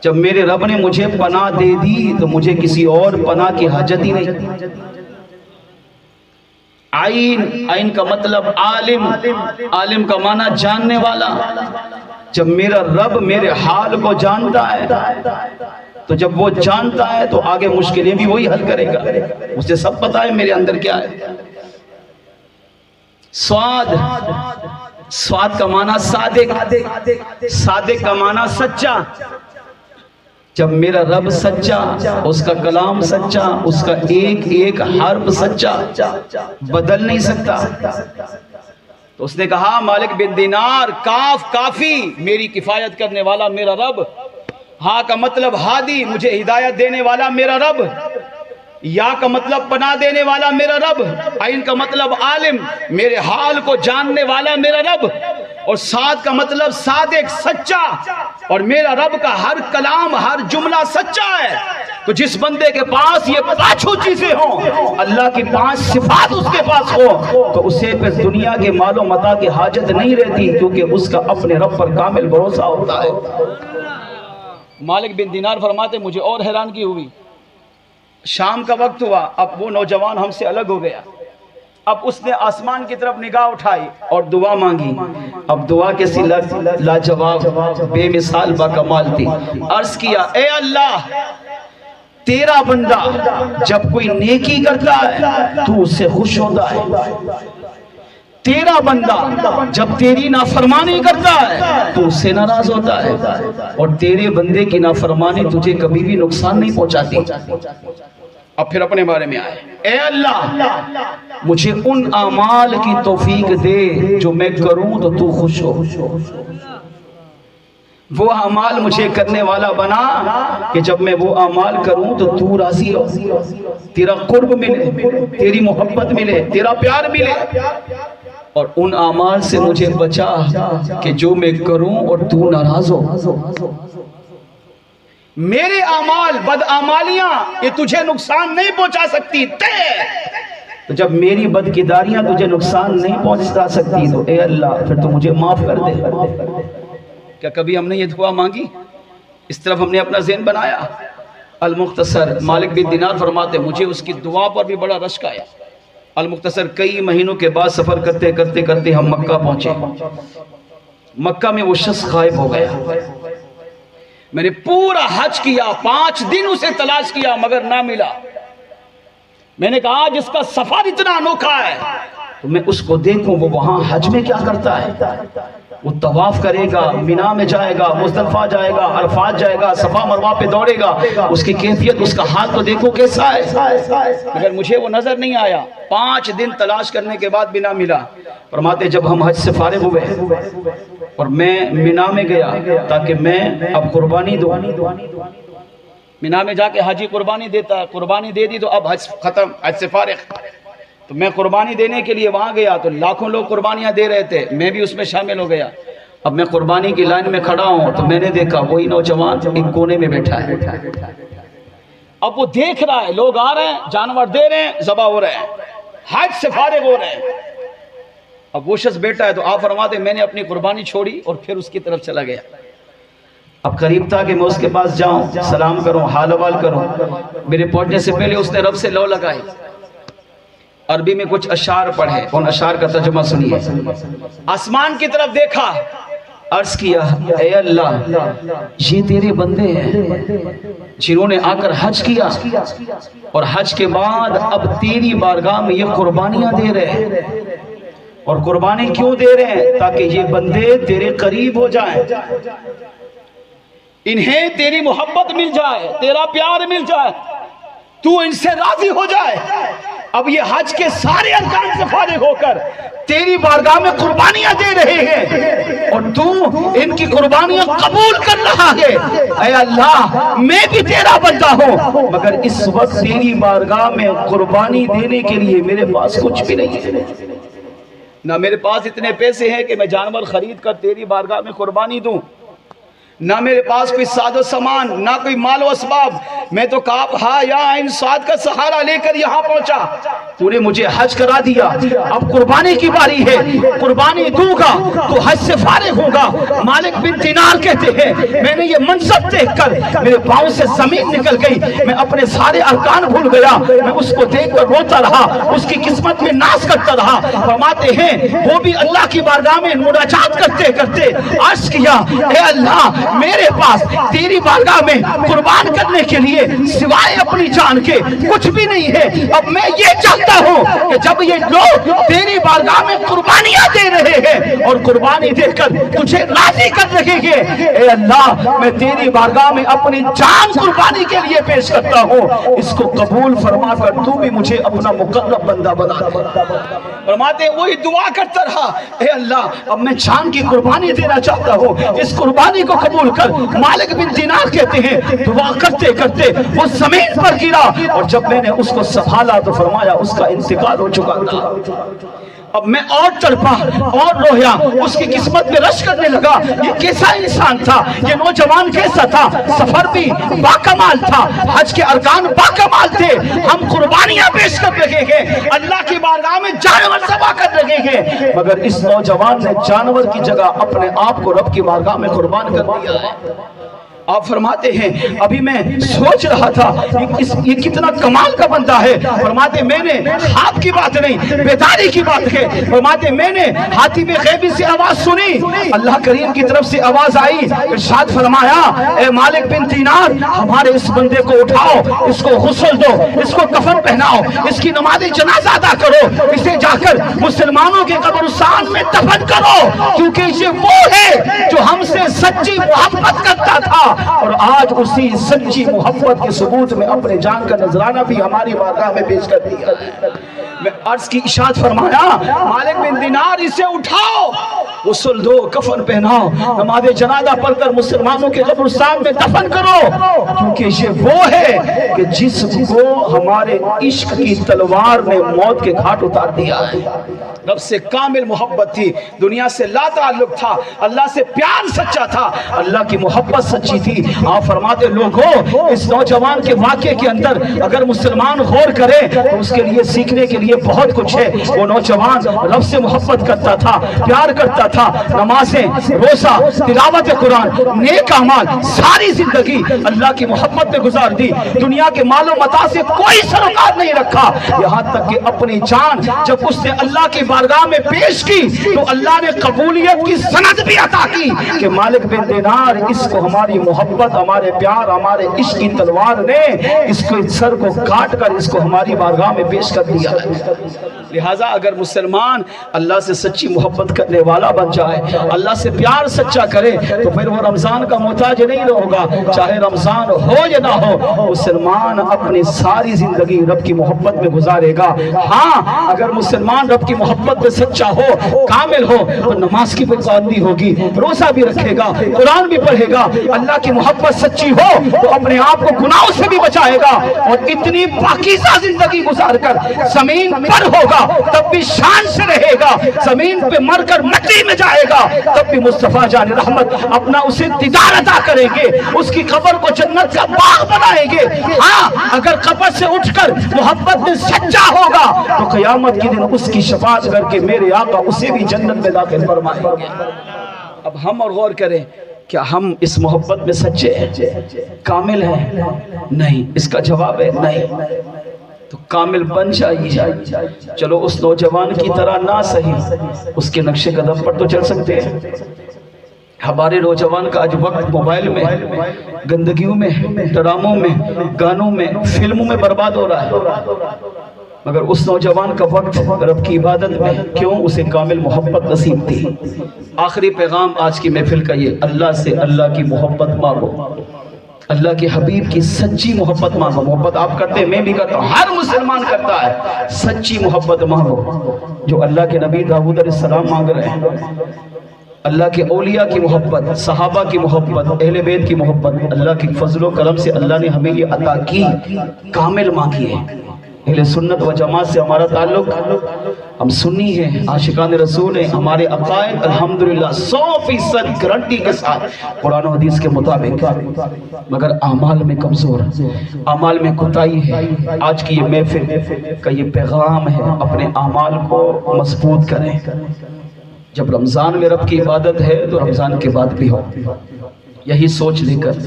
جب میرے رب نے مجھے پناہ دے دی تو مجھے کسی اور پناہ کی حاجت ہی نہیں. عین، عین کا مطلب عالم، عالم کا معنی جاننے والا. جب میرا رب میرے حال کو جانتا ہے تو جب وہ جانتا ہے تو آگے مشکلیں بھی وہی حل کرے گا. اسے سب پتا ہے میرے اندر کیا ہے. سواد، سواد کا معنی صادق، صادق کا معنی سچا. جب میرا رب سچا، اس کا کلام سچا، اس کا ایک ایک حرف سچا، بدل نہیں سکتا. تو اس نے کہا مالک بن دینار کاف کافی، میری کفایت کرنے والا میرا رب. ہا کا مطلب ہادی، مجھے ہدایت دینے والا میرا رب. یا کا مطلب پناہ دینے والا میرا رب. عین کا مطلب عالم، میرے حال کو جاننے والا میرا رب. اور صاد کا مطلب صادق، سچا. اور میرا رب کا ہر کلام، ہر جملہ سچا ہے. تو جس بندے کے پاس یہ 5 چیزیں ہوں، اللہ کی 5 صفات اس کے پاس ہو، تو اسے پھر دنیا کے مال و متاع کی حاجت نہیں رہتی، کیونکہ اس کا اپنے رب پر کامل بھروسہ ہوتا ہے. مالک بن دینار فرماتے مجھے اور حیرانگی ہوئی. شام کا وقت ہوا، اب وہ نوجوان ہم سے الگ ہو گیا. اب اس نے آسمان کی طرف نگاہ اٹھائی اور دعا مانگی. اب دعا کیسی لاجواب، بے مثال، با کمال تھی. عرض کیا اے اللہ، تیرا بندہ جب کوئی نیکی کرتا ہے تو اس سے خوش ہوتا ہے. تیرا بندہ جب تیری نافرمانی کرتا ہے تو اس سے ناراض ہوتا ہے. اور تیرے بندے کی نافرمانی تجھے کبھی بھی نقصان نہیں پہنچاتی. اب پھر اپنے بارے میں آئے، اے اللہ مجھے ان اعمال کی توفیق دے جو میں کروں تو تو خوش ہو. وہ اعمال مجھے کرنے والا بنا کہ جب میں وہ اعمال کروں تو تو راضی ہو، تیرا قرب ملے، تیری محبت ملے، تیرا پیار ملے. اور ان اعمال سے مجھے بچا کہ جو میں کروں اور تو ناراض ہو. میرے اعمال، بدعمالیاں یہ تجھے نقصان نہیں پہنچا سکتی. تو جب میری بدکرداریاں تجھے نقصان نہیں پہنچا سکتی تو اے اللہ پھر تو مجھے معاف کر دے. کیا کبھی ہم نے یہ دعا مانگی؟ اس طرف ہم نے اپنا ذہن بنایا. المختصر مالک بن دینار فرماتے مجھے اس کی دعا پر بھی بڑا رشک آیا. المختصر کئی مہینوں کے بعد سفر کرتے کرتے کرتے ہم مکہ پہنچے. مکہ میں وہ شخص غائب ہو گیا. میں نے پورا حج کیا، 5 دن اسے تلاش کیا مگر نہ ملا. میں نے کہا جس کا سفر اتنا انوکھا ہے تو میں اس کو دیکھوں وہ وہاں حج میں کیا کرتا ہے. وہ طواف کرے گا، مینا میں جائے گا، مزدلفہ جائے گا، عرفات جائے گا، صفا مروہ پہ دوڑے گا. اس کی کیفیت، اس کا حال تو دیکھو کیسا ہے. مگر مجھے وہ نظر نہیں آیا. 5 دن تلاش کرنے کے بعد بھی نہ ملا. فرماتے جب ہم حج سے فارغ ہوئے اور میں مینا میں گیا تاکہ میں اب قربانی دوں. مینا میں جا کے حاجی قربانی دیتا ہے، قربانی دے دی تو اب حج ختم، حج سے فارغ. تو میں قربانی دینے کے لیے وہاں گیا تو لاکھوں لوگ قربانیاں دے رہے تھے، میں بھی اس میں شامل ہو گیا. اب میں قربانی کی لائن میں کھڑا ہوں تو میں نے دیکھا وہی نوجوان ایک کونے میں بیٹھا ہے. اب وہ دیکھ رہا ہے لوگ آ رہے ہیں، جانور دے رہے ہیں، ذبح ہو رہے ہیں، حج سے فارغ ہو رہے ہیں۔ اب وہ شخص بیٹا ہے تو آپ فرماتے میں نے اپنی قربانی چھوڑی اور پھر اس کی طرف چلا گیا۔ اب قریب تھا کہ میں اس کے پاس جاؤں، سلام کروں، حال حوال کروں، میرے پہنچنے سے پہلے اس نے رب سے لو لگائی، عربی میں کچھ اشعار پڑھے، ان اشعار کا ترجمہ سنیے۔ آسمان کی طرف دیکھا، عرض کیا اے اللہ یہ تیرے بندے ہیں جنہوں نے آ کر حج کیا اور حج کے بعد اب تیری بارگاہ میں یہ قربانیاں دے رہے ہیں، اور قربانی کیوں دے رہے ہیں؟ تاکہ یہ بندے تیرے قریب ہو جائیں، انہیں تیری محبت مل جائے، تیرا پیار مل جائے، تو ان سے راضی ہو جائے۔ اب یہ حج کے سارے ارکان سے فارغ ہو کر تیری بارگاہ میں قربانیاں دے رہے ہیں اور تو ان کی قربانیاں قبول کر رہا ہے۔ اے اللہ میں بھی تیرا بندہ ہوں، مگر اس وقت تیری بارگاہ میں قربانی دینے کے لیے میرے پاس کچھ بھی نہیں ہے، نہ میرے پاس اتنے پیسے ہیں کہ میں جانور خرید کر تیری بارگاہ میں قربانی دوں، نہ میرے پاس کوئی ساز و سامان، نہ کوئی مال و اسباب، میں تو کاپ ہا یا عین صاد کا سہارا لے کر یہاں پہنچا۔ تو نے مجھے حج کرا دیا، اب قربانی کی باری ہے، قربانی دوں گا تو حج سے فارغ ہوگا۔ مالک بن دینار کہتے ہیں میں نے یہ منظر دیکھ کر میرے پاؤں سے زمین نکل گئی، میں اپنے سارے ارکان بھول گیا، میں اس کو دیکھ کر روتا رہا، اس کی قسمت میں ناز کرتا رہا۔ فرماتے ہیں وہ بھی اللہ کی بارگاہ میں مناجات کرتے کرتے عرض کیا اے اللہ میرے پاس تیری بارگاہ میں قربان کرنے کے لیے سوائے اپنی جان کے کچھ بھی نہیں ہے۔ اب میں یہ چاہتا ہوں کہ جب یہ لوگ تیری بارگاہ میں قربانیاں دے رہے ہیں اور قربانی دے کر تجھے راضی کر رہے ہیں، اے اللہ میں تیری بارگاہ میں اپنی جان قربانی کے لیے پیش کرتا ہوں، اس کو قبول فرما کر تو بھی مجھے اپنا مقرب بندہ بنا دے۔ فرماتے ہیں وہی دعا کرتا رہا، اے اللہ اب میں جان کی قربانی دینا چاہتا ہوں، اس قربانی کو قبول کر۔ مالک بن دینار کہتے ہیں دعا کرتے کرتے وہ زمین پر گرا، اور جب میں نے اس کو سنبھالا تو فرمایا اس کا انتقال ہو چکا تھا۔ اب میں اور تڑپا اور رویا، اس کی قسمت میں رش کرنے لگا، یہ کیسا انسان تھا، یہ نوجوان کیسا تھا، سفر بھی باکمال تھا، حج کے ارکان باکمال تھے، ہم قربانیاں پیش کر رہے ہیں، اللہ کی بارگاہ میں جانور ذبح کر رہے ہیں، مگر اس نوجوان نے جانور کی جگہ اپنے آپ کو رب کی بارگاہ میں قربان کر دیا ہے۔ آپ فرماتے ہیں ابھی میں سوچ رہا تھا یہ کتنا کمال کا بندہ ہے، فرماتے میں نے خواب کی بات نہیں بیداری کی بات ہے، فرماتے میں نے ہاتھی میں غیبی سے آواز سنی، اللہ کریم کی طرف سے آواز آئی، ارشاد فرمایا اے مالک بن دینار ہمارے اس بندے کو اٹھاؤ، اس کو غسل دو، اس کو کفن پہناؤ، اس کی نماز جنازہ ادا کرو، اسے جا کر مسلمانوں کے قبرستان میں دفن کرو، کیونکہ یہ وہ ہے جو ہم سے سچی محبت کرتا تھا، اور آج اسی سچی محبت کے ثبوت میں اپنے جان کا نذرانہ بھی ہماری بارگاہ میں پیش کر دیا۔ میں عرض کی اشارت فرمایا مالک بن دینار اسے اٹھاؤ، غسل دو، کفن پہناؤ، نماز جنازہ پڑھ کر مسلمانوں کے قبرستان میں دفن کرو، کیونکہ یہ وہ ہے کہ جس کو ہمارے عشق کی تلوار نے موت کے گھاٹ اتار دیا ہے۔ رب سے کامل محبت تھی، دنیا سے لا تعلق تھا، اللہ سے پیار سچا تھا، اللہ کی محبت سچی تھی۔ آپ فرماتے لوگوں اس نوجوان کے واقعے کے اندر اگر مسلمان غور کرے تو اس کے لیے سیکھنے کے لیے بہت کچھ ہے۔ وہ نوجوان رب سے محبت کرتا تھا، پیار کرتا تھا، نمازیں، روزہ، تلاوت قرآن، نیک اعمال، ساری زندگی اللہ کی محبت میں گزار دی، دنیا کے مال و متاع سے کوئی سروکار نہیں رکھا، یہاں تک کہ اپنی جان جب اس نے اللہ کی بارگاہ میں پیش کی تو اللہ نے قبولیت کی سند بھی عطا کی کہ مالک بن دینار اس کو ہماری محبت، ہمارے پیار، ہمارے عشق کی تلوار نے اس کو سر کو کاٹ کر اس کو ہماری بارگاہ میں پیش کر دیا ہے۔ لہٰذا اگر مسلمان اللہ سے سچی محبت کرنے والا بن جائے، اللہ سے پیار سچا کرے تو پھر وہ رمضان کا محتاج نہیں ہوگا، چاہے رمضان ہو یا نہ ہو، مسلمان اپنی ساری زندگی رب کی محبت میں گزارے گا۔ ہاں اگر مسلمان رب کی محبت محبت میں سچا ہو, کامل ہو, تو نماز کی پابندی ہوگی, روزہ بھی رکھے گا, قرآن بھی پڑھے گا. اللہ کی محبت سچی ہو تو اپنے آپ کو گناہوں سے بھی بچائے گا, اور اتنی پاکیزہ زندگی گزار کر زمین پر ہوگا تب بھی شان سے رہے گا, زمین پہ مر کر مٹی میں جائے گا تب بھی مصطفیٰ جان رحمت اپنا اسے دیدار عطا کریں گے, اس کی قبر کو جنت کا باغ بنائیں گے. ہاں, اگر قبر سے اٹھ کر محبت میں سچا ہوگا تو قیامت کے دن اس کی شفاعت کر کے میرے آقا اسے بھی جنت میں داخل فرمائیں گے. اب ہم اور غور کریں, کیا ہم اس محبت میں سچے ہیں, کامل ہیں؟ نہیں. اس کا جواب ہے نہیں. تو کامل بن جائیے. چلو اس نوجوان کی طرح نہ صحیح, اس کے نقش قدم پر تو چل سکتے ہیں. ہمارے نوجوان کا آج وقت موبائل میں, گندگیوں میں, ڈراموں میں, گانوں میں, فلموں میں برباد ہو رہا ہے, مگر اس نوجوان کا وقت رب کی عبادت میں. کیوں؟ اسے کامل محبت نصیب تھی. آخری پیغام آج کی محفل کا یہ, اللہ سے اللہ کی محبت مانگو, اللہ کے حبیب کی سچی محبت مانگو. محبت آپ کرتے ہیں, میں بھی کرتا ہوں, ہر مسلمان کرتا ہے. سچی محبت مانگو جو اللہ کے نبی داؤد علیہ السلام مانگ رہے ہیں. اللہ کے اولیاء کی محبت, صحابہ کی محبت, اہل بیت کی محبت, اللہ کی فضل و کرم سے اللہ نے ہمیں یہ عطا کی, کامل مانگی ہے. اہل سنت و جماعت سے ہمارا تعلق, ہم سنی ہیں, عاشقان رسول ہیں, ہمارے عقائد الحمدللہ 100% گارنٹی کے ساتھ قرآن و حدیث کے مطابق, مگر اعمال میں کمزور, اعمال میں کوتاہی ہے. آج کی یہ محفل کا یہ پیغام ہے, اپنے اعمال کو مضبوط کریں. جب رمضان میں رب کی عبادت ہے تو رمضان کے بعد بھی ہو. یہی سوچ لے کر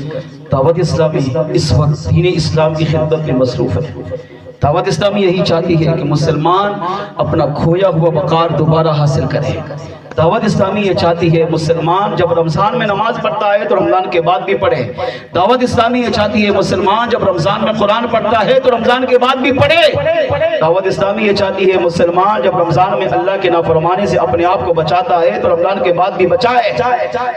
دعوت اسلامی اس وقت دین اسلام کی خدمت میں مصروف ہے. دعوت اسلامی یہی چاہتی ہے کہ مسلمان اپنا کھویا ہوا وقار دوبارہ حاصل کرے. دعوت اسلامی یہ چاہتی ہے مسلمان جب رمضان میں نماز پڑھتا ہے تو رمضان کے بعد بھی پڑھے. دعوت اسلامی یہ چاہتی ہے مسلمان جب رمضان میں قرآن پڑھتا ہے تو رمضان کے بعد بھی پڑھے. دعوت اسلامی یہ چاہتی ہے مسلمان جب رمضان میں اللہ کے نافرمانی سے اپنے آپ کو بچاتا ہے تو رمضان کے بعد بھی بچائے.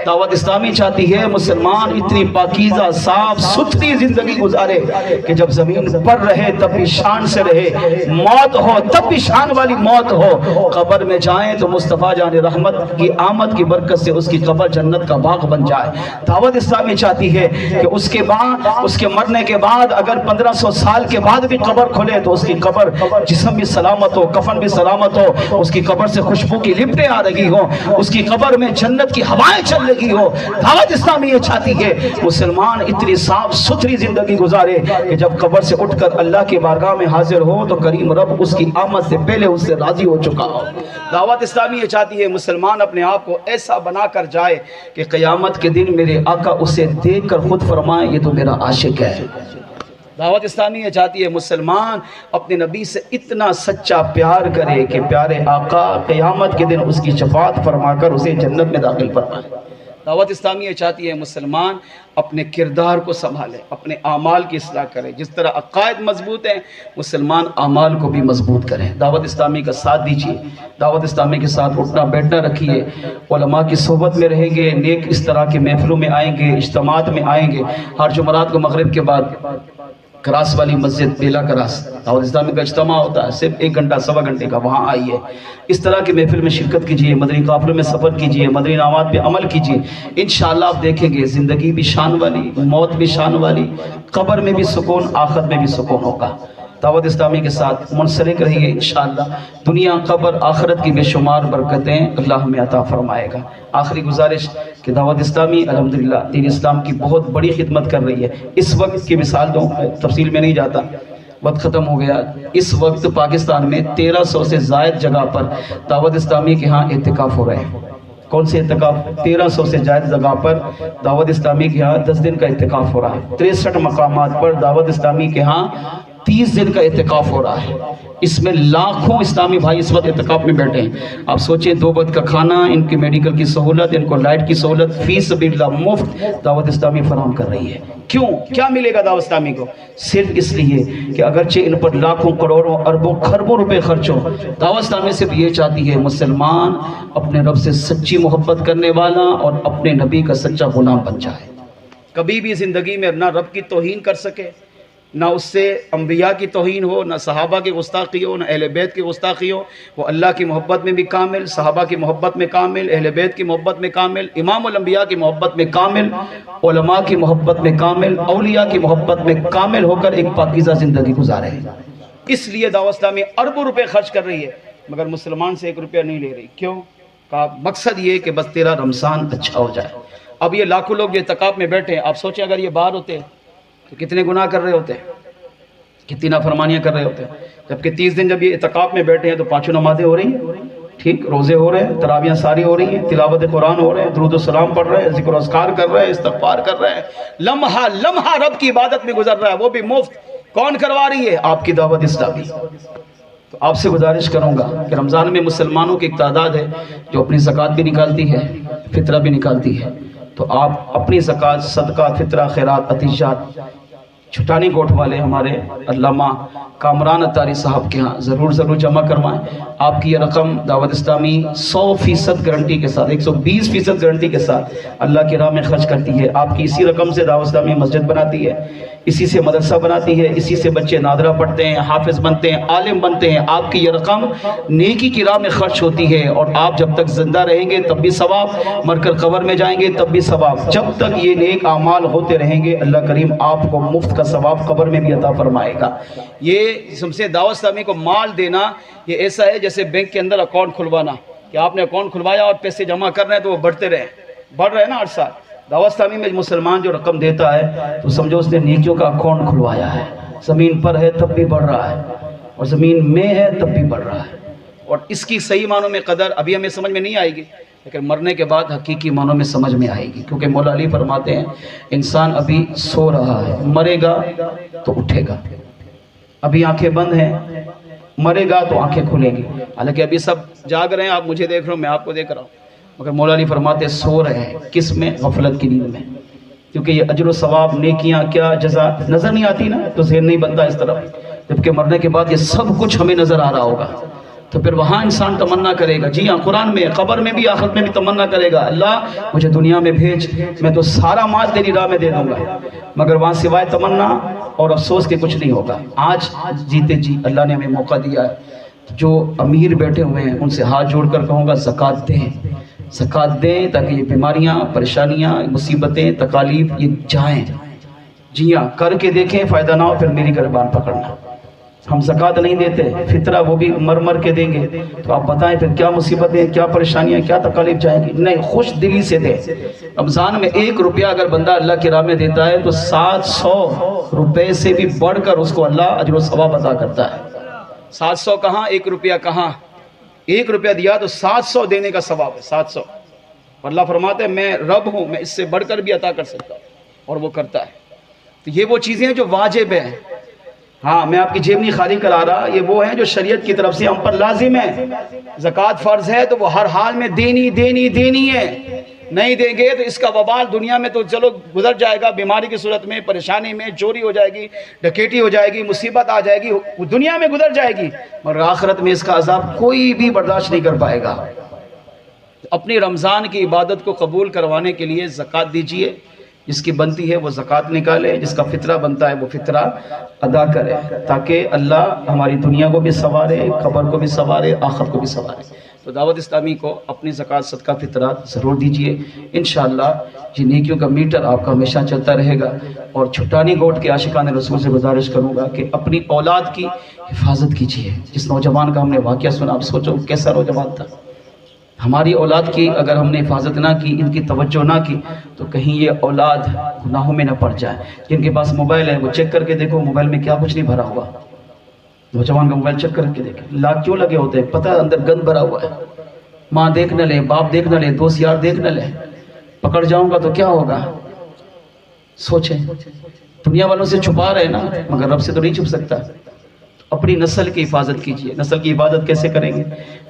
دعوت اسلامی چاہتی ہے مسلمان اتنی پاکیزہ صاف ستھری زندگی گزارے کہ جب زمین پر رہے تب بھی شان سے رہے, موت ہو تب بھی شان والی موت ہو. قبر میں جائیں تو مصطفیٰ جان رحمت کی آمد کی برکت سے اس کی قبر جنت کا باغ بن جائے. دعوت اسلامی چاہتی ہے کہ اس کے بعد, اس کے مرنے کے بعد اگر 1500 سال کے بعد بھی قبر کھلے تو اس کی قبر جسم بھی سلامت ہو, کفن بھی سلامت ہو, اس کی قبر سے خوشبو کی لپٹیں آ رہی ہوں, اس کی قبر میں جنت کی ہوائیں چل رہی ہو. دعوت اسلامی یہ چاہتی ہے مسلمان اتنی صاف ستھری زندگی گزارے کہ جب قبر سے اٹھ کر اللہ کی بارگاہ میں حاضر ہو تو کریم رب اس کی آمد سے پہلے اس سے راضی ہو چکا ہو. دعوت اسلامی یہ چاہتی ہے مسلمان اپنے آپ کو ایسا بنا کر جائے کہ قیامت کے دن میرے آقا اسے دیکھ کر خود فرمائے یہ تو میرا عاشق ہے. دعوت اسلامی یہ چاہتی ہے مسلمان اپنے نبی سے اتنا سچا پیار کرے کہ پیارے آقا قیامت کے دن اس کی شفاعت فرما کر اسے جنت میں داخل فرمائے. دعوت اسلامی یہ چاہتی ہے مسلمان اپنے کردار کو سنبھالے, اپنے اعمال کی اصلاح کرے. جس طرح عقائد مضبوط ہیں مسلمان اعمال کو بھی مضبوط کریں. دعوت اسلامی کا ساتھ دیجیے, دعوت اسلامی کے ساتھ اٹھنا بیٹھنا رکھیے, علماء کی صحبت میں رہیں گے, نیک اس طرح کے محفلوں میں آئیں گے, اجتماعات میں آئیں گے. ہر جمعرات کو مغرب کے بعد کراس والی مسجد بیلا کراس دعوت اسلامی کا اجتماع ہوتا ہے, صرف 1 گھنٹہ سوا گھنٹے کا, وہاں آئیے. اس طرح کی محفل میں شرکت کیجیے, مدنی قافلوں میں سفر کیجیے, مدنی انعامات پہ عمل کیجیے. انشاءاللہ آپ دیکھیں گے زندگی بھی شان والی, موت بھی شان والی, قبر میں بھی سکون, آخرت میں بھی سکون ہوگا. دعوت اسلامی کے ساتھ منسلک رہیے. انشاءاللہ دنیا قبر آخرت کی بے شمار برکتیں اللہ ہمیں عطا فرمائے گا. آخری گزارش کہ دعوت اسلامی الحمدللہ دین اسلام کی بہت بڑی خدمت کر رہی ہے. اس وقت کی مثال دوں, تفصیل میں نہیں جاتا, وقت ختم ہو گیا. اس وقت پاکستان میں 1300 سے زائد جگہ پر دعوت اسلامی کے ہاں اعتکاف ہو رہے ہیں. کون سے اعتکاف؟ 1300 سے زائد جگہ پر دعوت اسلامی کے ہاں 10 دن کا اعتکاف ہو رہا ہے. 63 مقامات پر دعوت اسلامی کے ہاں 30 دن کا اعتکاف ہو رہا ہے. اس میں لاکھوں اسلامی بھائی اس وقت اعتکاف میں بیٹھے ہیں. آپ سوچیں 2 وقت کا کھانا, ان کی میڈیکل کی سہولت, ان کو لائٹ کی سہولت فی سبیل اللہ مفت دعوت اسلامی فراہم کر رہی ہے. کیوں؟ کیا ملے گا دعوت اسلامی کو؟ صرف اس لیے کہ اگرچہ ان پر لاکھوں کروڑوں اربوں خربوں روپے خرچ ہو, دعوت اسلامی صرف یہ چاہتی ہے مسلمان اپنے رب سے سچی محبت کرنے والا اور اپنے نبی کا سچا غلام بن جائے. کبھی بھی زندگی میں نہ رب کی توہین کر سکے, نہ اس سے انبیاء کی توہین ہو، نہ صحابہ کی گستاخی ہو، نہ اہل بیت کی گستاخی ہو۔ وہ اللہ کی محبت میں بھی کامل، صحابہ کی محبت میں کامل، اہل بیت کی محبت میں کامل، امام الانبیاء کی محبت میں کامل، علماء کی محبت میں کامل، اولیاء کی محبت میں کامل ہو کر ایک پاکیزہ زندگی گزارے۔ اس لیے دعوت اسلامی اربوں روپے خرچ کر رہی ہے مگر مسلمان سے 1 روپیہ نہیں لے رہی۔ کیوں؟ کہا مقصد یہ کہ بس تیرا رمضان اچھا ہو جائے۔ اب یہ لاکھوں لوگ جو اعتکاف میں بیٹھے ہیں، آپ سوچیں اگر یہ باہر ہوتے تو کتنے گناہ کر رہے ہوتے، کتنی نافرمانیاں کر رہے ہوتے ہیں۔ جبکہ 30 دن جب یہ اعتکاف میں بیٹھے ہیں تو 5 نمازیں ہو رہی ہیں، ٹھیک، روزے ہو رہے ہیں، تراویحیں ساری ہو رہی ہیں، تلاوت قرآن ہو رہے ہیں، درود و سلام پڑھ رہے ہیں، ذکر و اذکار کر رہے ہیں، استغفار کر رہے ہیں، لمحہ لمحہ رب کی عبادت میں گزر رہا ہے، وہ بھی مفت۔ کون کروا رہی ہے؟ آپ کی دعوت اسلامی۔ تو آپ سے گزارش کروں گا کہ رمضان میں مسلمانوں کی ایک تعداد ہے جو اپنی زکوٰۃ بھی نکالتی ہے، فطرہ بھی نکالتی ہے، تو آپ اپنی زکوٰۃ، صدقہ، فطرہ، خیرات، عطیات چھٹانی کوٹ والے ہمارے علامہ کامران اتاری صاحب کے ہاں ضرور جمع کروائیں۔ آپ کی یہ رقم دعوت اسلامی 100% گارنٹی کے ساتھ، 120% گارنٹی کے ساتھ اللہ کی راہ میں خرچ کرتی ہے۔ آپ کی اسی رقم سے دعوت اسلامی مسجد بناتی ہے، اسی سے مدرسہ بناتی ہے، اسی سے بچے نادرہ پڑھتے ہیں، حافظ بنتے ہیں، عالم بنتے ہیں۔ آپ کی یہ رقم نیکی کی راہ میں خرچ ہوتی ہے، اور آپ جب تک زندہ رہیں گے تب بھی ثواب، مر کر قبر میں جائیں گے تب بھی ثواب۔ جب تک یہ نیک اعمال ہوتے رہیں گے اللہ کریم آپ کو مفت کا ثواب قبر میں بھی عطا فرمائے گا۔ یہ سب سے دعوت اسلامی کو مال دینا یہ ایسا ہے جیسے بینک کے اندر اکاؤنٹ کھلوانا، کہ آپ نے اکاؤنٹ کھلوایا اور پیسے جمع کر رہے ہیں تو وہ بڑھتے رہے، بڑھ رہے ہیں نا ہر سال۔ دعوت اسلامی میں مسلمان جو رقم دیتا ہے تو سمجھو اس نے نیکیوں کا اکاؤنٹ کھلوایا ہے، زمین پر ہے تب بھی بڑھ رہا ہے، اور زمین میں ہے تب بھی بڑھ رہا ہے۔ اور اس کی صحیح معنوں میں قدر ابھی ہمیں سمجھ میں نہیں آئے گی، لیکن مرنے کے بعد حقیقی معنوں میں سمجھ میں آئے گی، کیونکہ مولا علی فرماتے ہیں انسان ابھی سو رہا ہے، مرے گا تو اٹھے گا۔ ابھی آنکھیں بند ہیں، مرے گا تو آنکھیں کھلیں گی۔ حالانکہ ابھی سب جاگ رہے ہیں، آپ مجھے دیکھ رہے ہو، میں آپ کو دیکھ رہا ہوں، مگر مولا علی فرماتے ہیں سو رہے ہیں، کس میں؟ غفلت کی نیند میں، کیونکہ یہ اجر و ثواب، نیکیاں، کیا جزا نظر نہیں آتی نا تو ذہن نہیں بنتا اس طرف، جبکہ مرنے کے بعد یہ سب کچھ ہمیں نظر آ رہا ہوگا، تو پھر وہاں انسان تمنا کرے گا۔ جی ہاں، قرآن میں، قبر میں بھی، آخرت میں بھی تمنا کرے گا، اللہ مجھے دنیا میں بھیج، میں تو سارا مال تیری راہ میں دے دوں گا، مگر وہاں سوائے تمنا اور افسوس کے کچھ نہیں ہوگا۔ آج جیتے جی اللہ نے ہمیں موقع دیا ہے، جو امیر بیٹھے ہوئے ہیں ان سے ہاتھ جوڑ کر کہوں گا زکوٰۃ دیں، زکوٰۃ دیں، تاکہ یہ بیماریاں، پریشانیاں، مصیبتیں، تکالیف یہ جائیں۔ جی ہاں، کر کے دیکھیں، فائدہ نہ ہو پھر میری گربان پکڑنا۔ ہم زکوٰۃ نہیں دیتے، فطرہ وہ بھی مر مر کے دیں گے، تو آپ بتائیں پھر کیا مصیبتیں، کیا پریشانیاں، کیا تکالیف جائیں گی؟ نہیں، خوش دلی سے دیں۔ رمضان میں 1 روپیہ اگر بندہ اللہ کی راہ میں دیتا ہے تو 700 روپے سے بھی بڑھ کر اس کو اللہ اجر و ثواب عطا کرتا ہے۔ 700 کہاں، 1 روپیہ کہاں، 1 روپیہ دیا تو 700 دینے کا ثواب ہے، 700۔ اللہ فرماتے ہیں میں رب ہوں، میں اس سے بڑھ کر بھی عطا کر سکتا ہوں، اور وہ کرتا ہے۔ تو یہ وہ چیزیں ہیں جو واجب ہیں۔ ہاں، میں آپ کی جیب نہیں خالی کرا رہا، یہ وہ ہیں جو شریعت کی طرف سے ہم پر لازم ہے۔ زکوٰۃ فرض ہے تو وہ ہر حال میں دینی ہے، نہیں دیں گے تو اس کا وبال دنیا میں تو چلو گزر جائے گا، بیماری کی صورت میں، پریشانی میں، چوری ہو جائے گی، ڈکیٹی ہو جائے گی، مصیبت آ جائے گی، وہ دنیا میں گزر جائے گی، مگر آخرت میں اس کا عذاب کوئی بھی برداشت نہیں کر پائے گا۔ اپنی رمضان کی عبادت کو قبول کروانے کے لیے زکوٰۃ دیجیے، جس کی بنتی ہے وہ زکوٰۃ نکالے، جس کا فطرہ بنتا ہے وہ فطرہ ادا کرے، تاکہ اللہ ہماری دنیا کو بھی سنوارے، قبر کو بھی سنوارے، آخرت کو بھی سنوارے۔ تو دعوت اسلامی کو اپنی زکوٰۃ، صدقہ، فطرہ ضرور دیجیے، انشاءاللہ یہ نیکیوں کا میٹر آپ کا ہمیشہ چلتا رہے گا۔ اور چھٹانی گوٹ کے عاشقان رسول سے گزارش کروں گا کہ اپنی اولاد کی حفاظت کیجیے۔ جس نوجوان کا ہم نے واقعہ سنا، آپ سوچو کیسا نوجوان تھا۔ ہماری اولاد کی اگر ہم نے حفاظت نہ کی، ان کی توجہ نہ کی، تو کہیں یہ اولاد گناہوں میں نہ پڑ جائے۔ جن کے پاس موبائل ہے وہ چیک کر کے دیکھو موبائل میں کیا کچھ نہیں بھرا ہوا۔ نوجوان کا موبائل چیک کر کے دیکھیں، لاک کیوں لگے ہوتے ہیں؟ پتہ ہے اندر گند بھرا ہوا ہے۔ ماں دیکھ نہ لے، باپ دیکھ نہ لے، دوست یار دیکھ نہ لے، پکڑ جاؤں گا تو کیا ہوگا؟ سوچیں، دنیا والوں سے چھپا رہے نا، مگر رب سے تو نہیں چھپ سکتا۔ اپنی نسل کی حفاظت کیجیے۔ نسل کی حفاظت کیسے کریں گے؟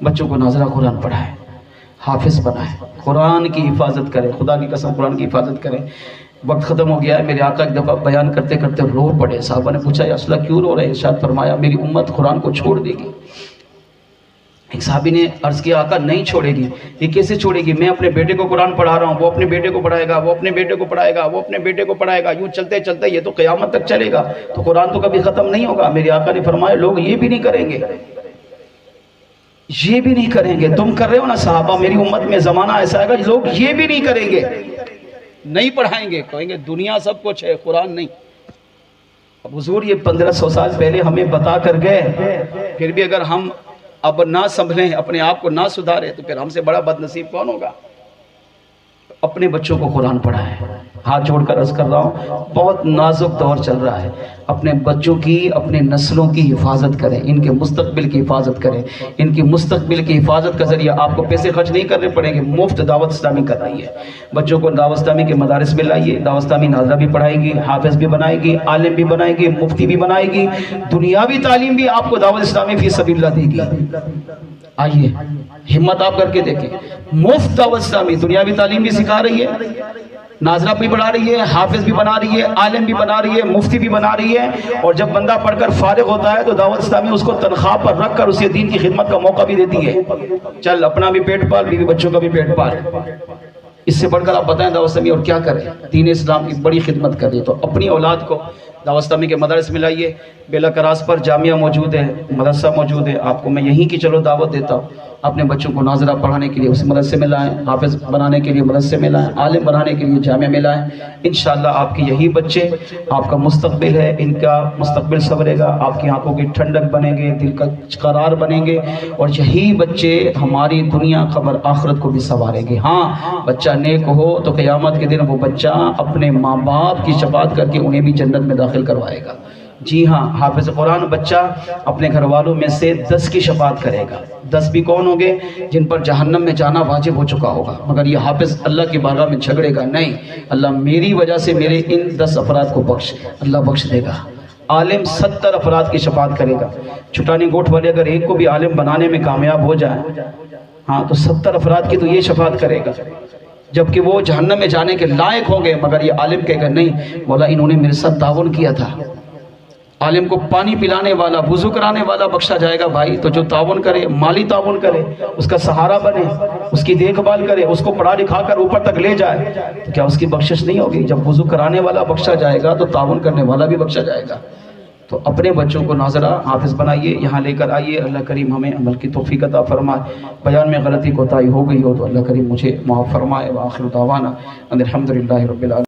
بچوں کو ناظرہ قرآن پڑھائیں، حافظ بنائیں، قرآن کی حفاظت کریں، خدا کی قسم قرآن کی حفاظت کریں۔ وقت ختم ہو گیا ہے، میرے آقا ایک دفعہ بیان کرتے کرتے رو پڑے۔ صحابہ نے پوچھا یا رسول اللہ کیوں رو رہے ہیں؟ ارشاد فرمایا میری امت قرآن کو چھوڑ دے گی، ایک صحابی نے عرض کیا آقا نہیں چھوڑے گی، یہ کیسے چھوڑے گی؟ میں اپنے بیٹے کو قرآن پڑھا رہا ہوں، وہ اپنے بیٹے کو پڑھائے گا، وہ اپنے بیٹے کو پڑھائے گا، وہ اپنے بیٹے کو پڑھائے گا، یوں چلتے چلتے یہ تو قیامت تک چلے گا، تو قرآن تو کبھی ختم نہیں ہوگا۔ میرے آقا نے فرمایا لوگ یہ بھی نہیں کریں گے، یہ بھی نہیں کریں گے۔ تم کر رہے ہو نا صحابہ، میری امت میں زمانہ ایسا آئے گا لوگ یہ بھی نہیں کریں گے، نہیں پڑھائیں گے، کہیں گے دنیا سب کچھ ہے قرآن نہیں۔ اب حضور یہ 1500 سال پہلے ہمیں بتا کر گئے، پھر بھی اگر ہم اب نہ سنبھلیں، اپنے آپ کو نہ سدھارے، تو پھر ہم سے بڑا بد نصیب کون ہوگا؟ اپنے بچوں کو قرآن پڑھائیں۔ ہاتھ جوڑ کر عرض کر رہا ہوں، بہت نازک دور چل رہا ہے، اپنے بچوں کی، اپنے نسلوں کی حفاظت کریں، ان کے مستقبل کی حفاظت کریں۔ ان کی مستقبل کی حفاظت کا ذریعہ آپ کو پیسے خرچ نہیں کرنے پڑیں گے، مفت دعوت اسلامی کر رہی ہے۔ بچوں کو دعوت اسلامی کے مدارس میں لائیے، دعوت اسلامی ناظرہ بھی پڑھائے گی، حافظ بھی بنائے گی، عالم بھی بنائے گی، مفتی بھی بنائے گی، دنیاوی تعلیم بھی آپ کو دعوت اسلامی فی سبیل اللہ دے گی۔ آئیے ہمت آپ کر کے دیکھیں، مفت دعوت اسلامی دنیاوی تعلیم بھی سکھا رہی ہے، ناظرہ بھی بنا رہی ہے، حافظ بھی بنا رہی ہے، عالم بھی بنا رہی ہے، مفتی بھی بنا رہی ہے، اور جب بندہ پڑھ کر فارغ ہوتا ہے تو دعوت اسلامی اس کو تنخواہ پر رکھ کر اسے دین کی خدمت کا موقع بھی دیتی ہے۔ چل اپنا بھی پیٹ پال، بیوی بچوں کا بھی پیٹ پال، اس سے بڑھ کر آپ بتائیں دعوت اسلامی اور کیا کریں؟ دین اسلام کی بڑی خدمت کرے، تو اپنی اولاد کو دعوت اسلامی کے مدارس میں لائیے۔ بیلا کراس پر جامعہ موجود ہے، مدرسہ موجود ہے، آپ کو میں یہیں کی چلو دعوت دیتا ہوں، اپنے بچوں کو ناظرہ پڑھانے کے لیے اس مدرسے میں لائیں، حافظ بنانے کے لیے مدرسے میں لائیں، عالم بنانے کے لیے جامعہ میں لائیں۔ انشاءاللہ آپ کے یہی بچے آپ کا مستقبل ہے، ان کا مستقبل سنورے گا، آپ کی آنکھوں کی ٹھنڈک بنیں گے، دل کا قرار بنیں گے، اور یہی بچے ہماری دنیا خبر آخرت کو بھی سنواریں گے۔ ہاں بچہ نیک ہو تو قیامت کے دن وہ بچہ اپنے ماں باپ کی شفاعت کر کے انہیں بھی جنت میں داخل کروائے گا۔ جی ہاں، حافظ قرآن بچہ اپنے گھر والوں میں سے 10 کی شفاعت کرے گا۔ 10 بھی کون ہوں گے؟ جن پر جہنم میں جانا واجب ہو چکا ہوگا، مگر یہ حافظ اللہ کی بارگاہ میں جھگڑے گا نہیں، اللہ میری وجہ سے میرے ان 10 افراد کو بخش، اللہ بخش دے گا۔ عالم 70 افراد کی شفاعت کرے گا۔ چھٹانی گوٹھ والے اگر ایک کو بھی عالم بنانے میں کامیاب ہو جائے، ہاں تو 70 افراد کی تو یہ شفاعت کرے گا، جبکہ وہ جہنم میں جانے کے لائق ہوں گے، مگر یہ عالم کہے گا نہیں مولا انہوں نے میرے ساتھ تعاون کیا تھا۔ عالم کو پانی پلانے والا، وضو کرانے والا بخشا جائے گا بھائی، تو جو تعاون کرے، مالی تعاون کرے، اس کا سہارا بنے، اس کی دیکھ بھال کرے، اس کو پڑھا لکھا کر اوپر تک لے جائے، تو کیا اس کی بخشش نہیں ہوگی؟ جب وضو کرانے والا بخشا جائے گا تو تعاون کرنے والا بھی بخشا جائے گا۔ تو اپنے بچوں کو ناظرہ حافظ بنائیے، یہاں لے کر آئیے، اللہ کریم ہمیں عمل کی توفیق عطا فرمائے۔ بیان میں غلطی کوتاہی ہو گئی ہو تو اللہ کریم مجھے معاف فرمائے۔ وآخر دعوانا ان الحمدللہ رب العالمین۔